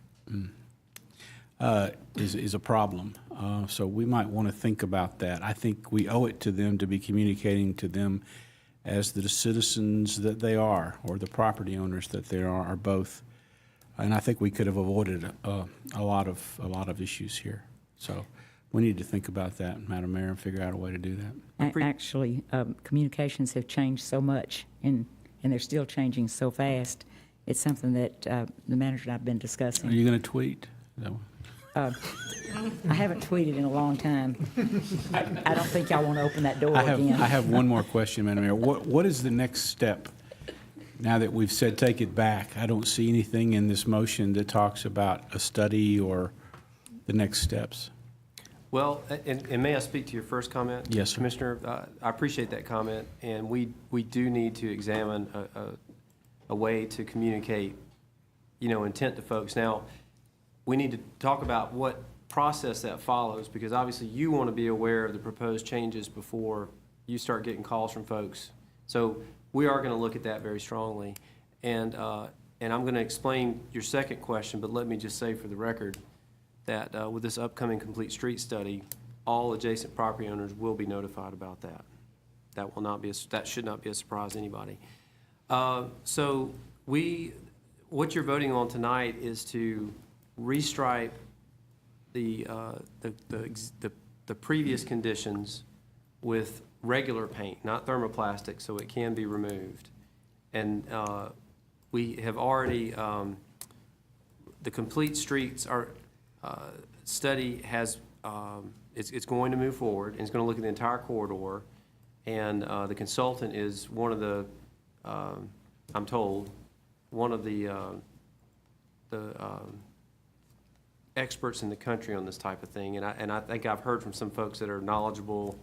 G: is a problem. So we might want to think about that. I think we owe it to them to be communicating to them as the citizens that they are, or the property owners that they are both. And I think we could have avoided a lot of issues here. So we need to think about that, Madam Mayor, and figure out a way to do that.
A: Actually, communications have changed so much, and they're still changing so fast. It's something that the manager and I have been discussing.
G: Are you going to tweet? No.
A: I haven't tweeted in a long time. I don't think y'all want to open that door again.
G: I have one more question, Madam Mayor. What is the next step? Now that we've said take it back, I don't see anything in this motion that talks about a study or the next steps.
C: Well, and may I speak to your first comment?
G: Yes, sir.
C: Commissioner, I appreciate that comment, and we do need to examine a way to communicate, intent to folks. Now, we need to talk about what process that follows, because obviously you want to be aware of the proposed changes before you start getting calls from folks. So we are going to look at that very strongly. And I'm going to explain your second question, but let me just say for the record that with this upcoming complete street study, all adjacent property owners will be notified about that. That should not be a surprise to anybody. So what you're voting on tonight is to restripe the previous conditions with regular paint, not thermoplastic, so it can be removed. And we have already, the complete streets study has, it's going to move forward, and it's going to look at the entire corridor. And the consultant is one of the, I'm told, one of the experts in the country on this type of thing. And I think I've heard from some folks that are knowledgeable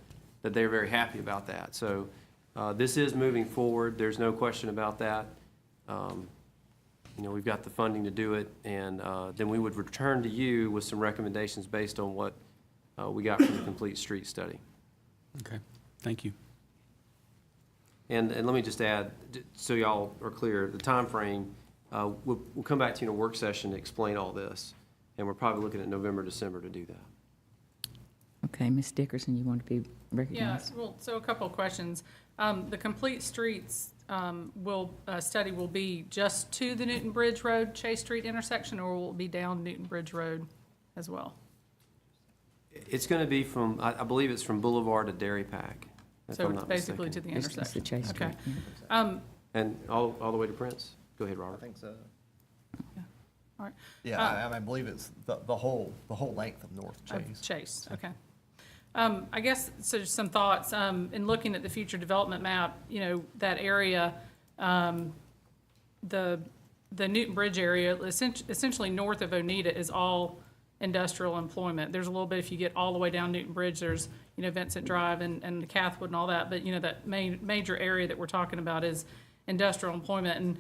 C: that they're very happy about that. So this is moving forward. There's no question about that. We've got the funding to do it, and then we would return to you with some recommendations based on what we got from the complete street study.
G: Okay, thank you.
C: And let me just add, so y'all are clear, the time frame, we'll come back to you in a work session to explain all this, and we're probably looking at November, December to do that.
A: Okay, Ms. Dickerson, you want to be
M: Yeah,
A: recognized?
M: well, so a couple of questions. The Complete Streets study will be just to the Newton Bridge Road, Chase Street intersection, or will it be down Newton Bridge Road as well?
C: It's going to be from, I believe it's from Boulevard to Dairy Pack, if
M: So
C: I'm
M: it's
C: not
M: basically
C: mistaken.
M: to the intersection?
A: It's the Chase
M: Okay.
A: Street.
C: And all the way to Prince? Go ahead, Robert.
L: I think so.
M: All right.
L: Yeah, I believe it's the whole length of North Chase.
M: Chase, okay. I guess, so some thoughts, in looking at the future development map, that area, the Newton Bridge area, essentially north of Oneida is all industrial employment. There's a little bit, if you get all the way down Newton Bridge, there's, Vincent Drive and the Cathwood and all that, but, that major area that we're talking about is industrial employment. And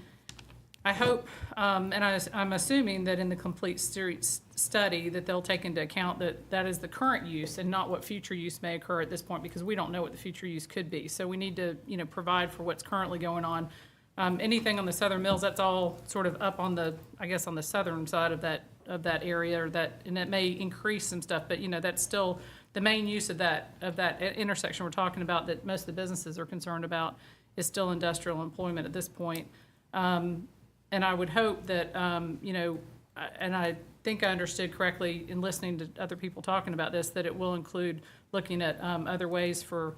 M: I hope, and I'm assuming that in the Complete Streets study that they'll take into account that is the current use and not what future use may occur at this point, because we don't know what the future use could be. So we need to, provide for what's currently going on. Anything on the southern mills, that's all sort of up on the, I guess, on the southern side of that area, and it may increase some stuff, but, that's still the main use of that intersection we're talking about that most of the businesses are concerned about is still industrial employment at this point. And I would hope that, and I think I understood correctly in listening to other people talking about this, that it will include looking at other ways for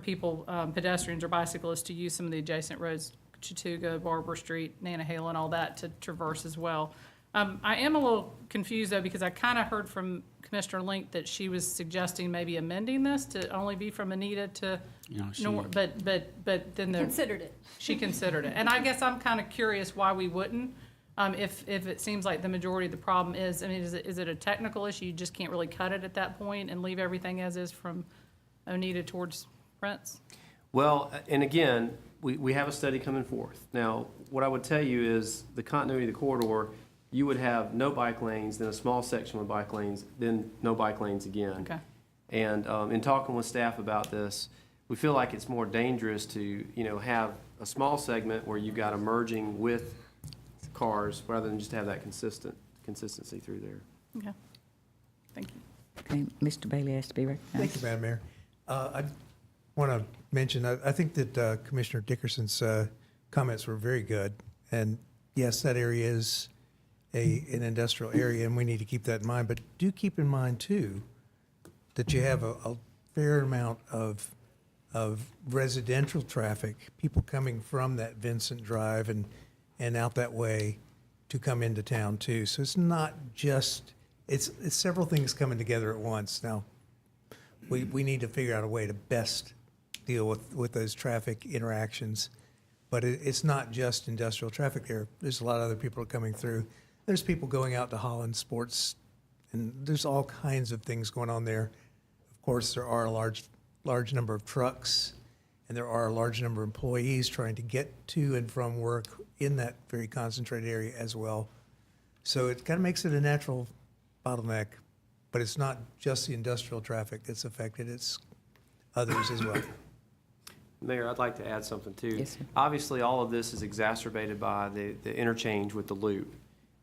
M: people, pedestrians or bicyclists, to use some of the adjacent roads, Chattooga, Barber Street, Nantahala, and all that to traverse as well. I am a little confused, though, because I kind of heard from Commissioner Link that she was suggesting maybe amending this to only be from Anita to North, but then
I: Considered it.
M: she considered it. And I guess I'm kind of curious why we wouldn't, if it seems like the majority of the problem is, is it a technical issue? You just can't really cut it at that point and leave everything as is from Oneida towards Prince?
C: Well, and again, we have a study coming forth. Now, what I would tell you is the continuity of the corridor, you would have no bike lanes, then a small section with bike lanes, then no bike lanes again.
M: Okay.
C: And in talking with staff about this, we feel like it's more dangerous to, have a small segment where you've got a merging with cars rather than just have that consistency through there.
M: Okay. Thank you.
A: Okay, Mr. Bailey has to be recognized.
F: Thank you, Madam Mayor. I want to mention, I think that Commissioner Dickerson's comments were very good. And yes, that area is an industrial area, and we need to keep that in mind. But do keep in mind, too, that you have a fair amount of residential traffic, people coming from that Vincent Drive and out that way to come into town, too. So it's not just, it's several things coming together at once. Now, we need to figure out a way to best deal with those traffic interactions. But it's not just industrial traffic there. There's a lot of other people coming through. There's people going out to Holland Sports, and there's all kinds of things going on there. Of course, there are a large number of trucks, and there are a large number of employees trying to get to and from work in that very concentrated area as well. So it kind of makes it a natural bottleneck, but it's not just the industrial traffic that's affected, it's others as well.
C: Mayor, I'd like to add something, too.
A: Yes, sir.
C: Obviously, all of this is exacerbated by the interchange with the loop.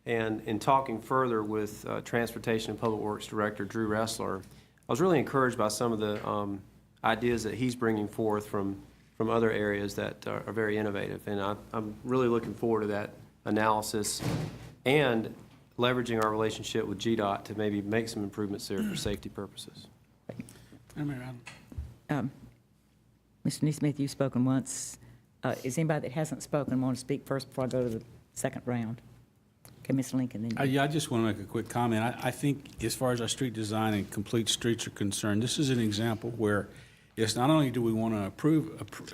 C: And in talking further with Transportation and Public Works Director Drew Ressler, I was really encouraged by some of the ideas that he's bringing forth from other areas that are very innovative. And I'm really looking forward to that analysis and leveraging our relationship with GDOT to maybe make some improvements there for safety purposes.
A: Mr. Neesmith, you've spoken once. Is anybody that hasn't spoken want to speak first before I go to the second round? Okay, Ms. Lincoln, then.
G: Yeah, I just want to make a quick comment. I think as far as our street design and complete streets are concerned, this is an example where it's not only do we want to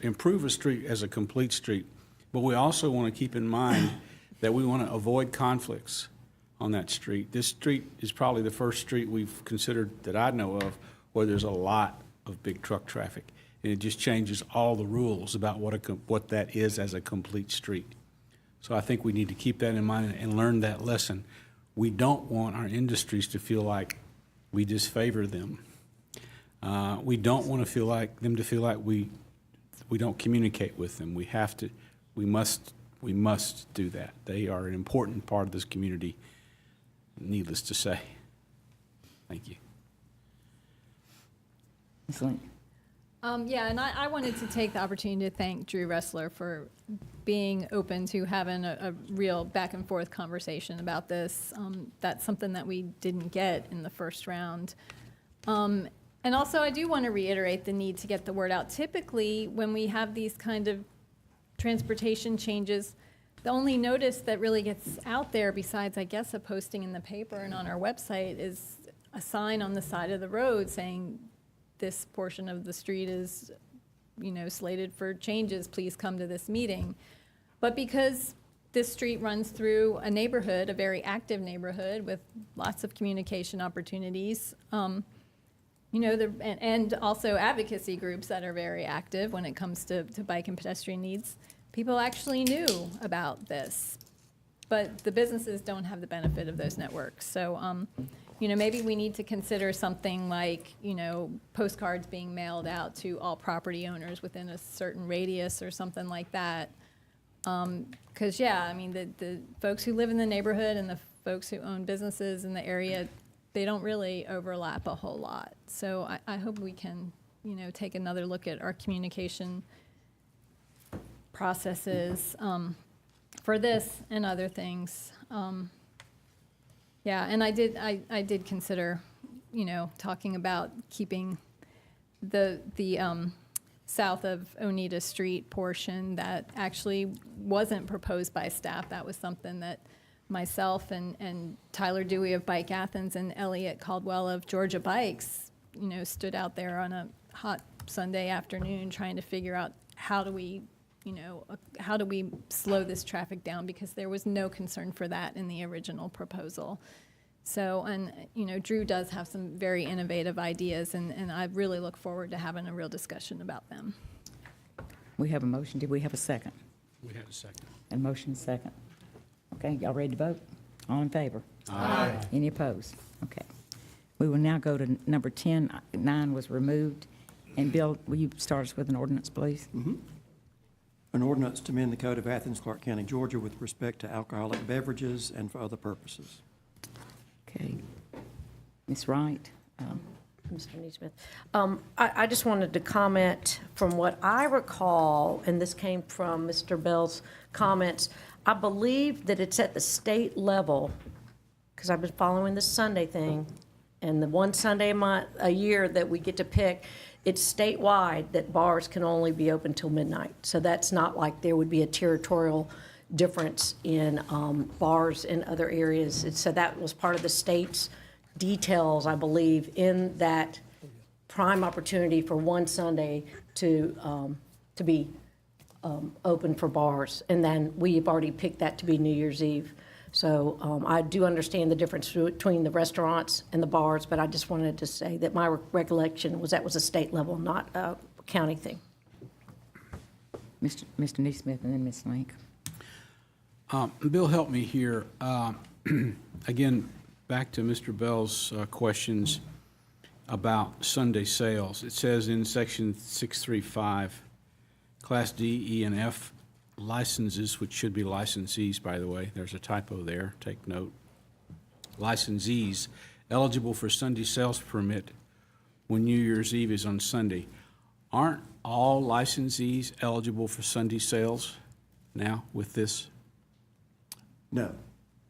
G: improve a street as a complete street, but we also want to keep in mind that we want to avoid conflicts on that street. This street is probably the first street we've considered that I know of where there's a lot of big truck traffic. And it just changes all the rules about what that is as a complete street. So I think we need to keep that in mind and learn that lesson. We don't want our industries to feel like we disfavor them. We don't want to feel like we don't communicate with them. We must do that. They are an important part of this community, needless to say. Thank you.
A: Ms. Link?
I: Yeah, and I wanted to take the opportunity to thank Drew Ressler for being open to having a real back and forth conversation about this. That's something that we didn't get in the first round. And also, I do want to reiterate the need to get the word out. Typically, when we have these kind of transportation changes, the only notice that really gets out there, besides, I guess, a posting in the paper and on our website, is a sign on the side of the road saying, this portion of the street is, slated for changes, please come to this meeting. But because this street runs through a neighborhood, a very active neighborhood with lots of communication opportunities, and also advocacy groups that are very active when it comes to bike and pedestrian needs, people actually knew about this. But the businesses don't have the benefit of those networks. So, maybe we need to consider something like, postcards being mailed out to all property owners within a certain radius or something like that. Because, the folks who live in the neighborhood and the folks who own businesses in the area, they don't really overlap a whole lot. So I hope we can, take another look at our communication processes for this and other things. Yeah, and I did consider, talking about keeping the south of Oneida Street portion that actually wasn't proposed by staff. That was something that myself and Tyler Dewey of Bike Athens and Elliot Caldwell of Georgia Bikes, stood out there on a hot Sunday afternoon trying to figure out how do we slow this traffic down, because there was no concern for that in the original proposal. So, and, Drew does have some very innovative ideas, and I really look forward to having a real discussion about them.
A: We have a motion. Did we have a second?
G: We had a second.
A: And motion second. Okay, y'all ready to vote? All in favor?
G: Aye.
A: Any opposed? Okay. We will now go to number 10. 9 was removed. And Bill, will you start us with an ordinance, please?
X: Mm-hmm. An ordinance to amend the Code of Athens-Clarke County, Georgia with respect to alcoholic beverages and for other purposes.
A: Okay. Ms. Wright?
H: Mr. Neesmith. I just wanted to comment from what I recall, and this came from Mr. Bell's comments. I believe that it's at the state level, because I've been following this Sunday thing, and the one Sunday a year that we get to pick, it's statewide that bars can only be open till midnight. So that's not like there would be a territorial difference in bars in other areas. So that was part of the state's details, I believe, in that prime opportunity for one Sunday to be open for bars. And then we've already picked that to be New Year's Eve. So I do understand the difference between the restaurants and the bars, but I just wanted to say that my recollection was that was a state level, not a county thing.
A: Mr. Neesmith and then Ms. Link.
G: Bill, help me here. Again, back to Mr. Bell's questions about Sunday sales. It says in section 635, Class D, E, and F licenses, which should be licensees, by the way. There's a typo there. Take note. Licensees eligible for Sunday sales permit when New Year's Eve is on Sunday. Aren't all licensees eligible for Sunday sales now with this?
X: No.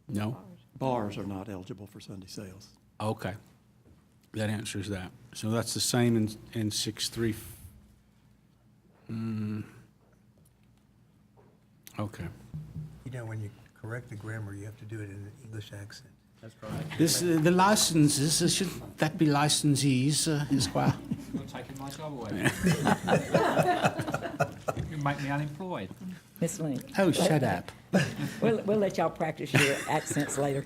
G: No?
X: Bars are not eligible for Sunday sales.
G: Okay. That answers that. So that's the same in 6.3. Okay.
F: When you correct the grammar, you have to do it in an English accent.
G: That's right. The licenses, should that be licensees, Esquire?
J: You're taking my job away. You make me unemployed.
A: Ms. Link.
G: Oh, shut up.
A: We'll let y'all practice your accents later.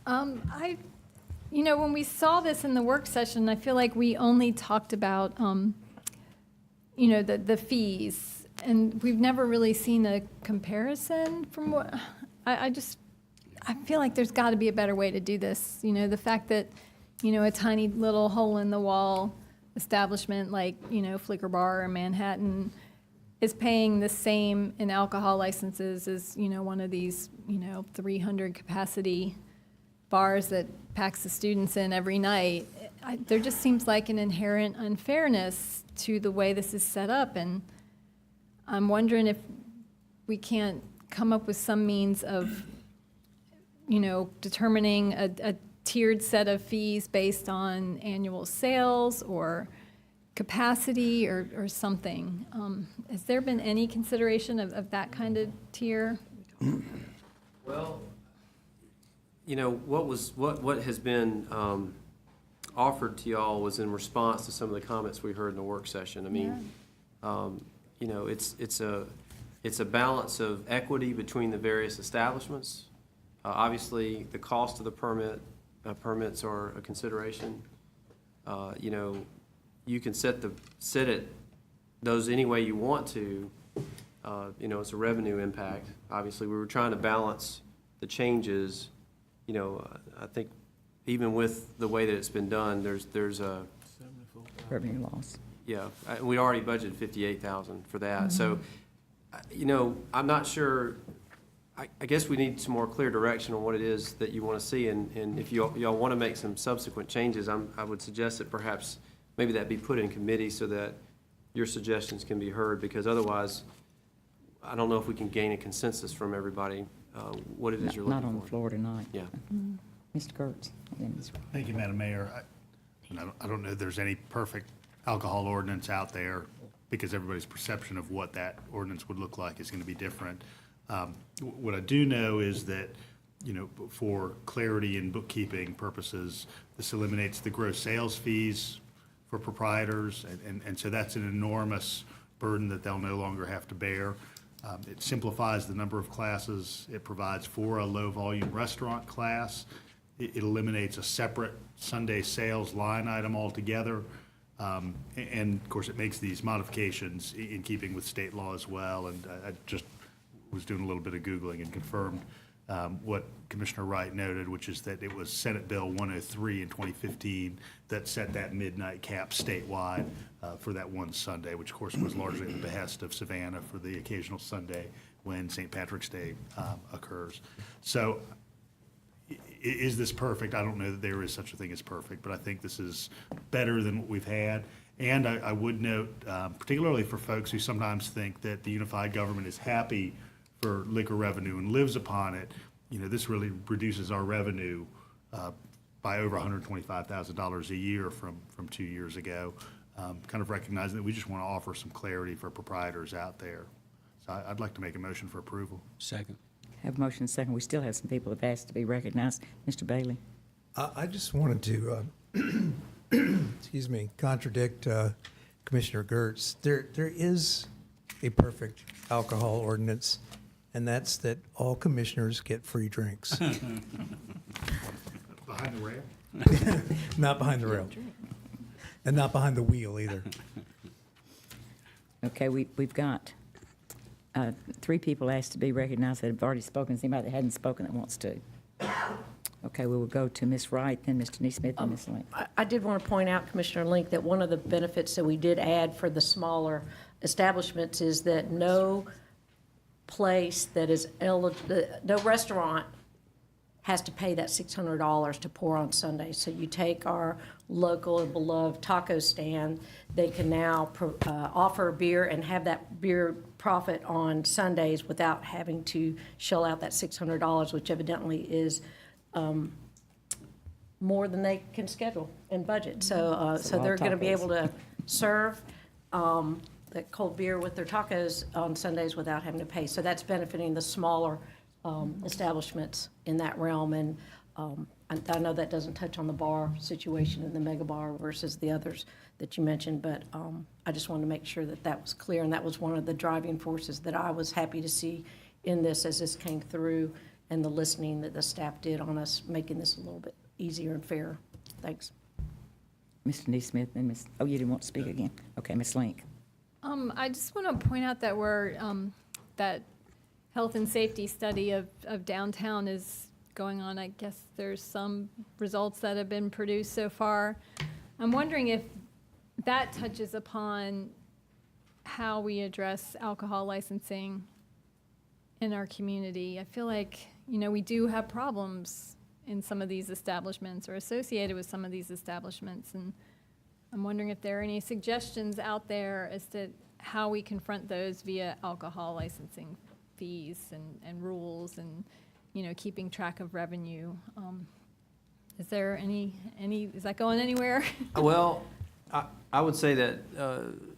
I: When we saw this in the work session, I feel like we only talked about, the fees. And we've never really seen a comparison from what, I feel like there's got to be a better way to do this. The fact that, a tiny little hole in the wall establishment like, Flicker Bar or Manhattan is paying the same in alcohol licenses as, one of these, 300 capacity bars that packs the students in every night. there just seems like an inherent unfairness to the way this is set up, and I'm wondering if we can't come up with some means of, determining a tiered set of fees based on annual sales or capacity or something. Has there been any consideration of that kind of tier?
C: Well, what has been offered to y'all was in response to some of the comments we heard in the work session. I mean, it's a balance of equity between the various establishments. Obviously, the cost of the permits are a consideration. You can set it those any way you want to. It's a revenue impact. Obviously, we were trying to balance the changes. I think even with the way that it's been done, there's a
A: Revenue loss.
C: yeah. We already budgeted $58,000 for that. So, I'm not sure. I guess we need some more clear direction on what it is that you want to see, and if y'all want to make some subsequent changes, I would suggest that perhaps maybe that be put in committee so that your suggestions can be heard, because otherwise, I don't know if we can gain a consensus from everybody what it is you're looking for.
A: Not on the floor tonight.
C: Yeah.
A: Mr. Gertz.
N: Thank you, Madam Mayor. I don't know if there's any perfect alcohol ordinance out there, because everybody's perception of what that ordinance would look like is going to be different. What I do know is that, for clarity and bookkeeping purposes, this eliminates the gross sales fees for proprietors, and so that's an enormous burden that they'll no longer have to bear. It simplifies the number of classes. It provides for a low-volume restaurant class. It eliminates a separate Sunday sales line item altogether. And of course, it makes these modifications in keeping with state law as well. And I just was doing a little bit of Googling and confirmed what Commissioner Wright noted, which is that it was Senate Bill 103 in 2015 that set that midnight cap statewide for that one Sunday, which of course was largely at the behest of Savannah for the occasional Sunday when St. Patrick's Day occurs. So is this perfect? I don't know that there is such a thing as perfect, but I think this is better than what we've had. And I would note, particularly for folks who sometimes think that the unified government is happy for liquor revenue and lives upon it, this really reduces our revenue by over $125,000 a year from 2 years ago, kind of recognizing that we just want to offer some clarity for proprietors out there. So I'd like to make a motion for approval.
G: Second.
A: Have a motion second. We still have some people that have asked to be recognized. Mr. Bailey.
F: I just wanted to, excuse me, contradict Commissioner Gertz. There is a perfect alcohol ordinance, and that's that all commissioners get free drinks.
N: Behind the rail?
F: Not behind the rail. And not behind the wheel either.
A: Okay, we've got 3 people asked to be recognized that have already spoken. Is anybody that hadn't spoken that wants to? Okay, we will go to Ms. Wright, then Mr. Neesmith, and Ms. Link.
H: I did want to point out, Commissioner Link, that one of the benefits that we did add for the smaller establishments is that no place that is no restaurant has to pay that $600 to pour on Sundays. So you take our local and beloved taco stand, they can now offer beer and have that beer profit on Sundays without having to shell out that $600, which evidently is more than they can schedule and budget. So they're going to be able to serve that cold beer with their tacos on Sundays without having to pay. So that's benefiting the smaller establishments in that realm. And I know that doesn't touch on the bar situation and the mega bar versus the others that you mentioned, but I just wanted to make sure that that was clear. And that was one of the driving forces that I was happy to see in this as this came through, and the listening that the staff did on us, making this a little bit easier and fairer. Thanks.
A: Mr. Neesmith and Ms. Oh, you didn't want to speak again? Okay, Ms. Link.
I: I just want to point out that that health and safety study of downtown is going on. I guess there's some results that have been produced so far. I'm wondering if that touches upon how we address alcohol licensing in our community. I feel like, we do have problems in some of these establishments or associated with some of these establishments. And I'm wondering if there are any suggestions out there as to how we confront those via alcohol licensing fees and rules and, keeping track of revenue. Is there is that going anywhere?
C: Well, I would say that,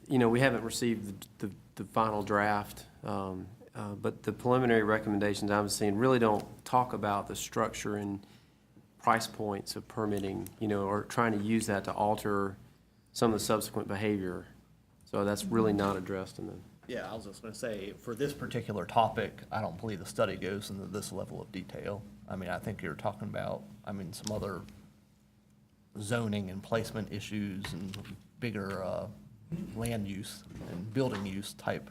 C: we haven't received the final draft, but the preliminary recommendations I'm seeing really don't talk about the structure and price points of permitting, or trying to use that to alter some of the subsequent behavior. So that's really not addressed in the.
L: Yeah, I was just gonna say, for this particular topic, I don't believe the study goes into this level of detail. I mean, I think you're talking about, some other zoning and placement issues and bigger land use and building use type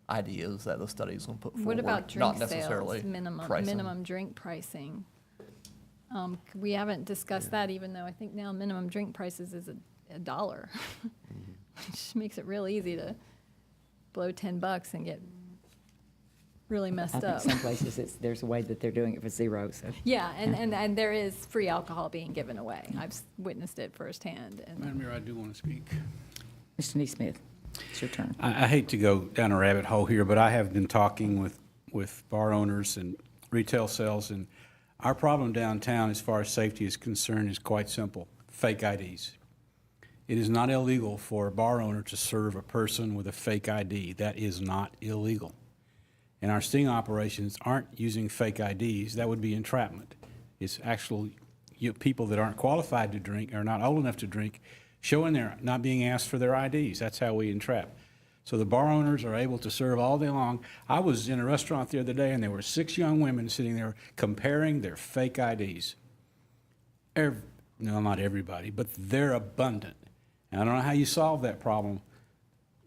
L: ideas that the study's gonna put forward.
I: What about
L: not
I: drink
L: necessarily
I: sales,
L: pricing.
I: minimum drink pricing? We haven't discussed that, even though I think now minimum drink prices is $1, which makes it real easy to blow $10 and get really messed
A: I think
I: up.
A: some places there's a way that they're doing it for zero, so.
I: Yeah, and there is free alcohol being given away. I've witnessed it firsthand.
G: Madam Mayor, I do want to speak.
A: Mr. Neesmith, it's your turn.
G: I hate to go down a rabbit hole here, but I have been talking with bar owners and retail sales, and our problem downtown as far as safety is concerned is quite simple: fake IDs. It is not illegal for a bar owner to serve a person with a fake ID. That is not illegal. And our sting operations aren't using fake IDs. That would be entrapment. It's actual people that aren't qualified to drink, or not old enough to drink, showing they're not being asked for their IDs. That's how we entrap. So the bar owners are able to serve all day long. I was in a restaurant the other day, and there were 6 young women sitting there comparing their fake IDs. No, not everybody, but they're abundant. And I don't know how you solve that problem,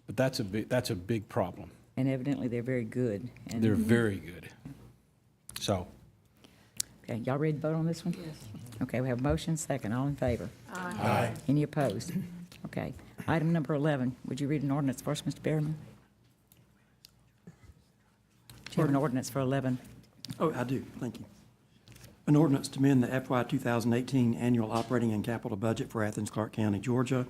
G: but that's a big problem.
A: And evidently, they're very good. And
G: They're very good. So.
A: Okay, y'all ready to vote on this one? Yes. Okay, we have a motion, second. All in favor? Aye. Any opposed? Okay. Item number 11, would you read an ordinance for us, Mr. Berryman? Do you have an ordinance for 11?
X: Oh, I do, thank you. An ordinance to amend the FY 2018 annual operating and capital budget for Athens-Clarke County, Georgia,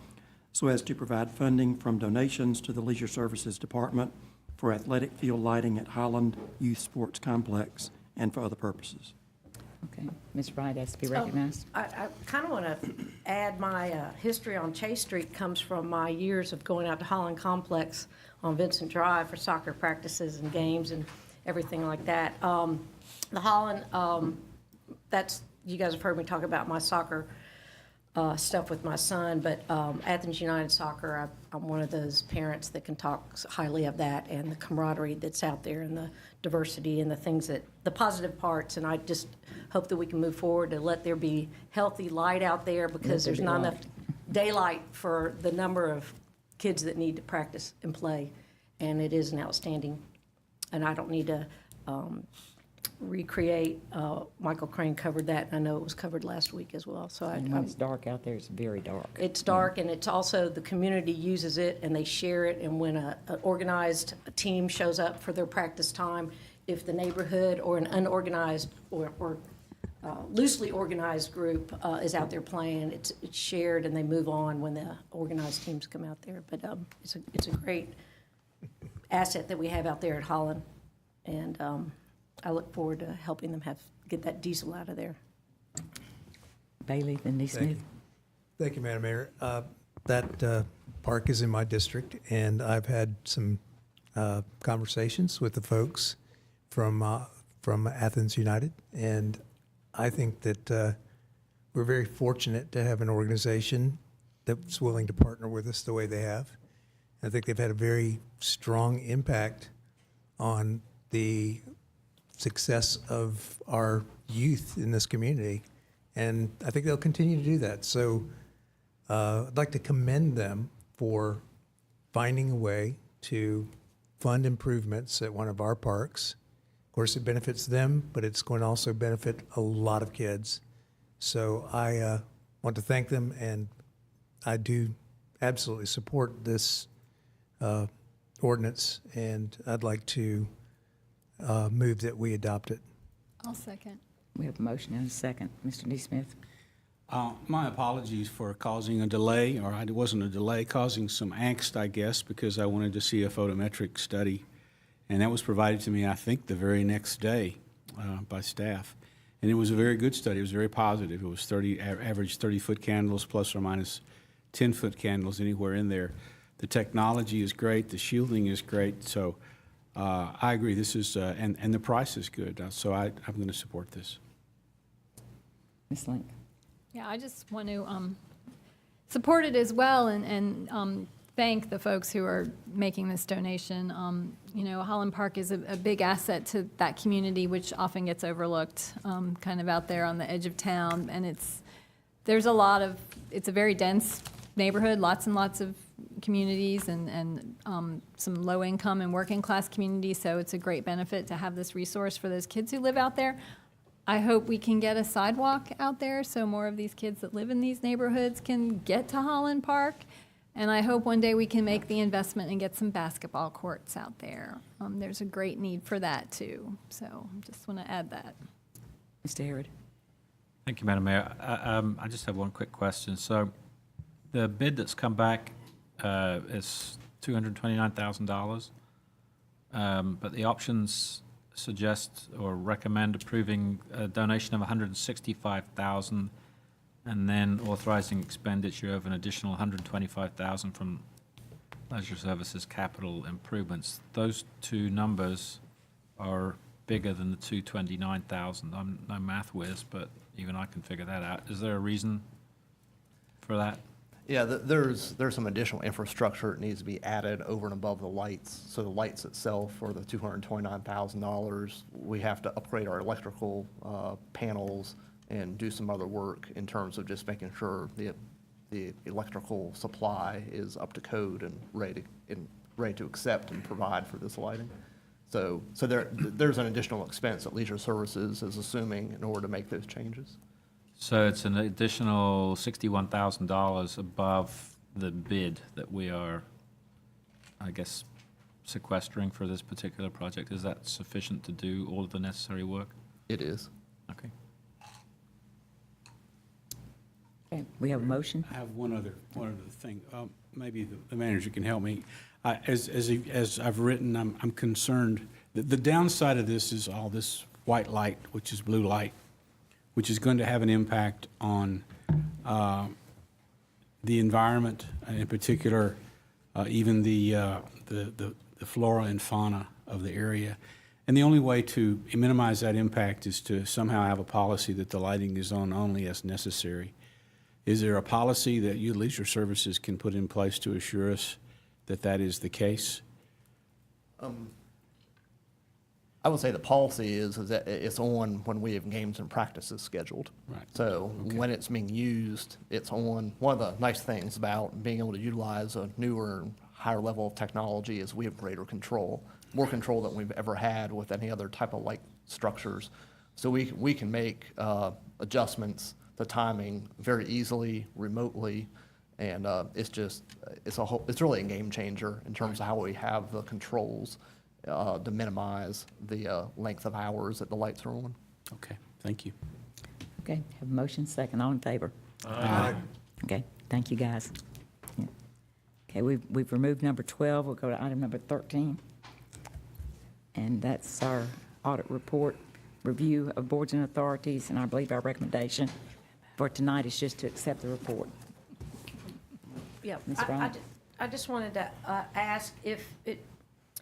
X: so as to provide funding from donations to the Leisure Services Department for athletic field lighting at Holland Youth Sports Complex and for other purposes.
A: Okay. Ms. Wright has to be recognized.
H: I kind of want to add my history on Chase Street comes from my years of going out to Holland Complex on Vincent Drive for soccer practices and games and everything like that. The Holland, you guys have heard me talk about my soccer stuff with my son, but Athens United Soccer, I'm one of those parents that can talk highly of that and the camaraderie that's out there and the diversity and the positive parts. And I just hope that we can move forward to let there be healthy light out there, because there's not enough daylight for the number of kids that need to practice and play. And it is an outstanding, and I don't need to recreate. Michael Crane covered that, and I know it was covered last week as well. So
A: And when it's dark out there, it's very dark.
H: it's dark, and it's also the community uses it and they share it. And when an organized team shows up for their practice time, if the neighborhood or an unorganized or loosely organized group is out there playing, it's shared and they move on when the organized teams come out there. But it's a great asset that we have out there at Holland, and I look forward to helping them get that diesel out of there.
A: Bailey, then Neesmith.
F: Thank you, Madam Mayor. That park is in my district, and I've had some conversations with the folks from Athens United, and I think that we're very fortunate to have an organization that's willing to partner with us the way they have. I think they've had a very strong impact on the success of our youth in this community, and I think they'll continue to do that. So I'd like to commend them for finding a way to fund improvements at one of our parks. Of course, it benefits them, but it's going to also benefit a lot of kids. So I want to thank them, and I do absolutely support this ordinance, and I'd like to move that we adopt it.
I: I'll second.
A: We have a motion and a second. Mr. D. Smith.
G: My apologies for causing a delay, or it wasn't a delay, causing some angst, I guess, because I wanted to see a photometric study. And that was provided to me, I think, the very next day by staff. And it was a very good study. It was very positive. It was average 30-foot candles plus or minus 10-foot candles anywhere in there. The technology is great. The shielding is great. So I agree. This is, and the price is good. So I'm going to support this.
A: Ms. Link.
I: Yeah, I just want to support it as well and thank the folks who are making this donation. You know, Holland Park is a big asset to that community, which often gets overlooked, kind of out there on the edge of town. And it's a very dense neighborhood, lots and lots of communities and some low income and working class communities. So it's a great benefit to have this resource for those kids who live out there. I hope we can get a sidewalk out there so more of these kids that live in these neighborhoods can get to Holland Park. And I hope one day we can make the investment and get some basketball courts out there. There's a great need for that too. So just want to add that.
A: Mr. Harrod.
J: Thank you, Madam Mayor. I just have one quick question. So the bid that's come back is $229,000, but the options suggest or recommend approving a donation of $165,000 and then authorizing expenditure of an additional $125,000 from Leisure Services capital improvements. Those two numbers are bigger than the $229,000. I'm no math whiz, but even I can figure that out. Is there a reason for that?
L: Yeah, there's some additional infrastructure that needs to be added over and above the lights. So the lights itself, for the $229,000, we have to upgrade our electrical panels and do some other work in terms of just making sure the electrical supply is up to code and ready to accept and provide for this lighting. So there's an additional expense that Leisure Services is assuming in order to make those changes.
J: So it's an additional $61,000 above the bid that we are, I guess, sequestering for this particular project. Is that sufficient to do all of the necessary work?
L: It is.
J: Okay.
A: Okay, we have a motion.
G: I have one other thing. Maybe the manager can help me. As I've written, I'm concerned that the downside of this is all this white light, which is blue light, which is going to have an impact on the environment, and in particular, even the flora and fauna of the area. And the only way to minimize that impact is to somehow have a policy that the lighting is on only as necessary. Is there a policy that you, Leisure Services, can put in place to assure us that that is the case?
L: I would say the policy is that it's on when we have games and practices scheduled.
G: Right.
L: So when it's being used, it's on. One of the nice things about being able to utilize a newer and higher level of technology is we have greater control, more control than we've ever had with any other type of light structures. So we can make adjustments to timing very easily, remotely, and it's really a game changer in terms of how we have the controls to minimize the length of hours that the lights are on.
G: Okay, thank you.
A: Okay, have a motion second. All in favor?
L: Aye.
A: Okay, thank you, guys. Yeah. Okay, we've removed number 12. We'll go to item number 13. And that's our audit report, review of boards and authorities, and I believe our recommendation for tonight is just to accept the report.
H: Yeah,
A: Ms. Bryant?
H: I just wanted to ask if it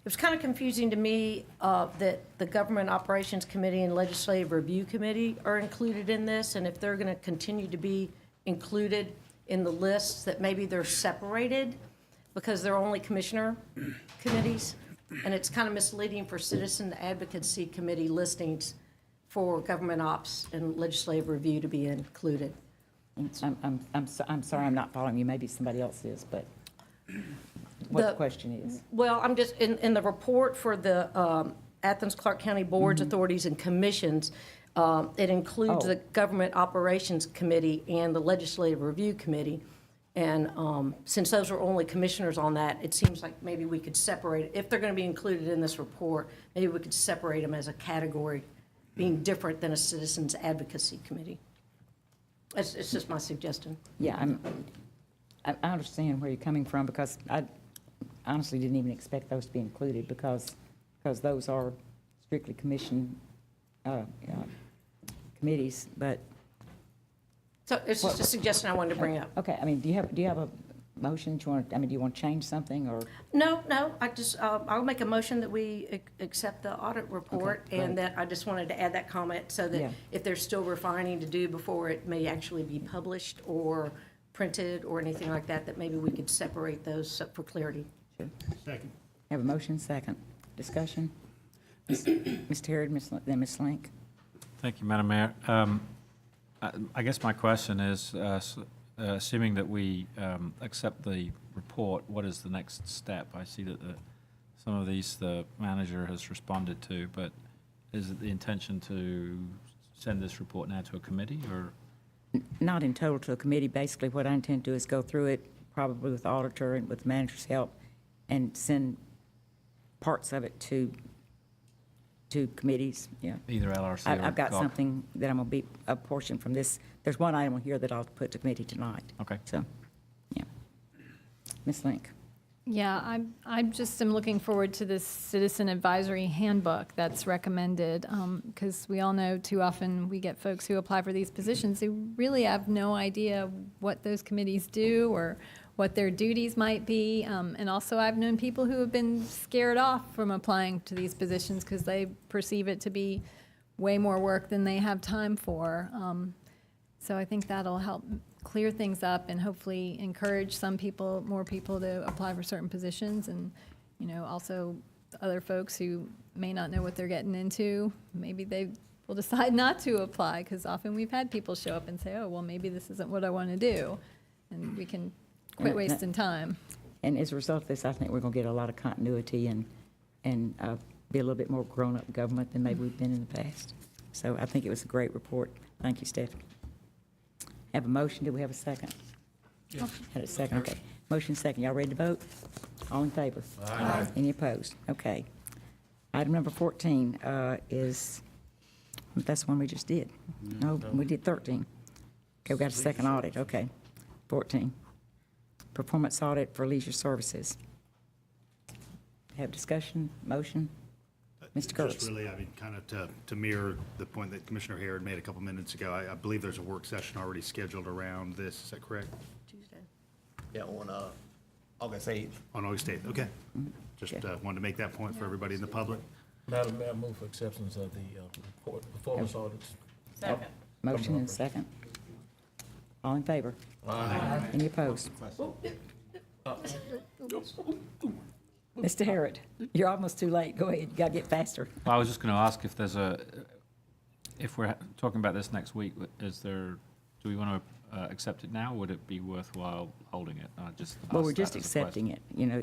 H: was kind of confusing to me that the Government Operations Committee and Legislative Review Committee are included in this, and if they're going to continue to be included in the lists, that maybe they're separated because they're only commissioner committees, and it's kind of misleading for Citizen Advocacy Committee listings for government ops and legislative review to be included.
A: I'm sorry, I'm not following you. Maybe somebody else is, but what the question is.
H: Well, I'm just, in the report for the Athens-Clarke County Boards, Authorities, and Commissions, it includes the Government Operations Committee and the Legislative Review Committee. And since those are only commissioners on that, it seems like maybe we could separate, if they're going to be included in this report, maybe we could separate them as a category being different than a citizens advocacy committee. It's just my suggestion.
A: Yeah, I understand where you're coming from, because I honestly didn't even expect those to be included, because those are strictly commission committees, but.
H: So it's just a suggestion I wanted to bring up.
A: Okay, I mean, do you have a motion? Do you want to change something, or?
H: No, I just, I'll make a motion that we accept the audit report,
A: Okay,
H: and
A: great.
H: that I just wanted to add that comment so
A: Yeah.
H: that if there's still refining to do before it may actually be published or printed or anything like that, that maybe we could separate those for clarity.
A: Sure.
N: Second.
A: Have a motion, second. Discussion? Mr. Harrod, then Ms. Link.
J: Thank you, Madam Mayor. I guess my question is, assuming that we accept the report, what is the next step? I see that some of these the manager has responded to, but is it the intention to send this report now to a committee, or?
A: Not in total to a committee. Basically, what I intend to do is go through it, probably with the auditor and with the manager's help, and send parts of it to committees, yeah.
J: Either LRC or
A: I've got
J: COG.
A: something that I'm going to be a portion from this. There's one item here that I'll put to committee tonight.
J: Okay.
A: So, yeah. Ms. Link.
I: Yeah, I'm just am looking forward to this citizen advisory handbook that's recommended, because we all know too often we get folks who apply for these positions who really have no idea what those committees do or what their duties might be. And also I've known people who have been scared off from applying to these positions because they perceive it to be way more work than they have time for. So I think that'll help clear things up and hopefully encourage more people to apply for certain positions, and, also other folks who may not know what they're getting into, maybe they will decide not to apply, because often we've had people show up and say, oh, well, maybe this isn't what I want to do, and we can quit wasting time.
A: And as a result of this, I think we're going to get a lot of continuity and be a little bit more grown-up government than maybe we've been in the past. So I think it was a great report. Thank you, Stephanie. Have a motion. Do we have a second?
P: Yes.
A: Had a second, okay. Motion second. Y'all ready to vote? All in favor?
P: Aye.
A: Any opposed? Okay. Item number 14 is, that's the one we just did. No, we did 13. Okay, we got a second audit, okay. 14. Performance audit for leisure services. Have discussion, motion? Mr. Kurtz.
N: Just really, kind of to mirror the point that Commissioner Harrod made a couple minutes ago, I believe there's a work session already scheduled around this. Is that correct?
H: Tuesday.
L: Yeah, on August 8th.
N: On August 8th, okay. Just wanted to make that point for everybody in the public.
P: Madam Mayor, move for acceptance of the performance audits.
M: Second.
A: Motion and second. All in favor?
P: Aye.
A: Any opposed? Mr. Harrod, you're almost too late. Go ahead, you gotta get faster.
J: Well, I was just going to ask if if we're talking about this next week, do we want to accept it now? Would it be worthwhile holding it?
A: Well, we're just accepting it,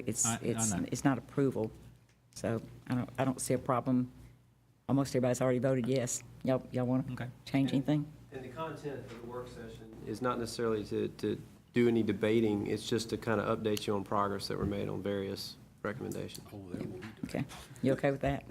A: it's
J: know.
A: it's not approval. So I don't see a problem. Almost everybody's already voted yes. Y'all want to change anything?
C: And the content of the work session is not necessarily to do any debating, it's just to kind of update you on progress that were made on various recommendations.
A: Okay, you okay with that?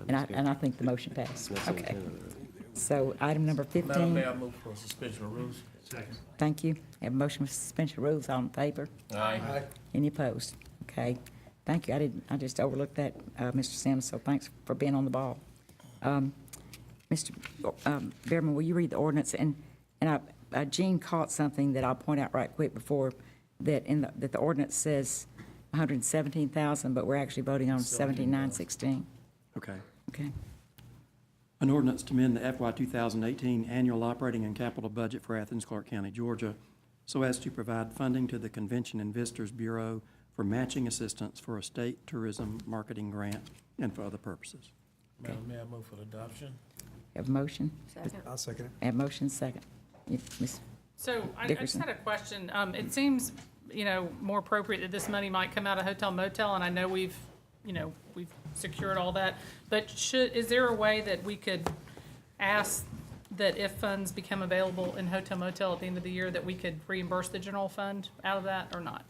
A: And I think the motion passed.
C: That's the
A: Okay.
C: intent of it.
A: So item number 15.
P: Madam Mayor, I move for suspension of rules.
N: Second.
A: Thank you. Have a motion for suspension of rules. All in favor?
P: Aye.
A: Any opposed? Okay. Thank you. I just overlooked that, Mr. Sims, so thanks for being on the ball. Mr. Behrman, will you read the ordinance? And Jean caught something that I'll point out right quick before, that that the ordinance says 117,000, but we're actually voting on 17,916.
X: Okay.
A: Okay.
X: An ordinance to amend the FY 2018 annual operating and capital budget for Athens-Clarke County, Georgia, so as to provide funding to the Convention and Visitors Bureau for matching assistance for a state tourism marketing grant and for other purposes.
P: Madam Mayor, I move for adoption.
A: Have a motion?
H: Second.
F: I'll second it.
A: Have a motion second. Ms.
M: So I just
A: Dickerson.
M: had a question. It seems, more appropriate that this money might come out of hotel motel, and I know we've secured all that. But is there a way that we could ask that if funds become available in hotel motel at the end of the year, that we could reimburse the general fund out of that or not?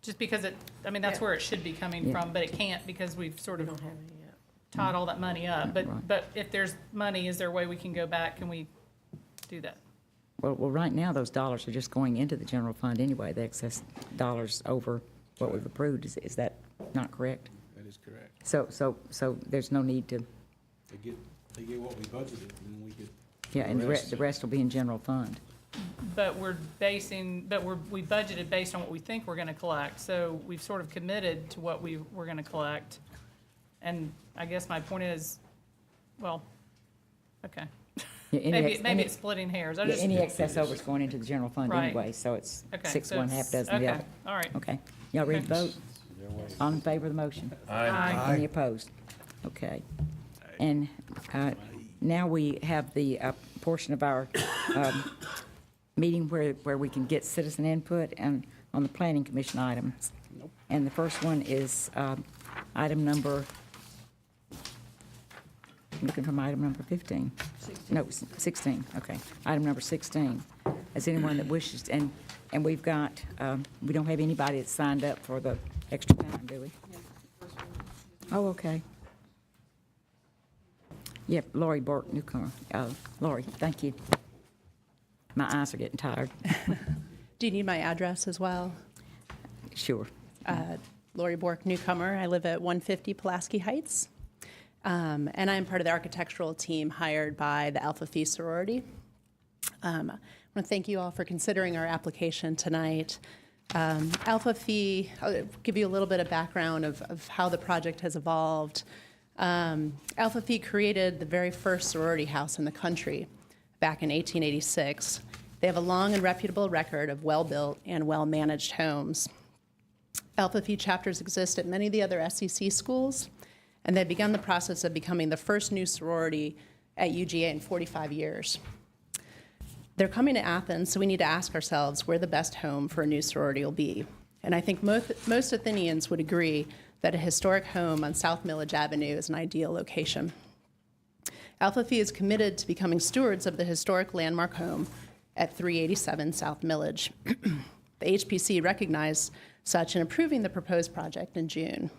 M: Just because that's where it should be coming from, but it can't because we've sort of tied all that money up. But if there's money, is there a way we can go back? Can we do that?
A: Well, right now, those dollars are just going into the general fund anyway, the excess dollars over what we've approved. Is that not correct?
G: That is correct.
A: So there's no need to,
G: They get what we budgeted, and then we get.
A: yeah, and the rest will be in general fund.
M: But we budgeted based on what we think we're gonna collect, so we've sort of committed to what we're gonna collect. And I guess my point is, well, okay.
A: Yeah,
M: Maybe it's splitting hairs.
A: Yeah, any excess over is going into the general fund
M: Right.
A: anyway, so it's
M: Okay,
A: 6
M: so
A: one, half
M: it's-
A: dozen the
M: okay,
A: other.
M: all right.
A: Okay. Y'all ready to
M: Okay.
A: vote? All in favor of the motion?
M: Aye.
A: Any opposed? Okay. And now we have the portion of our meeting where we can get citizen input and on the planning commission items. And the first one is item number, I'm looking for item number 15. 16. No, 16, okay. Item number 16. Is anyone that wishes, and we've got, we don't have anybody that's signed up for the extra time, do we? Oh, okay. Yep, Lori Bork, newcomer. Lori, thank you. My eyes are getting tired.
Q: Do you need my address as well?
A: Sure.
Q: Lori Bork, newcomer. I live at 150 Pulaski Heights. And I'm part of the architectural team hired by the Alpha Phi sorority. I want to thank you all for considering our application tonight. Alpha Phi, I'll give you a little bit of background of how the project has evolved. Alpha Phi created the very first sorority house in the country back in 1886. They have a long and reputable record of well-built and well-managed homes. Alpha Phi chapters exist at many of the other SEC schools, and they've begun the process of becoming the first new sorority at UGA in 45 years. They're coming to Athens, so we need to ask ourselves where the best home for a new sorority will be. And I think most Athenians would agree that a historic home on South Milledge Avenue is an ideal location. Alpha Phi is committed to becoming stewards of the historic landmark home at 387 South Milledge. The HPC recognized such in approving the proposed project in June.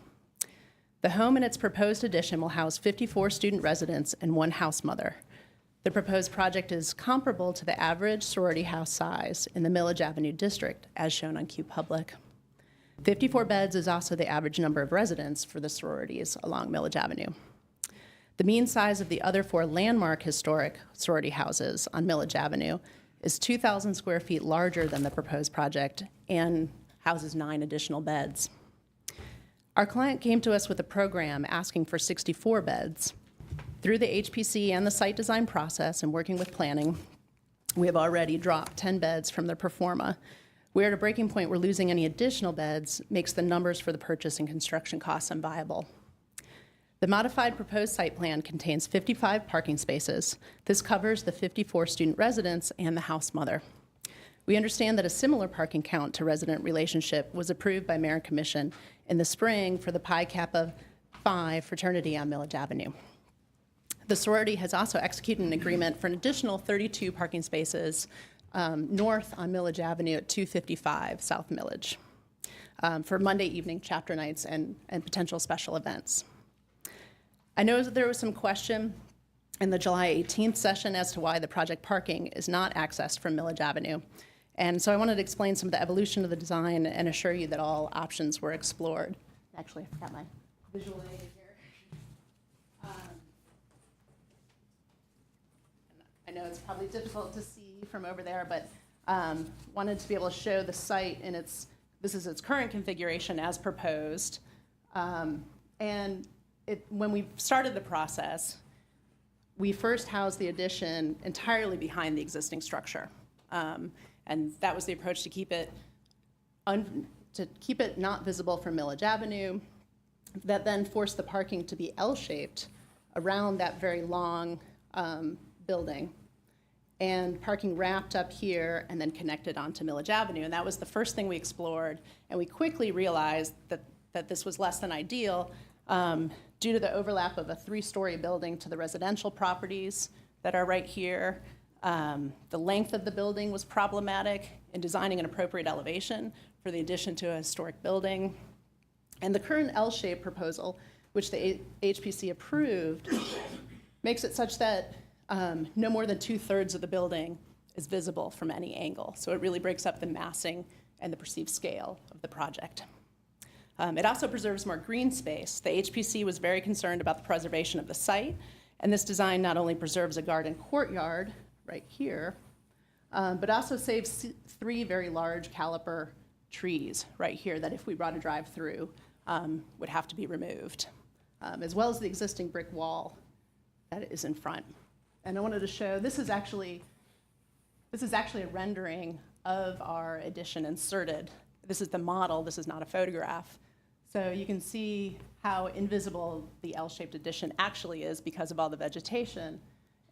Q: The home and its proposed addition will house 54 student residents and 1 house mother. The proposed project is comparable to the average sorority house size in the Milledge Avenue district, as shown on Q Public. 54 beds is also the average number of residents for the sororities along Milledge Avenue. The mean size of the other 4 landmark historic sorority houses on Milledge Avenue is 2,000 square feet larger than the proposed project and houses 9 additional beds. Our client came to us with a program asking for 64 beds. Through the HPC and the site design process and working with planning, we have already dropped 10 beds from their pro forma. We're at a breaking point where losing any additional beds makes the numbers for the purchase and construction costs unviable. The modified proposed site plan contains 55 parking spaces. This covers the 54 student residents and the house mother. We understand that a similar parking count to resident relationship was approved by Mayor and Commission in the spring for the Pi Kappa Phi fraternity on Milledge Avenue. The sorority has also executed an agreement for an additional 32 parking spaces north on Milledge Avenue at 255 South Milledge for Monday evening chapter nights and potential special events. I know that there was some question in the July 18th session as to why the project parking is not accessed from Milledge Avenue. And so I wanted to explain some of the evolution of the design and assure you that all options were explored. Actually, I forgot my visual aid here. I know it's probably difficult to see from over there, but wanted to be able to show the site in this is its current configuration as proposed. And when we started the process, we first housed the addition entirely behind the existing structure. And that was the approach to keep it not visible from Milledge Avenue. That then forced the parking to be L-shaped around that very long building, and parking wrapped up here and then connected onto Milledge Avenue. And that was the first thing we explored. And we quickly realized that this was less than ideal due to the overlap of a 3-story building to the residential properties that are right here. The length of the building was problematic in designing an appropriate elevation for the addition to a historic building. And the current L-shaped proposal which the HPC approved, makes it such that no more than 2/3 of the building is visible from any angle. So it really breaks up the massing and the perceived scale of the project. It also preserves more green space. The HPC was very concerned about the preservation of the site, and this design not only preserves a garden courtyard right here, but also saves 3 very large caliper trees right here that if we brought a drive-through would have to be removed, as well as the existing brick wall that is in front. And I wanted to show, this is actually a rendering of our addition inserted. This is the model, this is not a photograph. So you can see how invisible the L-shaped addition actually is because of all the vegetation.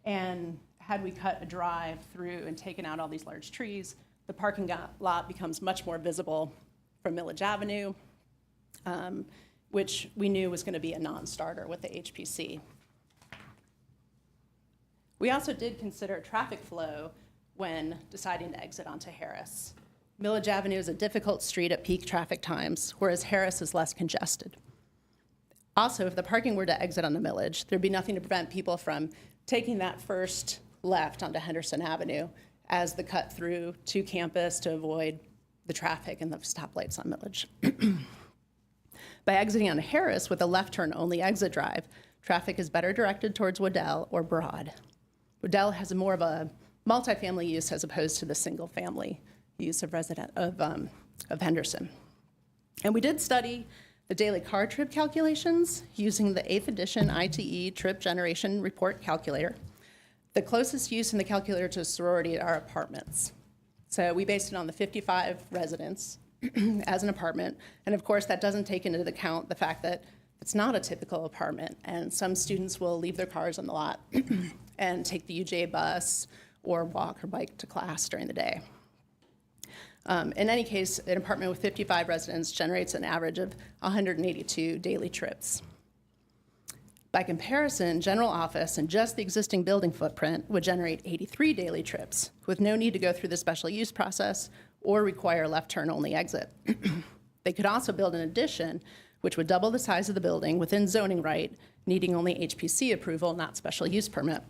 Q: And had we cut a drive through and taken out all these large trees, the parking lot becomes much more visible from Milledge Avenue, which we knew was going to be a non-starter with the HPC. We also did consider traffic flow when deciding to exit onto Harris. Milledge Avenue is a difficult street at peak traffic times, whereas Harris is less congested. Also, if the parking were to exit on the Milledge, there'd be nothing to prevent people from taking that first left onto Henderson Avenue as the cut through to campus to avoid the traffic and the stoplights on Milledge. By exiting on Harris with a left turn only exit drive, traffic is better directed towards Waddell or Broad. Waddell has more of a multifamily use as opposed to the single family use of Henderson. And we did study the daily car trip calculations using the 8th edition ITE trip generation report calculator. The closest use in the calculator to a sorority are apartments. So we based it on the 55 residents as an apartment. And of course, that doesn't take into account the fact that it's not a typical apartment, and some students will leave their cars on the lot and take the UJ bus or walk or bike to class during the day. In any case, an apartment with 55 residents generates an average of 182 daily trips. By comparison, general office and just the existing building footprint would generate 83 daily trips with no need to go through the special use process or require a left turn only exit. They could also build an addition which would double the size of the building within zoning right, needing only HPC approval, not special use permit.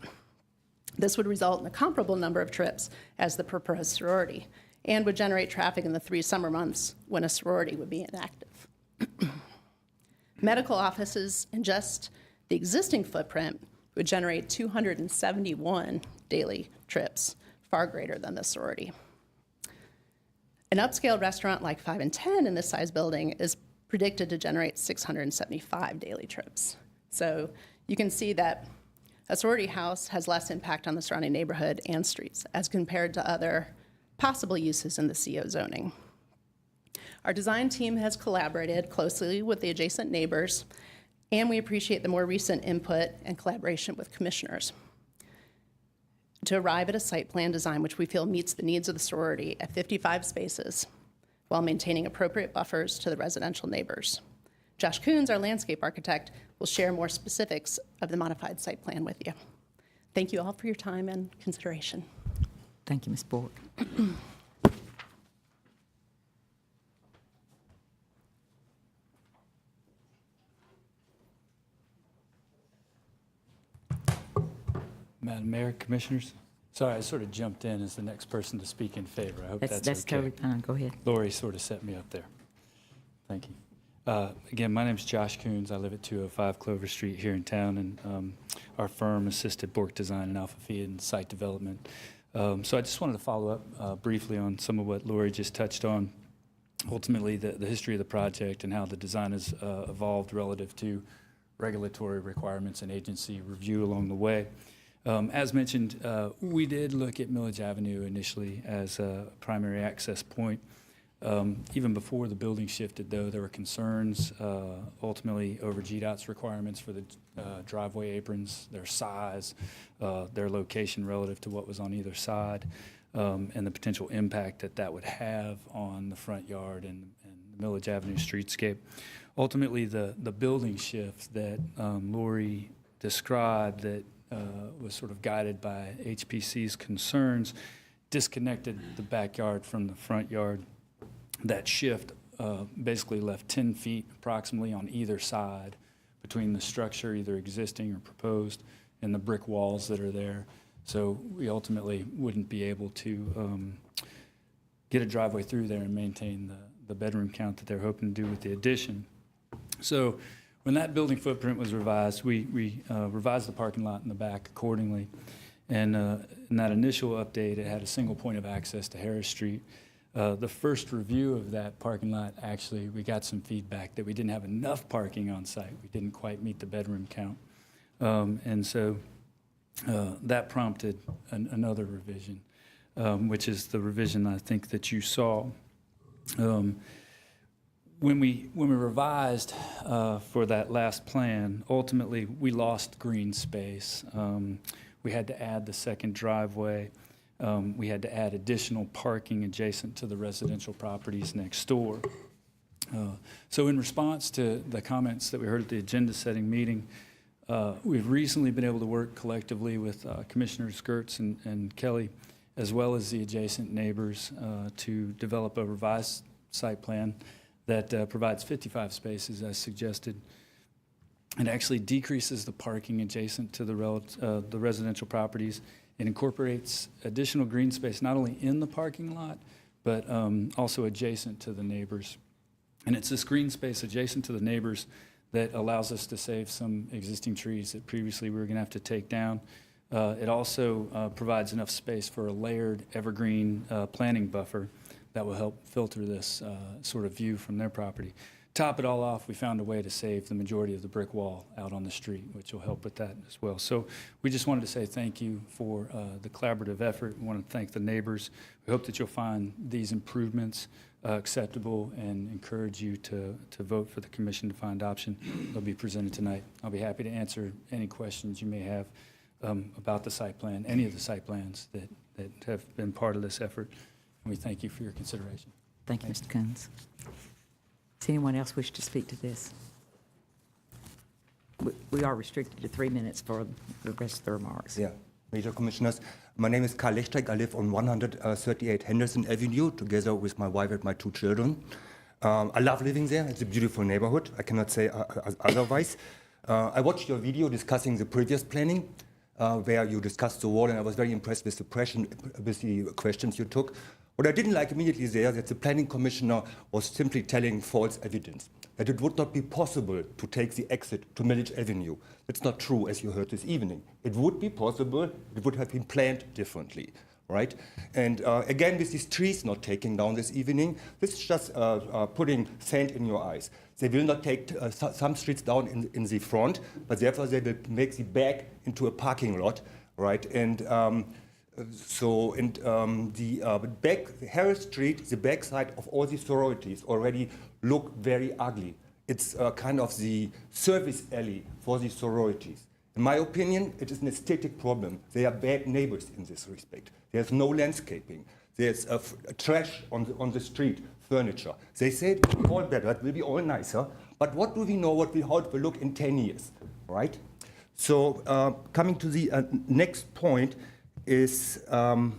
Q: This would result in a comparable number of trips as the proposed sorority and would generate traffic in the 3 summer months when a sorority would be inactive. Medical offices in just the existing footprint would generate 271 daily trips, far greater than the sorority. An upscale restaurant like 5 and 10 in this size building is predicted to generate 675 daily trips. So you can see that a sorority house has less impact on the surrounding neighborhood and streets as compared to other possible uses in the CO zoning. Our design team has collaborated closely with the adjacent neighbors, and we appreciate the more recent input and collaboration with commissioners to arrive at a site plan design which we feel meets the needs of the sorority at 55 spaces while maintaining appropriate buffers to the residential neighbors. Josh Coons, our landscape architect, will share more specifics of the modified site plan with you. Thank you all for your time and consideration.
A: Thank you, Ms. Bork.
B: Madam Mayor, Commissioners, sorry, I sort of jumped in as the next person to speak in favor. I hope that's
A: That's
B: okay.
A: totally fine. Go ahead.
B: Lori sort of set me up there. Thank you. Again, my name is Josh Coons. I live at 205 Clover Street here in town, and our firm assisted Bork Design and Alpha Phi in site development. So I just wanted to follow up briefly on some of what Lori just touched on. Ultimately, the history of the project and how the design has evolved relative to regulatory requirements and agency review along the way. As mentioned, we did look at Milledge Avenue initially as a primary access point. Even before the building shifted, though, there were concerns ultimately over GDOT's requirements for the driveway aprons, their size, their location relative to what was on either side, and the potential impact that that would have on the front yard and the Milledge Avenue streetscape. Ultimately, the building shift that Lori described that was sort of guided by HPC's concerns disconnected the backyard from the front yard. That shift basically left 10 feet approximately on either side between the structure, either existing or proposed, and the brick walls that are there. So we ultimately wouldn't be able to get a driveway through there and maintain the bedroom count that they're hoping to do with the addition. So when that building footprint was revised, we revised the parking lot in the back accordingly. And in that initial update, it had a single point of access to Harris Street. The first review of that parking lot, actually, we got some feedback that we didn't have enough parking on site. We didn't quite meet the bedroom count. And so that prompted another revision, which is the revision I think that you saw. When we revised for that last plan, ultimately we lost green space. We had to add the second driveway. We had to add additional parking adjacent to the residential properties next door. So in response to the comments that we heard at the agenda setting meeting, we've recently been able to work collectively with Commissioners Gertz and Kelly, as well as the adjacent neighbors, to develop a revised site plan that provides 55 spaces as suggested. It actually decreases the parking adjacent to the residential properties. It incorporates additional green space not only in the parking lot, but also adjacent to the neighbors. And it's this green space adjacent to the neighbors that allows us to save some existing trees that previously we were going to have to take down. It also provides enough space for a layered evergreen planting buffer that will help filter this sort of view from their property. Top it all off, we found a way to save the majority of the brick wall out on the street, which will help with that as well. So we just wanted to say thank you for the collaborative effort. We want to thank the neighbors. We hope that you'll find these improvements acceptable and encourage you to vote for the commission to find adoption. They'll be presented tonight. I'll be happy to answer any questions you may have about the site plan, any of the site plans that have been part of this effort. And we thank you for your consideration.
A: Thank you, Mr. Coons. Does anyone else wish to speak to this? We are restricted to 3 minutes for the rest of the remarks.
D: Yeah, Major Commissioners. My name is Karl Lechtek. I live on 138 Henderson Avenue together with my wife and my 2 children. I love living there. It's a beautiful neighborhood. I cannot say otherwise. I watched your video discussing the previous planning, where you discussed the wall, and I was very impressed with the questions you took. What I didn't like immediately there, that the planning commissioner was simply telling false evidence, that it would not be possible to take the exit to Milledge Avenue. That's not true, as you heard this evening. It would be possible, it would have been planned differently, right? And again, with these trees not taking down this evening, this is just putting sand in your eyes. They will not take some streets down in the front, but therefore they will make the back into a parking lot, right? And the back, Harris Street, the backside of all these sororities already look very ugly. It's kind of the service alley for these sororities. In my opinion, it is an aesthetic problem. They are bad neighbors in this respect. There's no landscaping. There's trash on the street, furniture. They say it will all better, it will be all nicer, but what do we know how it will look in 10 years, right? So coming to the next point, is that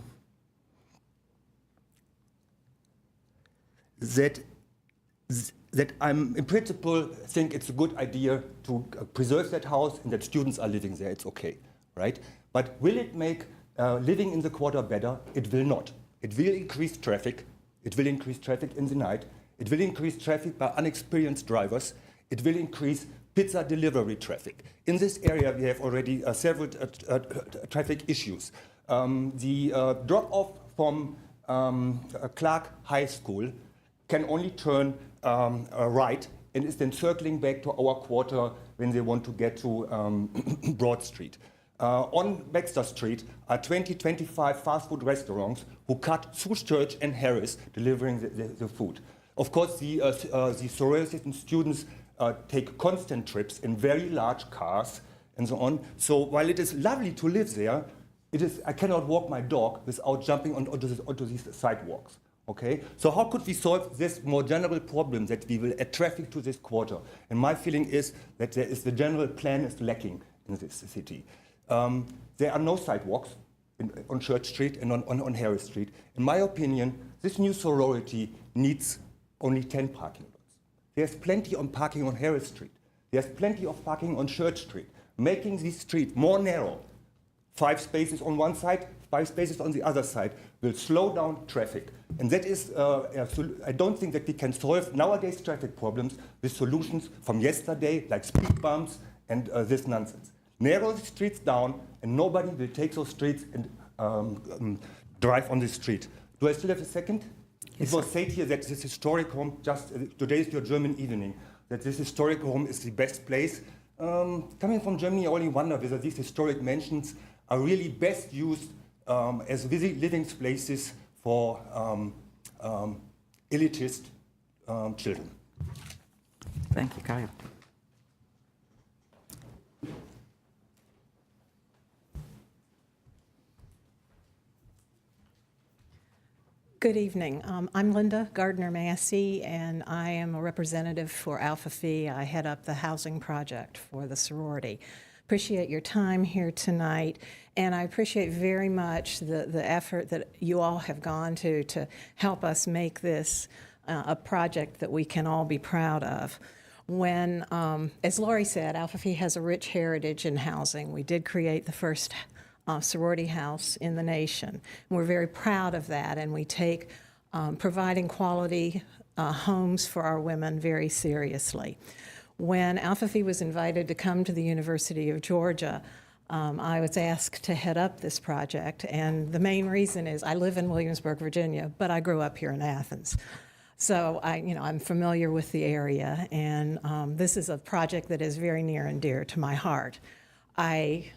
D: I'm, in principle, think it's a good idea to preserve that house and that students are living there. It's okay, right? But will it make living in the quarter better? It will not. It will increase traffic. It will increase traffic in the night. It will increase traffic by unexperienced drivers. It will increase pizza delivery traffic. In this area, we have already several traffic issues. The drop-off from Clarke High School can only turn right and is then circling back to our quarter when they want to get to Broad Street. On Baxter Street are 25 fast food restaurants who cut through Church and Harris delivering the food. Of course, the sororities and students take constant trips in very large cars and so on. So while it is lovely to live there, I cannot walk my dog without jumping onto these sidewalks. Okay? So how could we solve this more general problem that we will add traffic to this quarter? And my feeling is that the general plan is lacking in this city. There are no sidewalks on Church Street and on Harris Street. In my opinion, this new sorority needs only 10 parking lots. There's plenty of parking on Harris Street. There's plenty of parking on Church Street. Making this street more narrow, 5 spaces on one side, 5 spaces on the other side, will slow down traffic. And that is, I don't think that we can solve nowadays traffic problems with solutions from yesterday, like speed bumps and this nonsense. Narrow the streets down, and nobody will take those streets and drive on the street. Do I still have a second?
A: Yes,
D: It was said here that this historic home, today is your German evening, that this historic home is the best place. Coming from Germany, I only wonder whether these historic mansions are really best used as living places for elitist children.
A: Thank you, Kyle.
R: Good evening. I'm Linda Gardner-Massey, and I am a representative for Alpha Phi. I head up the housing project for the sorority. Appreciate your time here tonight, and I appreciate very much the effort that you all have gone to help us make this a project that we can all be proud of. When, as Lori said, Alpha Phi has a rich heritage in housing. We did create the first sorority house in the nation. We're very proud of that, and we take providing quality homes for our women very seriously. When Alpha Phi was invited to come to the University of Georgia, I was asked to head up this project, and the main reason is I live in Williamsburg, Virginia, but I grew up here in Athens. So I'm familiar with the area, and this is a project that is very near and dear to my heart. I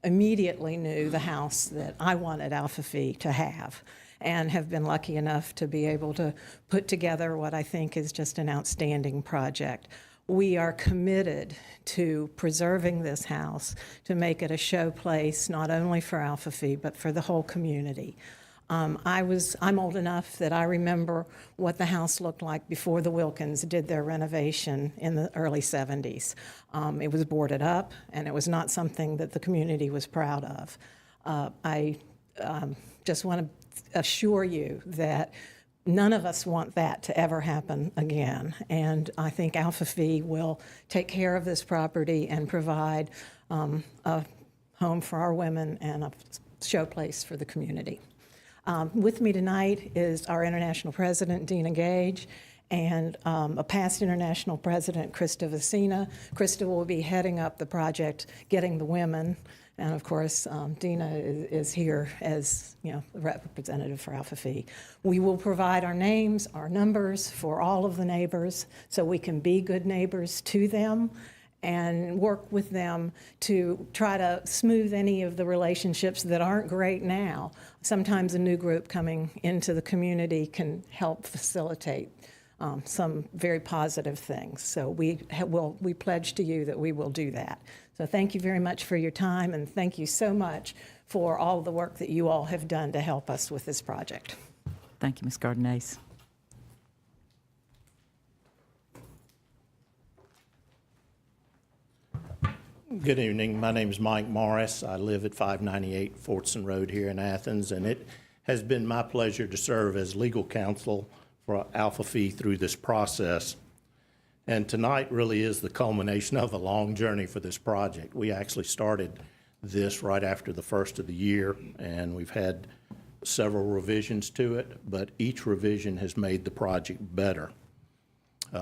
R: immediately knew the house that I wanted Alpha Phi to have, and have been lucky enough to be able to put together what I think is just an outstanding project. We are committed to preserving this house to make it a showplace not only for Alpha Phi but for the whole community. I'm old enough that I remember what the house looked like before the Wilkins did their renovation in the early 70s. It was boarded up, and it was not something that the community was proud of. I just want to assure you that none of us want that to ever happen again, and I think Alpha Phi will take care of this property and provide a home for our women and a showplace for the community. With me tonight is our international president, Dina Gage, and a past international president, Krista Vecina. Krista will be heading up the project, Getting the Women, and of course, Dina is here as the representative for Alpha Phi. We will provide our names, our numbers for all of the neighbors so we can be good neighbors to them and work with them to try to smooth any of the relationships that aren't great now. Sometimes a new group coming into the community can help facilitate some very positive things. So we pledge to you that we will do that. So thank you very much for your time, and thank you so much for all the work that you all have done to help us with this project.
A: Thank you, Ms. Gardner-Massey.
S: Good evening. My name is Mike Morris. I live at 598 Fortson Road here in Athens, and it has been my pleasure to serve as legal counsel for Alpha Phi through this process. And tonight really is the culmination of a long journey for this project. We actually started this right after the first of the year, and we've had several revisions to it, but each revision has made the project better.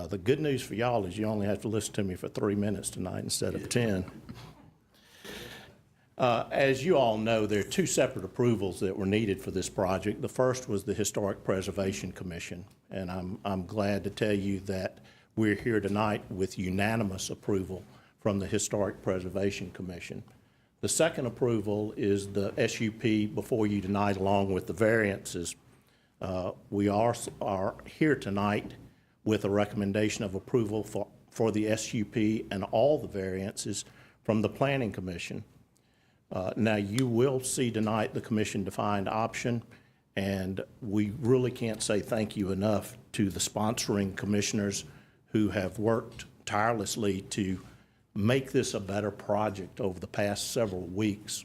S: The good news for y'all is you only have to listen to me for 3 minutes tonight instead of 10. As you all know, there are 2 separate approvals that were needed for this project. The first was the Historic Preservation Commission, and I'm glad to tell you that we're here tonight with unanimous approval from the Historic Preservation Commission. The second approval is the SUP before you tonight, along with the variances. We are here tonight with a recommendation of approval for the SUP and all the variances from the Planning Commission. Now, you will see tonight the commission-defined option, and we really can't say thank you enough to the sponsoring commissioners who have worked tirelessly to make this a better project over the past several weeks.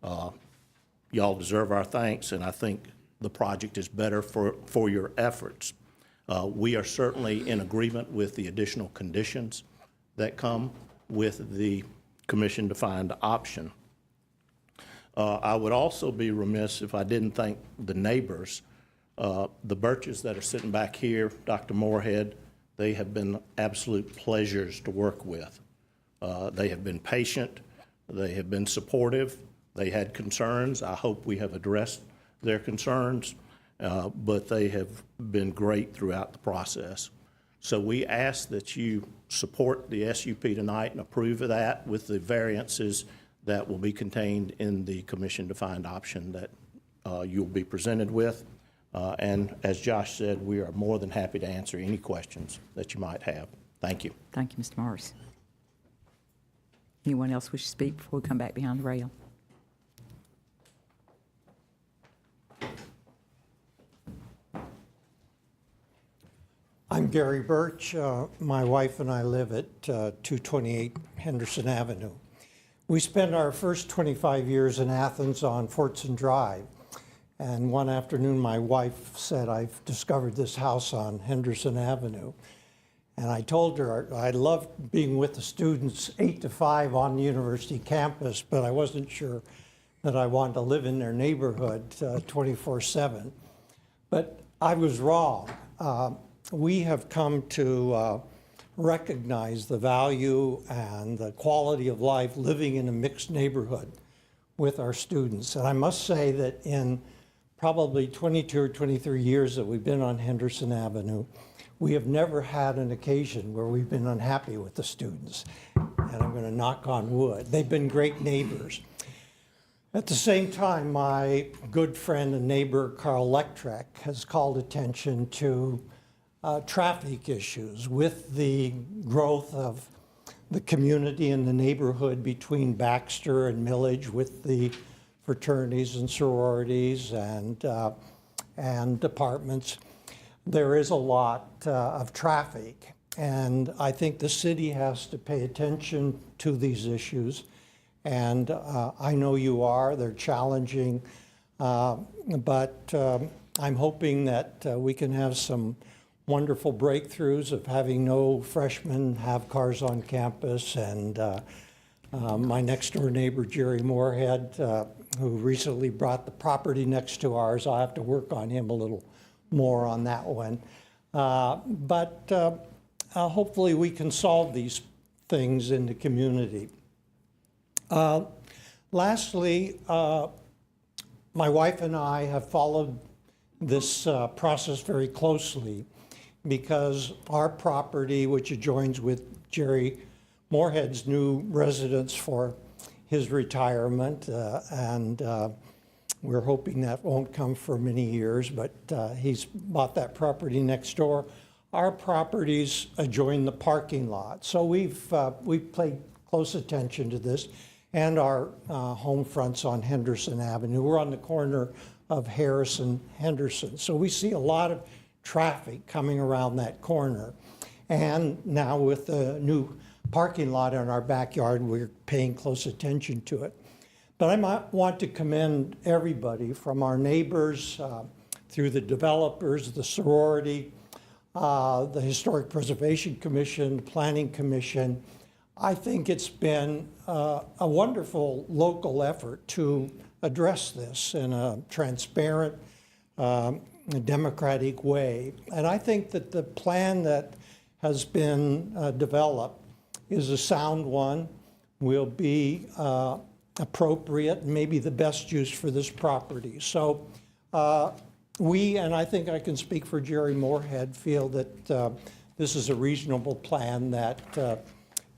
S: Y'all deserve our thanks, and I think the project is better for your efforts. We are certainly in agreement with the additional conditions that come with the commission-defined option. I would also be remiss if I didn't thank the neighbors. The Birches that are sitting back here, Dr. Moorhead, they have been absolute pleasures to work with. They have been patient, they have been supportive, they had concerns. I hope we have addressed their concerns, but they have been great throughout the process. So we ask that you support the SUP tonight and approve of that with the variances that will be contained in the commission-defined option that you'll be presented with. And as Josh said, we are more than happy to answer any questions that you might have. Thank you.
A: Thank you, Mr. Morris. Anyone else wish to speak before we come back behind the rail?
T: I'm Gary Birch. My wife and I live at 228 Henderson Avenue. We spent our first 25 years in Athens on Fortson Drive. And one afternoon, my wife said, I've discovered this house on Henderson Avenue. And I told her I loved being with the students 8 to 5 on the university campus, but I wasn't sure that I wanted to live in their neighborhood 24/7. But I was wrong. We have come to recognize the value and the quality of life living in a mixed neighborhood with our students. And I must say that in probably 22 or 23 years that we've been on Henderson Avenue, we have never had an occasion where we've been unhappy with the students. And I'm going to knock on wood. They've been great neighbors. At the same time, my good friend and neighbor, Carl Lectrek, has called attention to traffic issues with the growth of the community and the neighborhood between Baxter and Milledge, with the fraternities and sororities and departments. There is a lot of traffic, and I think the city has to pay attention to these issues. And I know you are. They're challenging, but I'm hoping that we can have some wonderful breakthroughs of having no freshmen have cars on campus. And my next door neighbor, Jerry Moorhead, who recently brought the property next to ours, I'll have to work on him a little more on that one. But hopefully we can solve these things in the community. Lastly, my wife and I have followed this process very closely because our property, which adjoins with Jerry Moorhead's new residence for his retirement, and we're hoping that won't come for many years, but he's bought that property next door. Our properties adjoin the parking lot, so we've paid close attention to this, and our home fronts on Henderson Avenue. We're on the corner of Harris and Henderson, so we see a lot of traffic coming around that corner. And now with the new parking lot in our backyard, we're paying close attention to it. But I might want to commend everybody from our neighbors through the developers, the sorority, the Historic Preservation Commission, the Planning Commission. I think it's been a wonderful local effort to address this in a transparent, democratic way. And I think that the plan that has been developed is a sound one, will be appropriate, and maybe the best use for this property. So we, and I think I can speak for Jerry Moorhead, feel that this is a reasonable plan that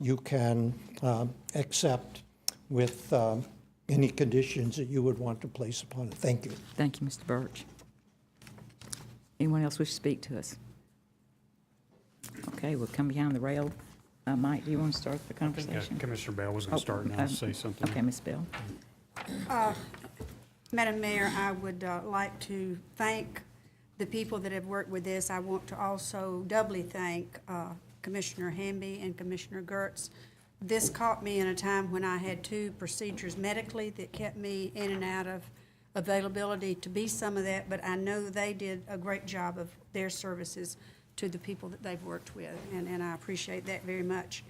T: you can accept with any conditions that you would want to place upon it. Thank you.
A: Thank you, Mr. Birch. Anyone else wish to speak to us? Okay, we'll come behind the rail. Mike, do you want to start the conversation?
K: Commissioner Bell was going to start, and I'll say something.
A: Okay, Ms. Bell.
O: Madam Mayor, I would like to thank the people that have worked with this. I want to also doubly thank Commissioner Hamby and Commissioner Gertz. This caught me in a time when I had 2 procedures medically that kept me in and out of availability to be some of that, but I know they did a great job of their services to the people that they've worked with, and I appreciate that very much.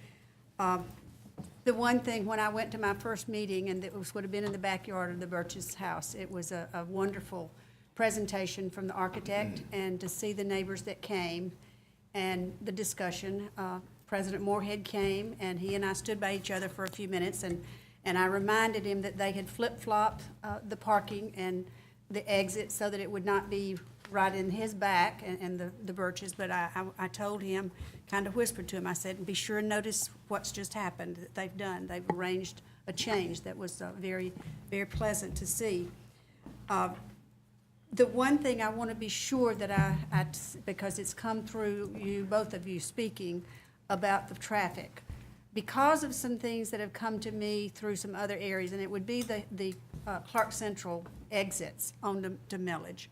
O: The one thing, when I went to my first meeting, and would have been in the backyard of the Birch's house, it was a wonderful presentation from the architect, and to see the neighbors that came and the discussion. President Moorhead came, and he and I stood by each other for a few minutes, and I reminded him that they had flip-flopped the parking and the exit so that it would not be right in his back and the Birches, but I told him, kind of whispered to him, I said, be sure and notice what's just happened that they've done. They've arranged a change that was very, very pleasant to see. The one thing I want to be sure that because it's come through you, both of you speaking about the traffic, because of some things that have come to me through some other areas, and it would be the Clarke Central exits on to Milledge,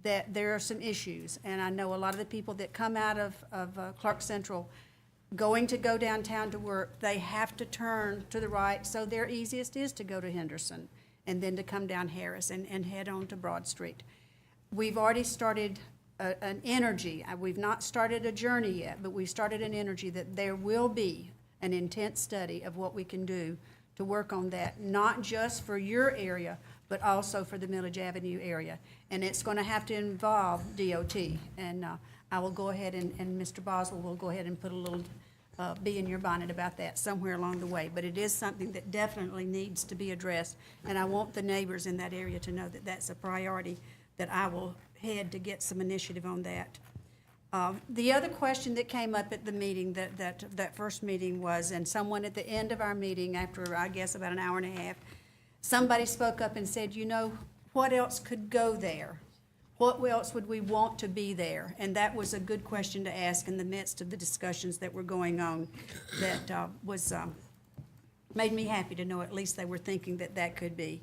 O: that there are some issues. And I know a lot of the people that come out of Clarke Central going to go downtown to work, they have to turn to the right, so their easiest is to go to Henderson and then to come down Harris and head on to Broad Street. We've already started an energy. We've not started a journey yet, but we've started an energy that there will be an intense study of what we can do to work on that, not just for your area, but also for the Milledge Avenue area. And it's going to have to involve DOT. And I will go ahead and Mr. Bothell will go ahead and put a little bee in your bonnet about that somewhere along the way. But it is something that definitely needs to be addressed. And I want the neighbors in that area to know that that's a priority, that I will head to get some initiative on that. The other question that came up at the meeting, that first meeting was, and someone at the end of our meeting, after I guess about an hour and a half, somebody spoke up and said, you know, what else could go there? What else would we want to be there? And that was a good question to ask in the midst of the discussions that were going on. That made me happy to know at least they were thinking that that could be.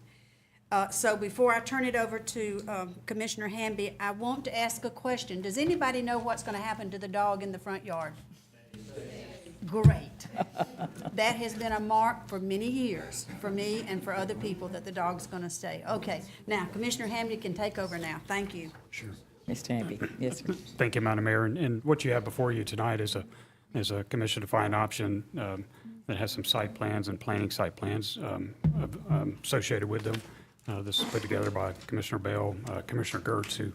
O: So before I turn it over to Commissioner Hamby, I want to ask a question. Does anybody know what's going to happen to the dog in the front yard? Great. That has been a mark for many years, for me and for other people, that the dog's going to stay. Okay. Now, Commissioner Hamby can take over now. Thank you.
K: Sure.
A: Mr. Hamby. Yes, sir.
K: Thank you, Madam Mayor. And what you have before you tonight is a commission-defined option that has some site plans and planning site plans associated with them. This is put together by Commissioner Bell, Commissioner Gertz, who,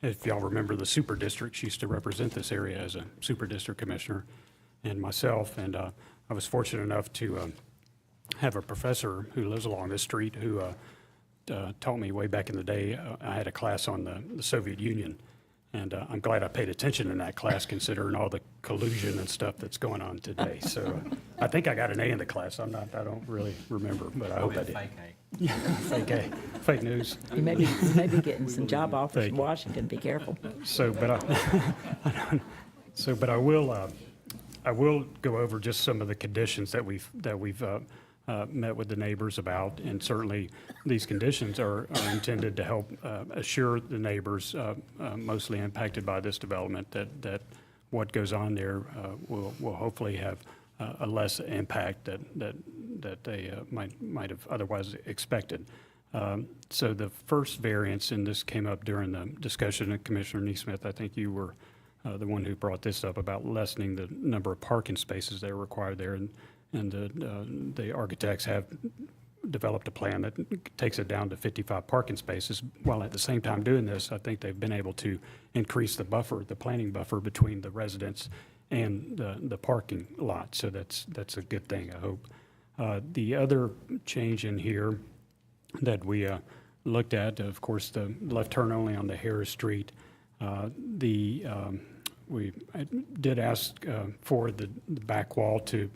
K: if y'all remember, the super districts used to represent this area as a super district commissioner, and myself. And I was fortunate enough to have a professor who lives along this street who taught me way back in the day. I had a class on the Soviet Union, and I'm glad I paid attention in that class, considering all the collusion and stuff that's going on today. So I think I got an A in the class. I don't really remember, but I hope I did.
J: Fake A.
K: Yeah, fake A, fake news.
A: You may be getting some job offers from Washington. Be careful.
K: So, but I will go over just some of the conditions that we've met with the neighbors about, and certainly these conditions are intended to help assure the neighbors mostly impacted by this development that what goes on there will hopefully have a less impact that they might have otherwise expected. So the first variance, and this came up during the discussion, and Commissioner Neesmith, I think you were the one who brought this up about lessening the number of parking spaces that are required there, and the architects have developed a plan that takes it down to 55 parking spaces. While at the same time doing this, I think they've been able to increase the buffer, the planning buffer between the residents and the parking lot. So that's a good thing, I hope. The other change in here that we looked at, of course, the left turn only on the Harris Street. We did ask for the back wall to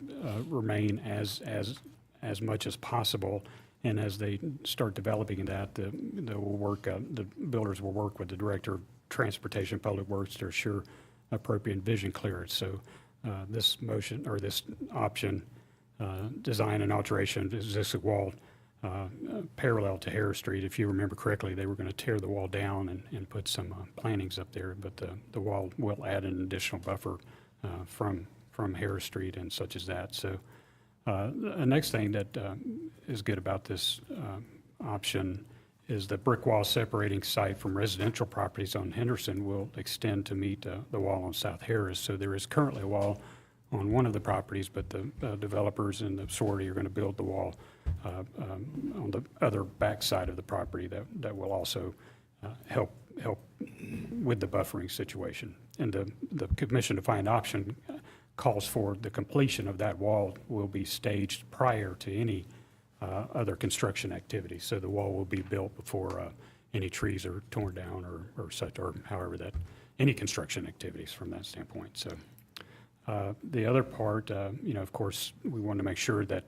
K: remain as much as possible, and as they start developing that, the builders will work with the Director of Transportation Public Works to assure appropriate vision clearance. So this motion, or this option, design and alteration of existing wall parallel to Harris Street. If you remember correctly, they were going to tear the wall down and put some plantings up there, but the wall will add an additional buffer from Harris Street and such as that. So the next thing that is good about this option is the brick wall separating site from residential properties on Henderson will extend to meet the wall on South Harris. So there is currently a wall on one of the properties, but the developers and the sorority are going to build the wall on the other backside of the property that will also help with the buffering situation. And the commission defined option calls for the completion of that wall will be staged prior to any other construction activity. So the wall will be built before any trees are torn down or such, or however that, any construction activities from that standpoint. So the other part, of course, we want to make sure that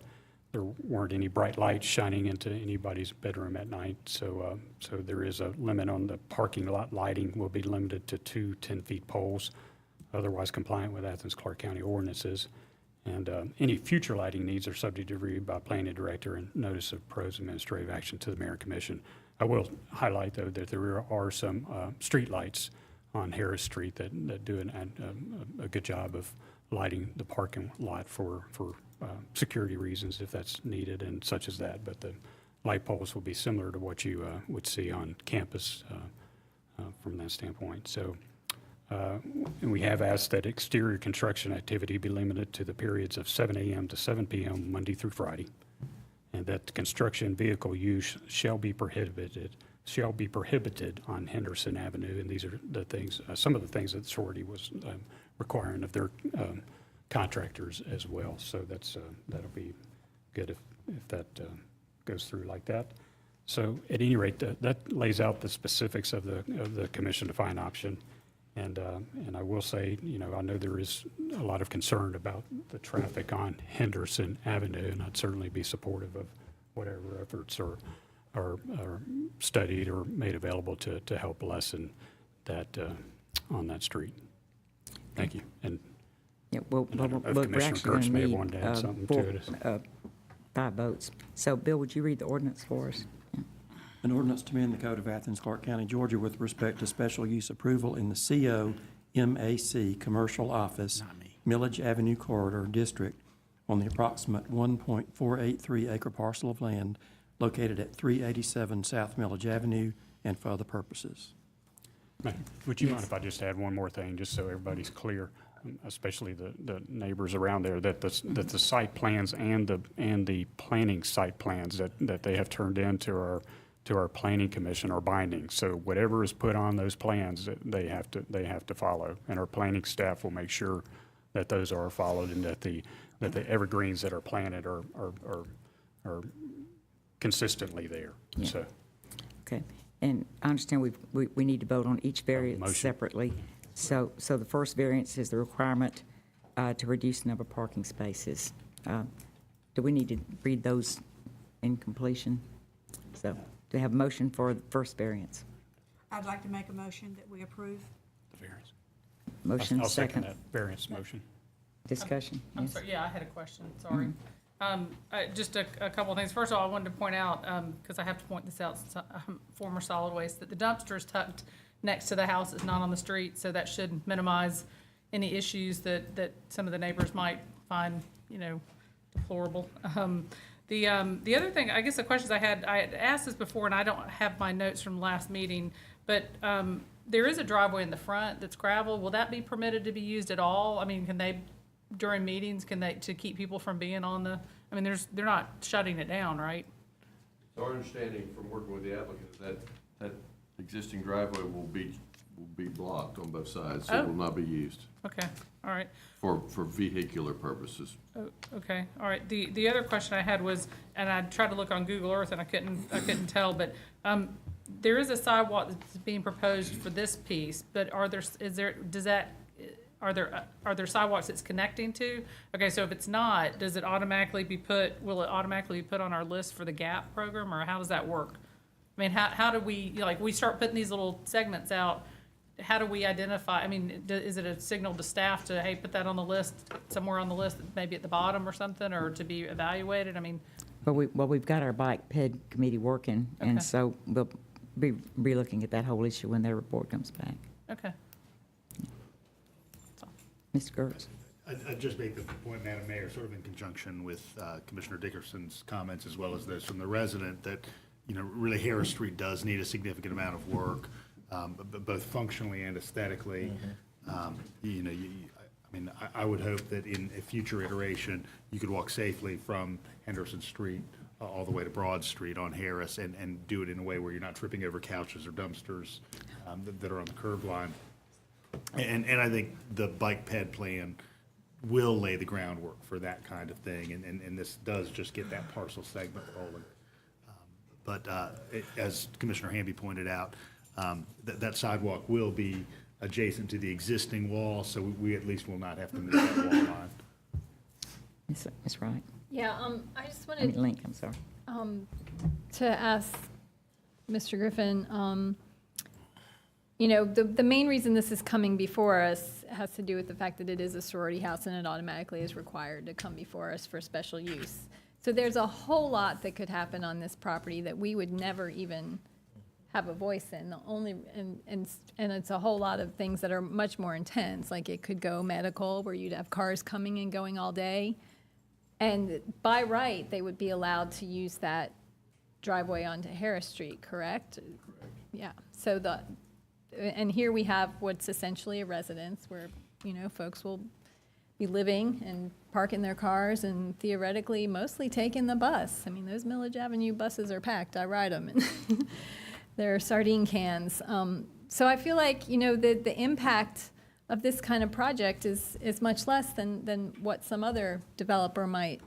K: there weren't any bright lights shining into anybody's bedroom at night. So there is a limit on the parking lot lighting will be limited to 2 10-foot poles, otherwise compliant with Athens-Clarke County ordinances. And any future lighting needs are subject to review by planning director and notice of proposed administrative action to the mayor and commission. I will highlight, though, that there are some street lights on Harris Street that do a good job of lighting the parking lot for security reasons if that's needed and such as that. But the light poles will be similar to what you would see on campus from that standpoint. So, and we have asked that exterior construction activity be limited to the periods of 7 a.m. to 7 p.m. Monday through Friday, and that construction vehicle use shall be prohibited on Henderson Avenue. And these are the things, some of the things that the sorority was requiring of their contractors as well. So that's that'll be good if that goes through like that. So at any rate, that lays out the specifics of the commission defined option. And I will say, I know there is a lot of concern about the traffic on Henderson Avenue, and I'd certainly be supportive of whatever efforts are studied or made available to help lessen that on that street. Thank you. And
A: yeah, well, we're actually going to need 5 votes. So, Bill, would you read the ordinance for us?
X: An ordinance to amend the Code of Athens-Clarke County, Georgia with respect to special use approval in the COMAC Commercial Office, Milledge Avenue Corridor District on the approximate 1.483 acre parcel of land located at 387 South Milledge Avenue and for other purposes.
K: Would you mind if I just add one more thing, just so everybody's clear, especially the neighbors around there, that the site plans and the planning site plans that they have turned in to our planning commission are binding. So whatever is put on those plans, they have to follow, and our planning staff will make sure that those are followed and that the evergreens that are planted are consistently there.
A: Yeah.
K: So.
A: Okay. And I understand we need to vote on each variance
K: Motion.
A: separately. So the first variance is the requirement to reduce the number of parking spaces. Do we need to read those in completion? So do we have a motion for the first variance?
O: I'd like to make a motion that we approve.
K: The variance.
A: Motion
K: I'll
A: second.
K: second that variance motion.
A: Discussion?
M: I'm
A: Yes.
M: sorry, yeah, I had a question, sorry. Just a couple of things. First of all, I wanted to point out, because I have to point this out, since I'm former solid waste, that the dumpster is tucked next to the house. It's not on the street, so that should minimize any issues that some of the neighbors might find, deplorable. The other thing, I guess the questions I had asked this before, and I don't have my notes from last meeting, but there is a driveway in the front that's gravel. Will that be permitted to be used at all? I mean, can they, during meetings, to keep people from being on the, I mean, they're not shutting it down, right?
E: So our understanding from working with the applicant is that existing driveway will be blocked on both sides, so it will not be used.
M: Okay, all right.
E: For vehicular purposes.
M: Oh, okay, all right. The other question I had was, and I tried to look on Google Earth and I couldn't tell, but there is a sidewalk that's being proposed for this piece, but are there sidewalks it's connecting to? Okay, so if it's not, will it automatically be put on our list for the GAP program, or how does that work? I mean, how do we, we start putting these little segments out, how do we identify, I mean, is it a signal to staff to, hey, put that on the list, somewhere on the list, maybe at the bottom or something, or to be evaluated? I mean.
A: Well, we've got our bike PED committee working, and
M: Okay.
A: so we'll be relooking at that whole issue when their report comes back.
M: Okay.
A: Mr. Gertz.
N: I'd just make the point, Madam Mayor, sort of in conjunction with Commissioner Dickerson's comments as well as those from the resident, that, really Harris Street does need a significant amount of work, both functionally and aesthetically. I'm I mean, I would hope that in a future iteration, you could walk safely from Henderson Street all the way to Broad Street on Harris and do it in a way where you're not tripping over couches or dumpsters that are on the curb line. And I think the bike ped plan will lay the groundwork for that kind of thing, and this does just get that parcel segment rolling. As Commissioner Hamby pointed out, that sidewalk will be adjacent to the existing wall, so we at least will not have to move that wall line.
A: Ms. Wright?
I: Yeah, I just
A: I mean,
I: wanted
A: Link, I'm sorry.
I: to ask Mr. Griffin, you know, the main reason this is coming before us has to do with the fact that it is a sorority house and it automatically is required to come before us for special use. So there's a whole lot that could happen on this property that we would never even have a voice in. The only, and it's a whole lot of things that are much more intense, like it could go medical, where you'd have cars coming and going all day. And by right, they would be allowed to use that driveway onto Harris Street, correct? Correct. Yeah, so and here we have what's essentially a residence where, you know, folks will be living and parking their cars and theoretically mostly taking the bus. I mean, those Milledge Avenue buses are packed. I ride them, and they're sardine cans. So I feel like, you know, the impact of this kind of project is much less than what some other developer might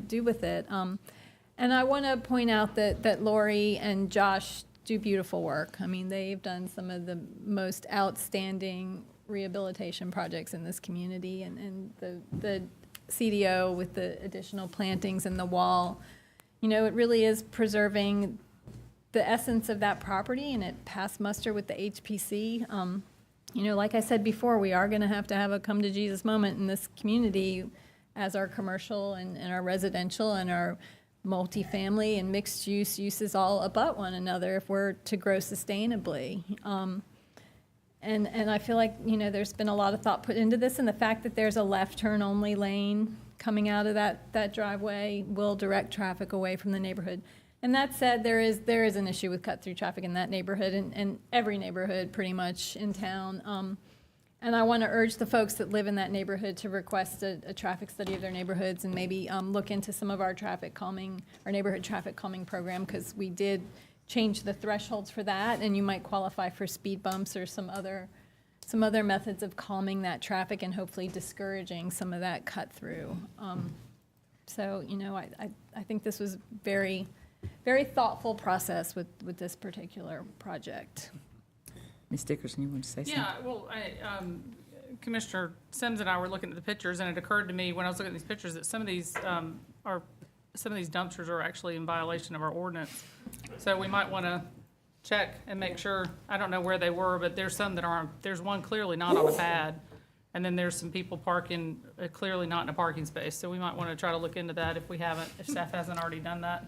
I: do with it. And I want to point out that Lori and Josh do beautiful work. I mean, they've done some of the most outstanding rehabilitation projects in this community, and the CDO with the additional plantings and the wall, you know, it really is preserving the essence of that property, and it passed muster with the HPC. You know, like I said before, we are going to have a come to Jesus moment in this community as our commercial and our residential and our multifamily and mixed use uses all abut one another if we're to grow sustainably. And I feel like, you know, there's been a lot of thought put into this, and the fact that there's a left turn only lane coming out of that driveway will direct traffic away from the neighborhood. And that said, there is an issue with cut-through traffic in that neighborhood and every neighborhood pretty much in town. And I want to urge the folks that live in that neighborhood to request a traffic study of their neighborhoods and maybe look into some of our neighborhood traffic calming program, because we did change the thresholds for that, and you might qualify for speed bumps or some other methods of calming that traffic and hopefully discouraging some of that cut through. So, you know, I think this was very thoughtful process with this particular project.
A: Ms. Dickerson, you want to say something?
M: Yeah, well, Commissioner Sims and I were looking at the pictures, and it occurred to me when I was looking at these pictures that some of these dumpsters are actually in violation of our ordinance. So we might want to check and make sure. I don't know where they were, but there's some that aren't. There's one clearly not on a pad, and then there's some people parking clearly not in a parking space. So we might want to try to look into that if staff hasn't already done that.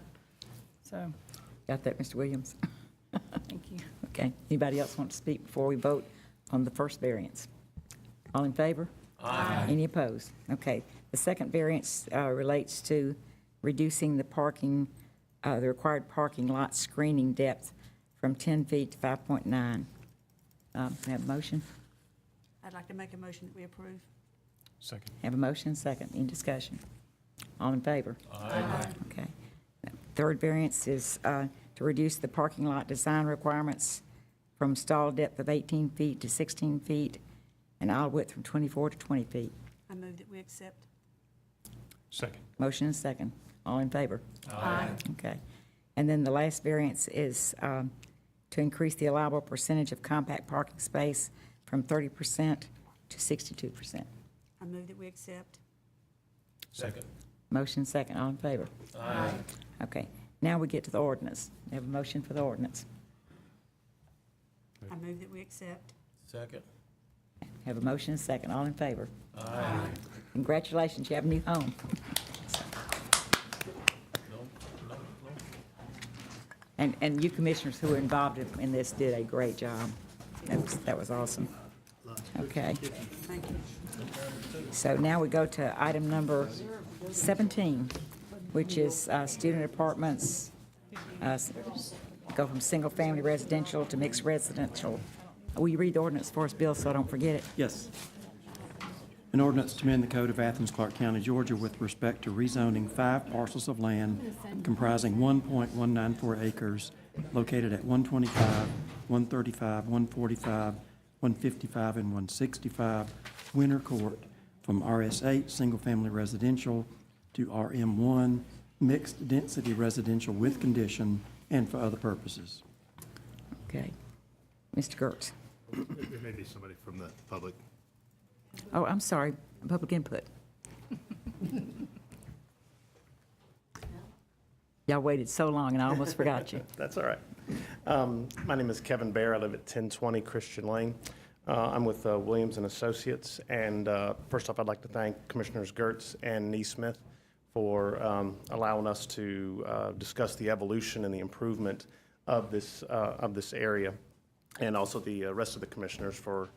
M: So.
A: Got that, Mr. Williams?
M: Thank you.
A: Okay. Anybody else want to speak before we vote on the first variance? All in favor? Aye. Any opposed? Okay. The second variance relates to reducing the required parking lot screening depth from 10 feet to 5.9. Can I have a motion?
O: I'd like to make a motion that we approve.
K: Second.
A: Have a motion, second. Any discussion? All in favor?
K: Aye.
A: Okay. Third variance is to reduce the parking lot design requirements from stall depth of 18 feet to 16 feet and aisle width from 24 to 20 feet.
O: I move that we accept.
K: Second.
A: Motion and second. All in favor?
K: Aye.
A: Okay. And then the last variance is to increase the allowable percentage of compact parking space from 30% to 62%.
O: I move that we accept.
K: Second.
A: Motion second. All in favor?
K: Aye.
A: Okay. Now we get to the ordinance. We have a motion for the ordinance.
O: I move that we accept.
P: Second.
A: Have a motion and second. All in favor?
K: Aye.
A: Congratulations. You have a new home. And you commissioners who were involved in this did a great job. That was awesome. Okay.
O: Thank you.
A: So now we go to item number 17, which is student apartments, go from single-family residential to mixed residential. Will you read the ordinance for us, Bill, so I don't forget it?
X: Yes. An ordinance to amend the code of Athens-Clarke County, Georgia with respect to rezoning 5 parcels of land comprising 1.194 acres located at 125, 135, 145, 155, and 165 Winter Court from RS8 Single Family Residential to RM1 Mixed Density Residential with Condition and for other purposes.
A: Okay. Mr. Gertz.
N: There may be somebody from the public.
A: Oh, I'm sorry, public input. Y'all waited so long and I almost forgot you.
L: That's all right. My name is Kevin Bear. I live at 1020 Christian Lane. I'm with Williams and Associates. And first off, I'd like to thank Commissioners Gertz and Neesmith for allowing us to discuss the evolution and the improvement of this area, and also the rest of the commissioners for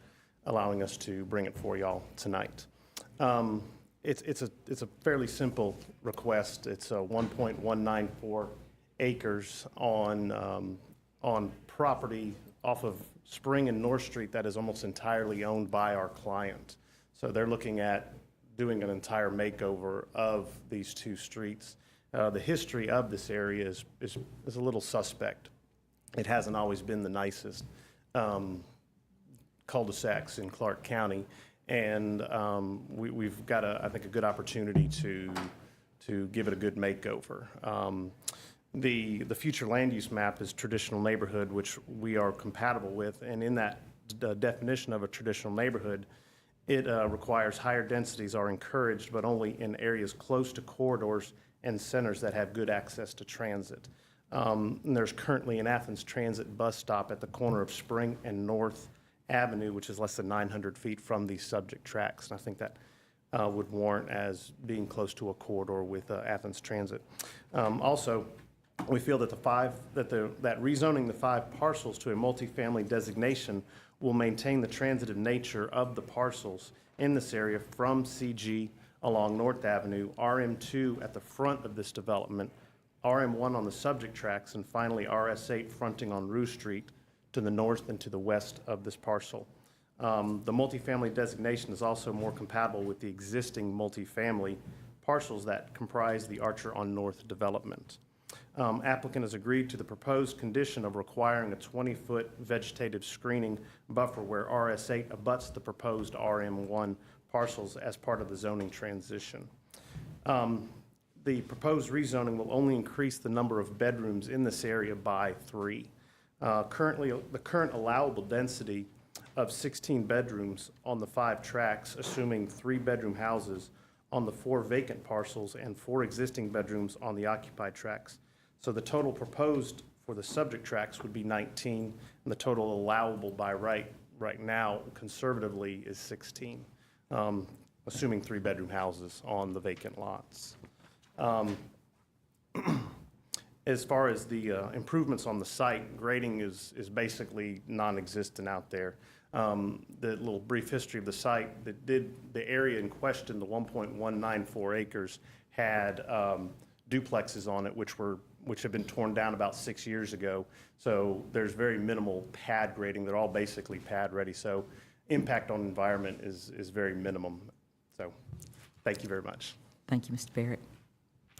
L: allowing us to bring it for y'all tonight. It's a fairly simple request. It's 1.194 acres on property off of Spring and North Street that is almost entirely owned by our client. So they're looking at doing an entire makeover of these 2 streets. The history of this area is a little suspect. It hasn't always been the nicest cul-de-sacs in Clarke County, and we've got, I think, a good opportunity to give it a good makeover. The future land use map is traditional neighborhood, which we are compatible with, and in that definition of a traditional neighborhood, it requires higher densities are encouraged, but only in areas close to corridors and centers that have good access to transit. And there's currently an Athens Transit bus stop at the corner of Spring and North Avenue, which is less than 900 feet from these subject tracks. And I think that would warrant as being close to a corridor with Athens Transit. Also, we feel that that rezoning the 5 parcels to a multifamily designation will maintain the transitive nature of the parcels in this area from CG along North Avenue, RM2 at the front of this development, RM1 on the subject tracks, and finally RS8 fronting on Rue Street to the north and to the west of this parcel. The multifamily designation is also more compatible with the existing multifamily parcels that comprise the Archer on North development. Applicant has agreed to the proposed condition of requiring a 20-foot vegetative screening buffer where RS8 abuts the proposed RM1 parcels as part of the zoning transition. The proposed rezoning will only increase the number of bedrooms in this area by 3. Currently, the current allowable density of 16 bedrooms on the 5 tracks, assuming 3-bedroom houses on the 4 vacant parcels and 4 existing bedrooms on the occupied tracks. So the total proposed for the subject tracks would be 19, and the total allowable by right now, conservatively, is 16, assuming 3-bedroom houses on the vacant lots. As far as the improvements on the site, grading is basically non-existent out there. The little brief history of the site, the area in question, the 1.194 acres, had duplexes on it, which have been torn down about 6 years ago. So there's very minimal pad grading. They're all basically pad ready. So impact on the environment is very minimum. So thank you very much.
A: Thank you, Mr. Barrett.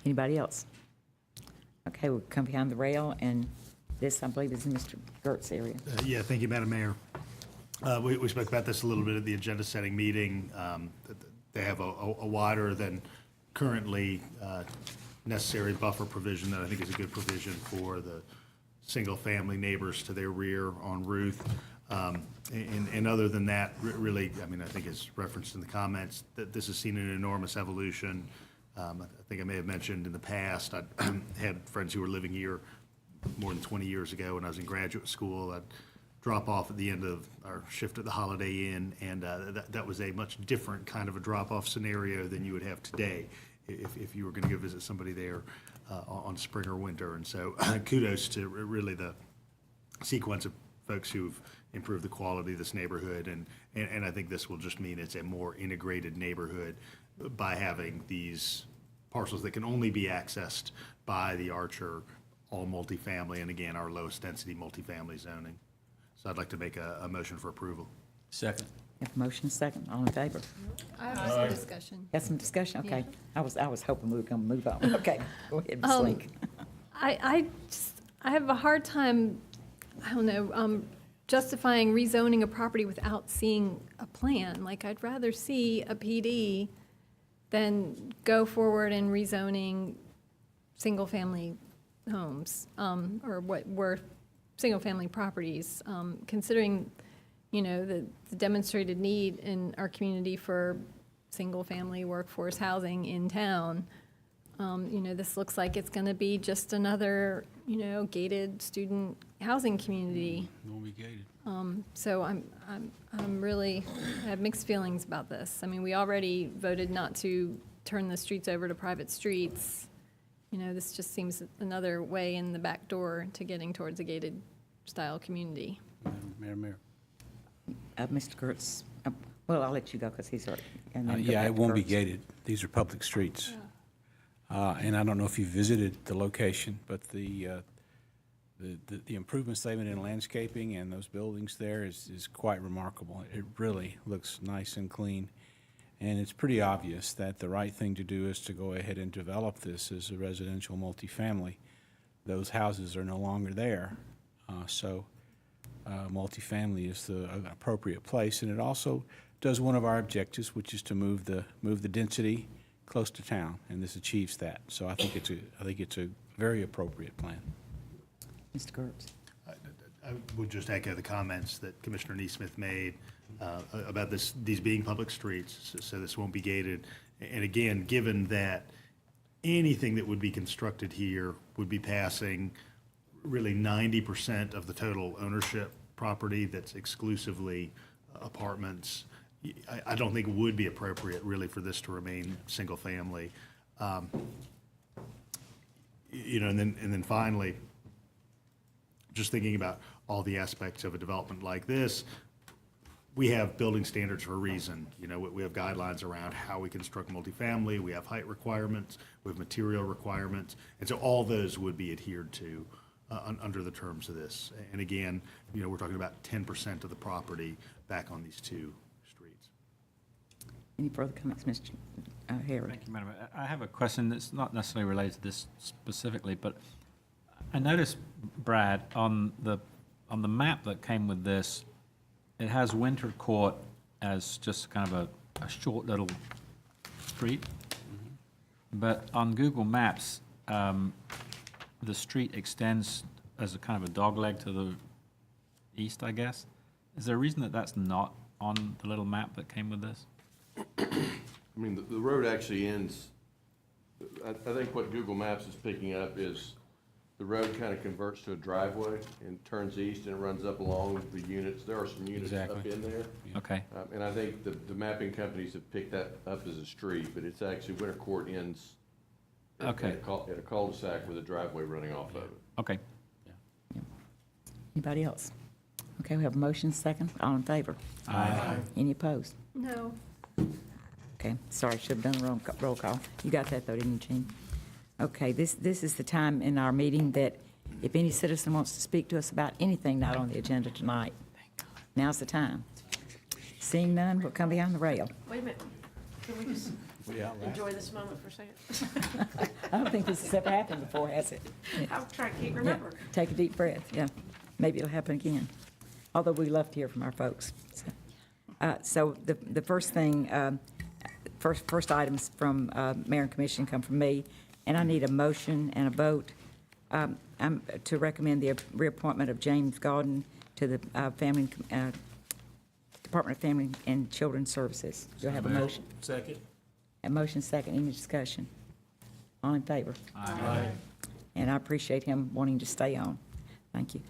A: Anybody else? Okay, we'll come behind the rail, and this, I believe, is in Mr. Gertz's area.
N: Yeah, thank you, Madam Mayor. We spoke about this a little bit at the agenda setting meeting. They have a wider than currently necessary buffer provision that I think is a good provision for the single-family neighbors to their rear on Ruth. And other than that, really, I mean, I think it's referenced in the comments that this has seen an enormous evolution. I think I may have mentioned in the past, I had friends who were living here more than 20 years ago when I was in graduate school. I'd drop off at the end of our shift at the Holiday Inn, and that was a much different kind of a drop-off scenario than you would have today if you were going to go visit somebody there on spring or winter. And so kudos to really the sequence of folks who've improved the quality of this neighborhood, and I think this will just mean it's a more integrated neighborhood by having these parcels that can only be accessed by the Archer, all multifamily, and again, our lowest density multifamily zoning. So I'd like to make a motion for approval.
G: Second.
A: Have a motion second. All in favor?
I: I have some discussion.
A: Got some discussion? Okay.
I: Yeah.
A: I was hoping we were going to move on. Okay, go ahead, Ms. Link.
I: I have a hard time, I don't know, justifying rezoning a property without seeing a plan. Like, I'd rather see a PD than go forward and rezoning single-family homes, or what were single-family properties, considering, you know, the demonstrated need in our community for single-family workforce housing in town. You know, this looks like it's going to be just another, you know, gated student housing community.
G: Won't be gated.
I: So I'm really, I have mixed feelings about this. I mean, we already voted not to turn the streets over to private streets. You know, this just seems another way in the back door to getting towards a gated style community.
G: Mayor.
A: Mr. Kurtz, well, I'll let you go because he's already.
G: Yeah, it won't be gated. These are public streets. And I don't know if you visited the location, but the improvements they've made in landscaping and those buildings there is quite remarkable. It really looks nice and clean. And it's pretty obvious that the right thing to do is to go ahead and develop this as a residential multifamily. Those houses are no longer there. So multifamily is the appropriate place. And it also does one of our objectives, which is to move the density close to town, and this achieves that. So I think it's a very appropriate plan.
A: Mr. Kurtz.
N: I would just echo the comments that Commissioner Neesmith made about these being public streets, so this won't be gated. And again, given that anything that would be constructed here would be passing really 90% of the total ownership property that's exclusively apartments, I don't think it would be appropriate really for this to remain single family. You know, and then finally, just thinking about all the aspects of a development like this, we have building standards for a reason. You know, we have guidelines around how we construct multifamily, we have height requirements, we have material requirements, and so all those would be adhered to under the terms of this. And again, you know, we're talking about 10% of the property back on these two streets.
A: Any further comments, Mr. Harrod?
J: Thank you, Madam. I have a question that's not necessarily related to this specifically, but I noticed, Brad, on the map that came with this, it has Winter Court as just kind of a short little street. Mm-hmm. But on Google Maps, the street extends as a kind of a dogleg to the east, I guess. Is there a reason that that's not on the little map that came with this?
E: I mean, the road actually ends, I think what Google Maps is picking up is the road kind of converts to a driveway and turns east and it runs up along the units. There are some units up in there.
J: Okay.
E: And I think the mapping companies have picked that up as a street, but it's actually Winter Court ends at a cul-de-sac with a driveway running off of it.
J: Okay.
A: Anybody else? Okay, we have a motion second. All in favor?
J: Aye.
A: Any opposed?
I: No.
A: Okay, sorry, should have done a roll call. You got that though, didn't you, Gene? Okay, this is the time in our meeting that if any citizen wants to speak to us about anything not on the agenda tonight, now's the time. Seeing none, we'll come behind the rail.
H: Wait a minute. Can we just enjoy this moment for a second?
A: I don't think this has ever happened before, has it?
H: I'm trying to keep remembering.
A: Yeah, take a deep breath, yeah. Maybe it'll happen again, although we love to hear from our folks. So the first thing, first items from Mayor and Commission come from me, and I need a motion and a vote to recommend the reappointment of James Gauden to the Department of Family and Children's Services. Do I have a motion?
P: Second.
A: A motion second. Any discussion? All in favor?
J: Aye.
A: And I appreciate him wanting to stay on. Thank you.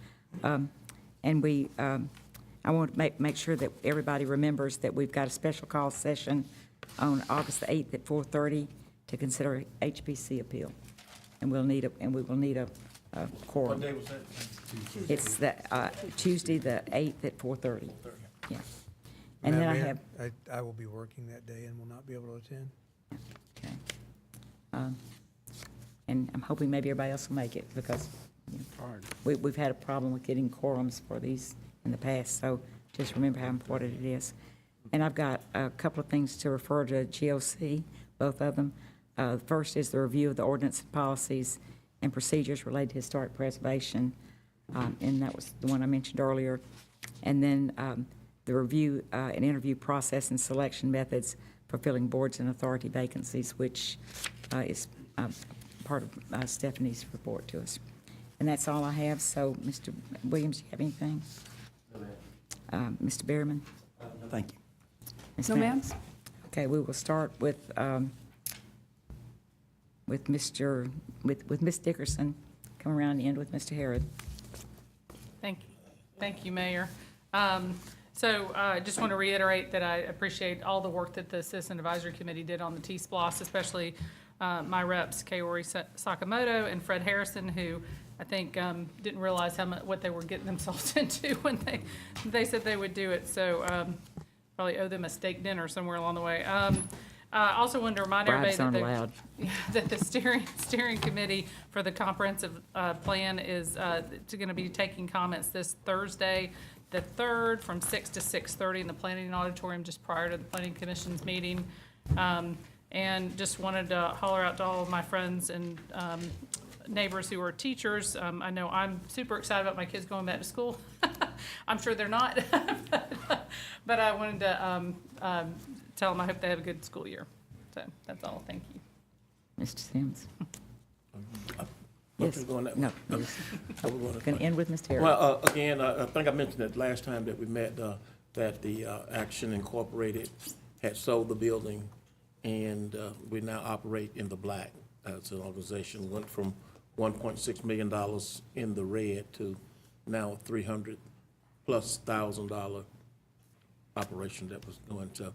A: And I want to make sure that everybody remembers that we've got a special call session on August the 8th at 4:30 to consider HPC appeal. And we will need a quorum.
P: What day was that?
A: It's the Tuesday the 8th at 4:30. Yeah. And then
F: Madam Mayor, I will be working that day and will not be able to attend.
A: Okay. And I'm hoping maybe everybody else will make it because we've had a problem with getting quorums for these in the past, so just remember how important it is. And I've got a couple of things to refer to GOC, both of them. First is the review of the ordinance and policies and procedures related to historic preservation, and that was the one I mentioned earlier. And then the review and interview process and selection methods for filling boards and authority vacancies, which is part of Stephanie's report to us. And that's all I have. So, Mr. Williams, do you have anything? Mr. Berryman?
X: No, thank you.
A: Ms.
H: No, ma'am.
A: Vance? Okay, we will start with Ms. Dickerson, come around and end with Mr. Harrod.
M: Thank you, Mayor. So I just want to reiterate that I appreciate all the work that the Citizen Advisory Committee did on the T-SPLOS, especially my reps, Kaori Sakamoto and Fred Harrison, who I think didn't realize what they were getting themselves into when they said they would do it. So probably owe them a steak dinner somewhere along the way. I also wanted to remind
A: Bribes
M: everybody
A: aren't
M: that the steering committee for the comprehensive plan is going to be taking comments this Thursday, the 3rd, from 6 to 6:30 in the planning auditorium, just prior to the planning commission's meeting. And just wanted to holler out to all of my friends and neighbors who are teachers. I know I'm super excited about my kids going back to school. I'm sure they're not, but I wanted to tell them I hope they have a good school year. So that's all. Thank you.
A: Mr. Sims?
P: Yes.
A: Yes.
P: Going that
A: No.
P: way?
A: Going to end with Mr. Harrod.
P: Well, again, I think I mentioned it last time that we met, that the Action Incorporated had sold the building, and we now operate in the black as an organization. Went from $1.6 million in the red to now $300,000+ operation that was going to.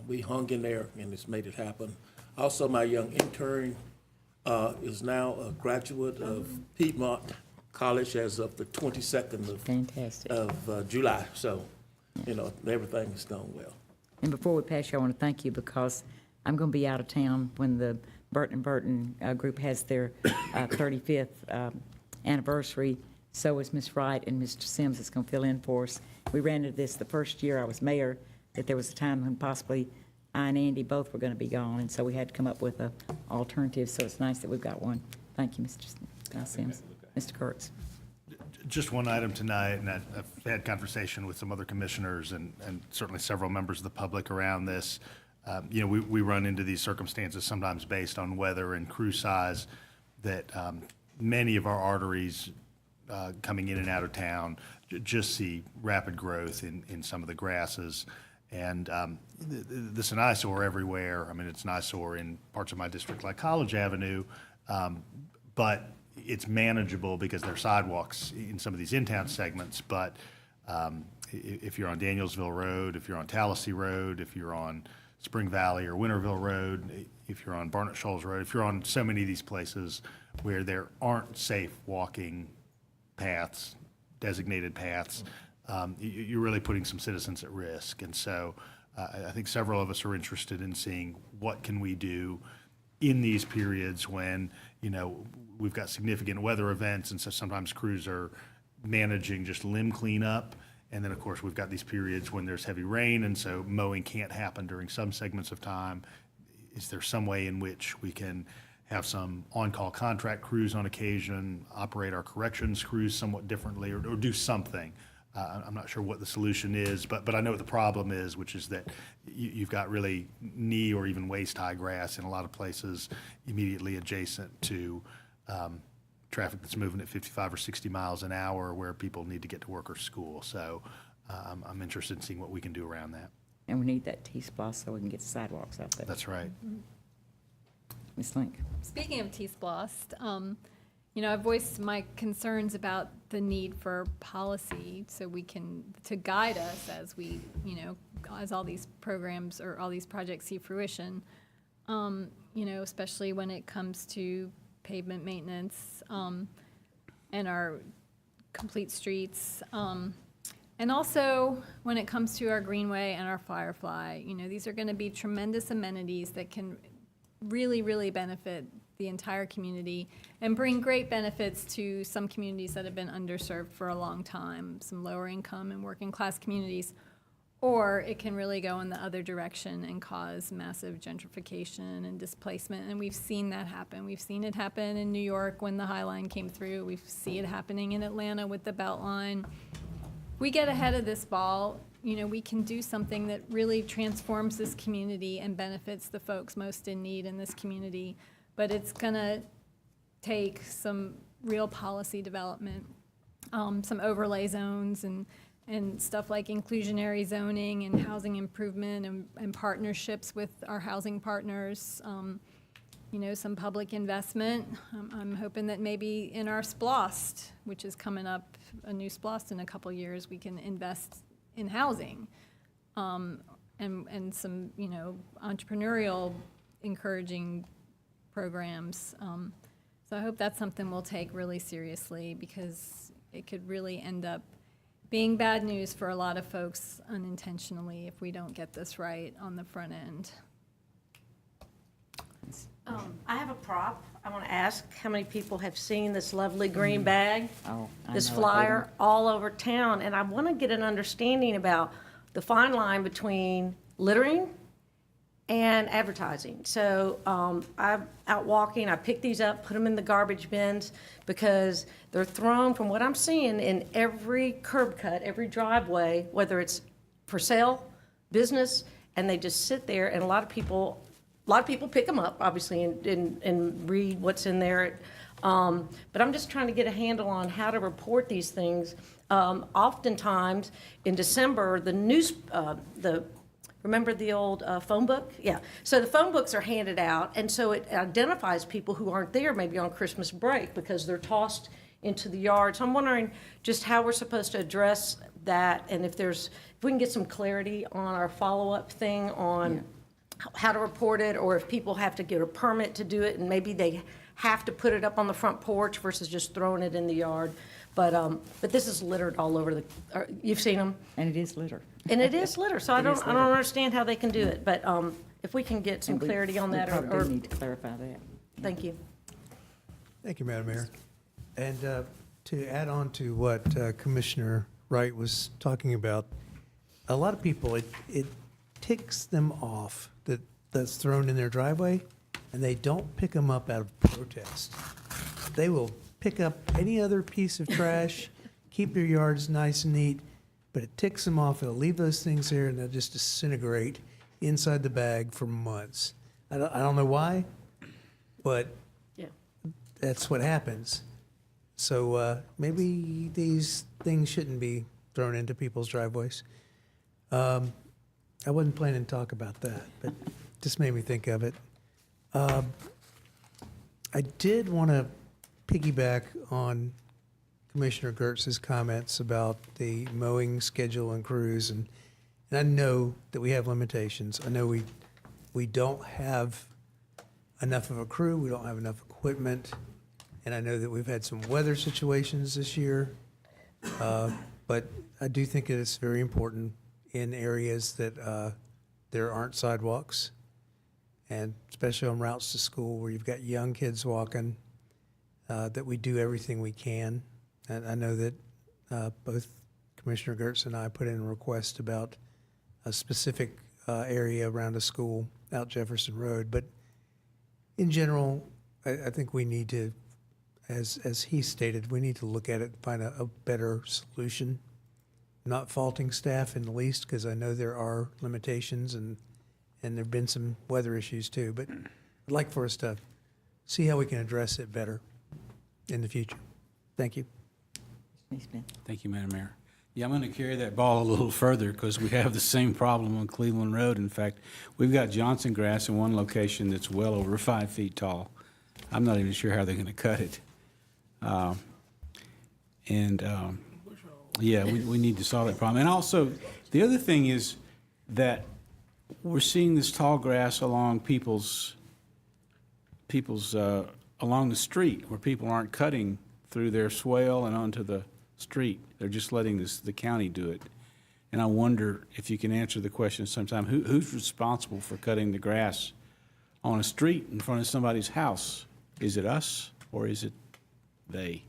P: We hung in there, and it's made it happen. Also, my young intern is now a graduate of Piedmont College as of the 22nd of July. So, you know, everything is going well.
A: And before we pass you, I want to thank you because I'm going to be out of town when the Burton & Burton group has their 35th anniversary. So is Ms. Wright, and Mr. Sims is going to fill in for us. We ran into this the first year I was mayor, that there was a time when possibly I and Andy both were going to be gone, and so we had to come up with an alternative, so it's nice that we've got one. Thank you, Mr. Sims. Mr. Kurtz.
N: Just one item tonight, and I've had conversation with some other commissioners and certainly several members of the public around this. You know, we run into these circumstances sometimes based on weather and crew size that many of our arteries coming in and out of town just see rapid growth in some of the grasses. And this is an eyesore everywhere. I mean, it's an eyesore in parts of my district like College Avenue, but it's manageable because there are sidewalks in some of these in-town segments. But if you're on Danielsville Road, if you're on Tallahassee Road, if you're on Spring Valley or Winterville Road, if you're on Barnett Shoals Road, if you're on so many of these places where there aren't safe walking paths, designated paths, you're really putting some citizens at risk. And so I think several of us are interested in seeing what can we do in these periods when, you know, we've got significant weather events, and so sometimes crews are managing just limb cleanup. And then, of course, we've got these periods when there's heavy rain, and so mowing can't happen during some segments of time. Is there some way in which we can have some on-call contract crews on occasion, operate our corrections crews somewhat differently, or do something? I'm not sure what the solution is, but I know what the problem is, which is that you've got really knee or even waist-high grass in a lot of places immediately adjacent to traffic that's moving at 55 or 60 miles an hour where people need to get to work or school. So I'm interested in seeing what we can do around that.
A: And we need that T-SPLOS so we can get the sidewalks out there.
N: That's right.
A: Ms. Link.
I: Speaking of T-SPLOS, you know, I voiced my concerns about the need for policy so we can, to guide us as we, you know, as all these programs or all these projects see fruition, you know, especially when it comes to pavement maintenance and our complete streets. And also when it comes to our greenway and our firefly, you know, these are going to be tremendous amenities that can really, really benefit the entire community and bring great benefits to some communities that have been underserved for a long time, some lower income and working class communities, Or it can really go in the other direction and cause massive gentrification and displacement. And we've seen that happen. We've seen it happen in New York when the High Line came through. We see it happening in Atlanta with the Beltline. We get ahead of this ball, you know, we can do something that really transforms this community and benefits the folks most in need in this community. But it's gonna take some real policy development, some overlay zones and stuff like inclusionary zoning and housing improvement and partnerships with our housing partners, you know, some public investment. I'm hoping that maybe in our SPLOST, which is coming up, a new SPLOST in a couple years, we can invest in housing and some, you know, entrepreneurial encouraging programs. So I hope that's something we'll take really seriously, because it could really end up being bad news for a lot of folks unintentionally if we don't get this right on the front end.
H: I have a prop. I want to ask how many people have seen this lovely green bag, this flyer all over town, and I want to get an understanding about the fine line between littering and advertising. So I'm out walking, I pick these up, put them in the garbage bins, because they're thrown, from what I'm seeing, in every curb cut, every driveway, whether it's for sale, business, and they just sit there, and a lot of people pick them up, obviously, and read what's in there. But I'm just trying to get a handle on how to report these things. Oftentimes, in December, remember the old phone book? Yeah. So the phone books are handed out, and so it identifies people who aren't there maybe on Christmas break because they're tossed into the yard. So I'm wondering just how we're supposed to address that, and if we can get some clarity on our follow-up thing on how to report it, or if people have to get a permit to do it, and maybe they have to put it up on the front porch versus just throwing it in the yard. But this is littered all over you've seen them?
A: And it is litter.
H: And it is litter, so I don't understand how they can do it, but if we can get some clarity on that,
A: We probably need to clarify that.
H: Thank you.
F: Thank you, Madam Mayor. And to add on to what Commissioner Wright was talking about, a lot of people, it ticks them off that's thrown in their driveway, and they don't pick them up out of protest. They will pick up any other piece of trash, keep their yards nice and neat, but it ticks them off. They'll leave those things there, and they'll just disintegrate inside the bag for months. I don't know why, but that's what happens. So maybe these things shouldn't be thrown into people's driveways. I wasn't planning to talk about that, but just made me think of it. I did want to piggyback on Commissioner Gertz's comments about the mowing schedule and crews, and I know that we have limitations. I know we don't have enough of a crew, we don't have enough equipment, and I know that we've had some weather situations this year, but I do think it is very important in areas that there aren't sidewalks, and especially on routes to school where you've got young kids walking, that we do everything we can. And I know that both Commissioner Gertz and I put in a request about a specific area around a school out Jefferson Road. But in general, I think we need to, as he stated, we need to look at it and find a better solution. Not faulting staff in the least, because I know there are limitations and there have been some weather issues too. But I'd like for us to see how we can address it better in the future. Thank you.
G: Thank you, Madam Mayor. Yeah, I'm going to carry that ball a little further because we have the same problem on Cleveland Road. In fact, we've got Johnson grass in one location that's well over 5 feet tall. I'm not even sure how they're going to cut it. Yeah, we need to solve that problem. And also, the other thing is that we're seeing this tall grass along people's along the street, where people aren't cutting through their swale and onto the street. They're just letting the county do it. And I wonder if you can answer the question sometime, who's responsible for cutting the grass on a street in front of somebody's house? Is it us or is it they?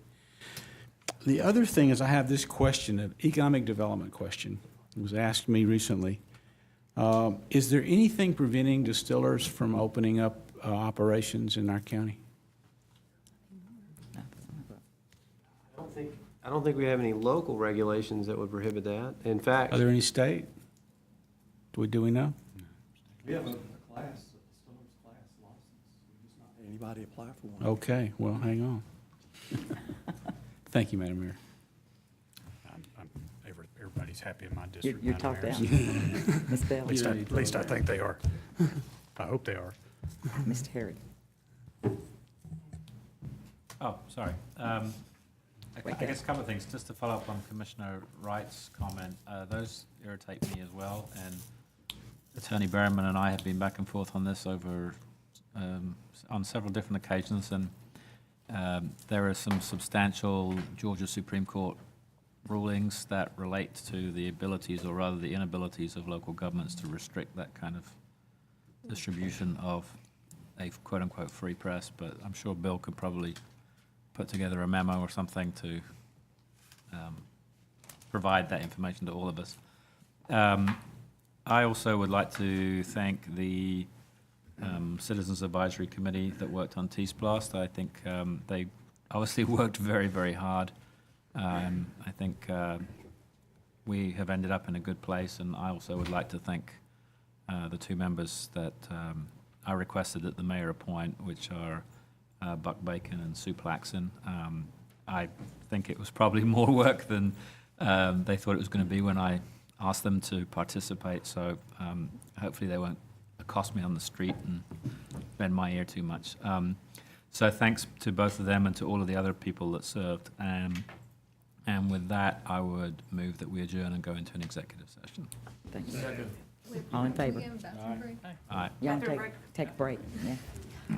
G: The other thing is I have this question, an economic development question. It was asked me recently. Is there anything preventing distillers from opening up operations in our county?
C: I don't think we have any local regulations that would prohibit that. In fact.
G: Are there any state? Do we know?
X: We have a class, a distiller's class license. We just not had anybody apply for one.
G: Okay, well, hang on. Thank you, Madam Mayor.
K: Everybody's happy in my district.
A: You're
K: Madam
A: talked
K: Mayor.
A: out. Ms. Bailey.
K: At least I think they are. I hope they are.
A: Mr. Harry.
J: Oh, sorry. I guess a couple of things, just to follow up on Commissioner Wright's comment. Those irritate me as well, and Attorney Berryman and I have been back and forth on this over on several different occasions, and there are some substantial Georgia Supreme Court rulings that relate to the abilities, or rather the inabilities, of local governments to restrict that kind of distribution of a quote-unquote free press. But I'm sure Bill could probably put together a memo or something to provide that information to all of us. I also would like to thank the Citizens Advisory Committee that worked on T-Splast. I think they obviously worked very, very hard. I think we have ended up in a good place, and I also would like to thank the two members that I requested that the mayor appoint, which are Buck Bacon and Sue Plaxon. I think it was probably more work than they thought it was going to be when I asked them to participate, so hopefully they won't accost me on the street and bend my ear too much. So thanks to both of them and to all of the other people that served. And with that, I would move that we adjourn and go into an executive session.
A: Thank you. All in favor?
J: Aye.
A: You want to take a break? Yeah.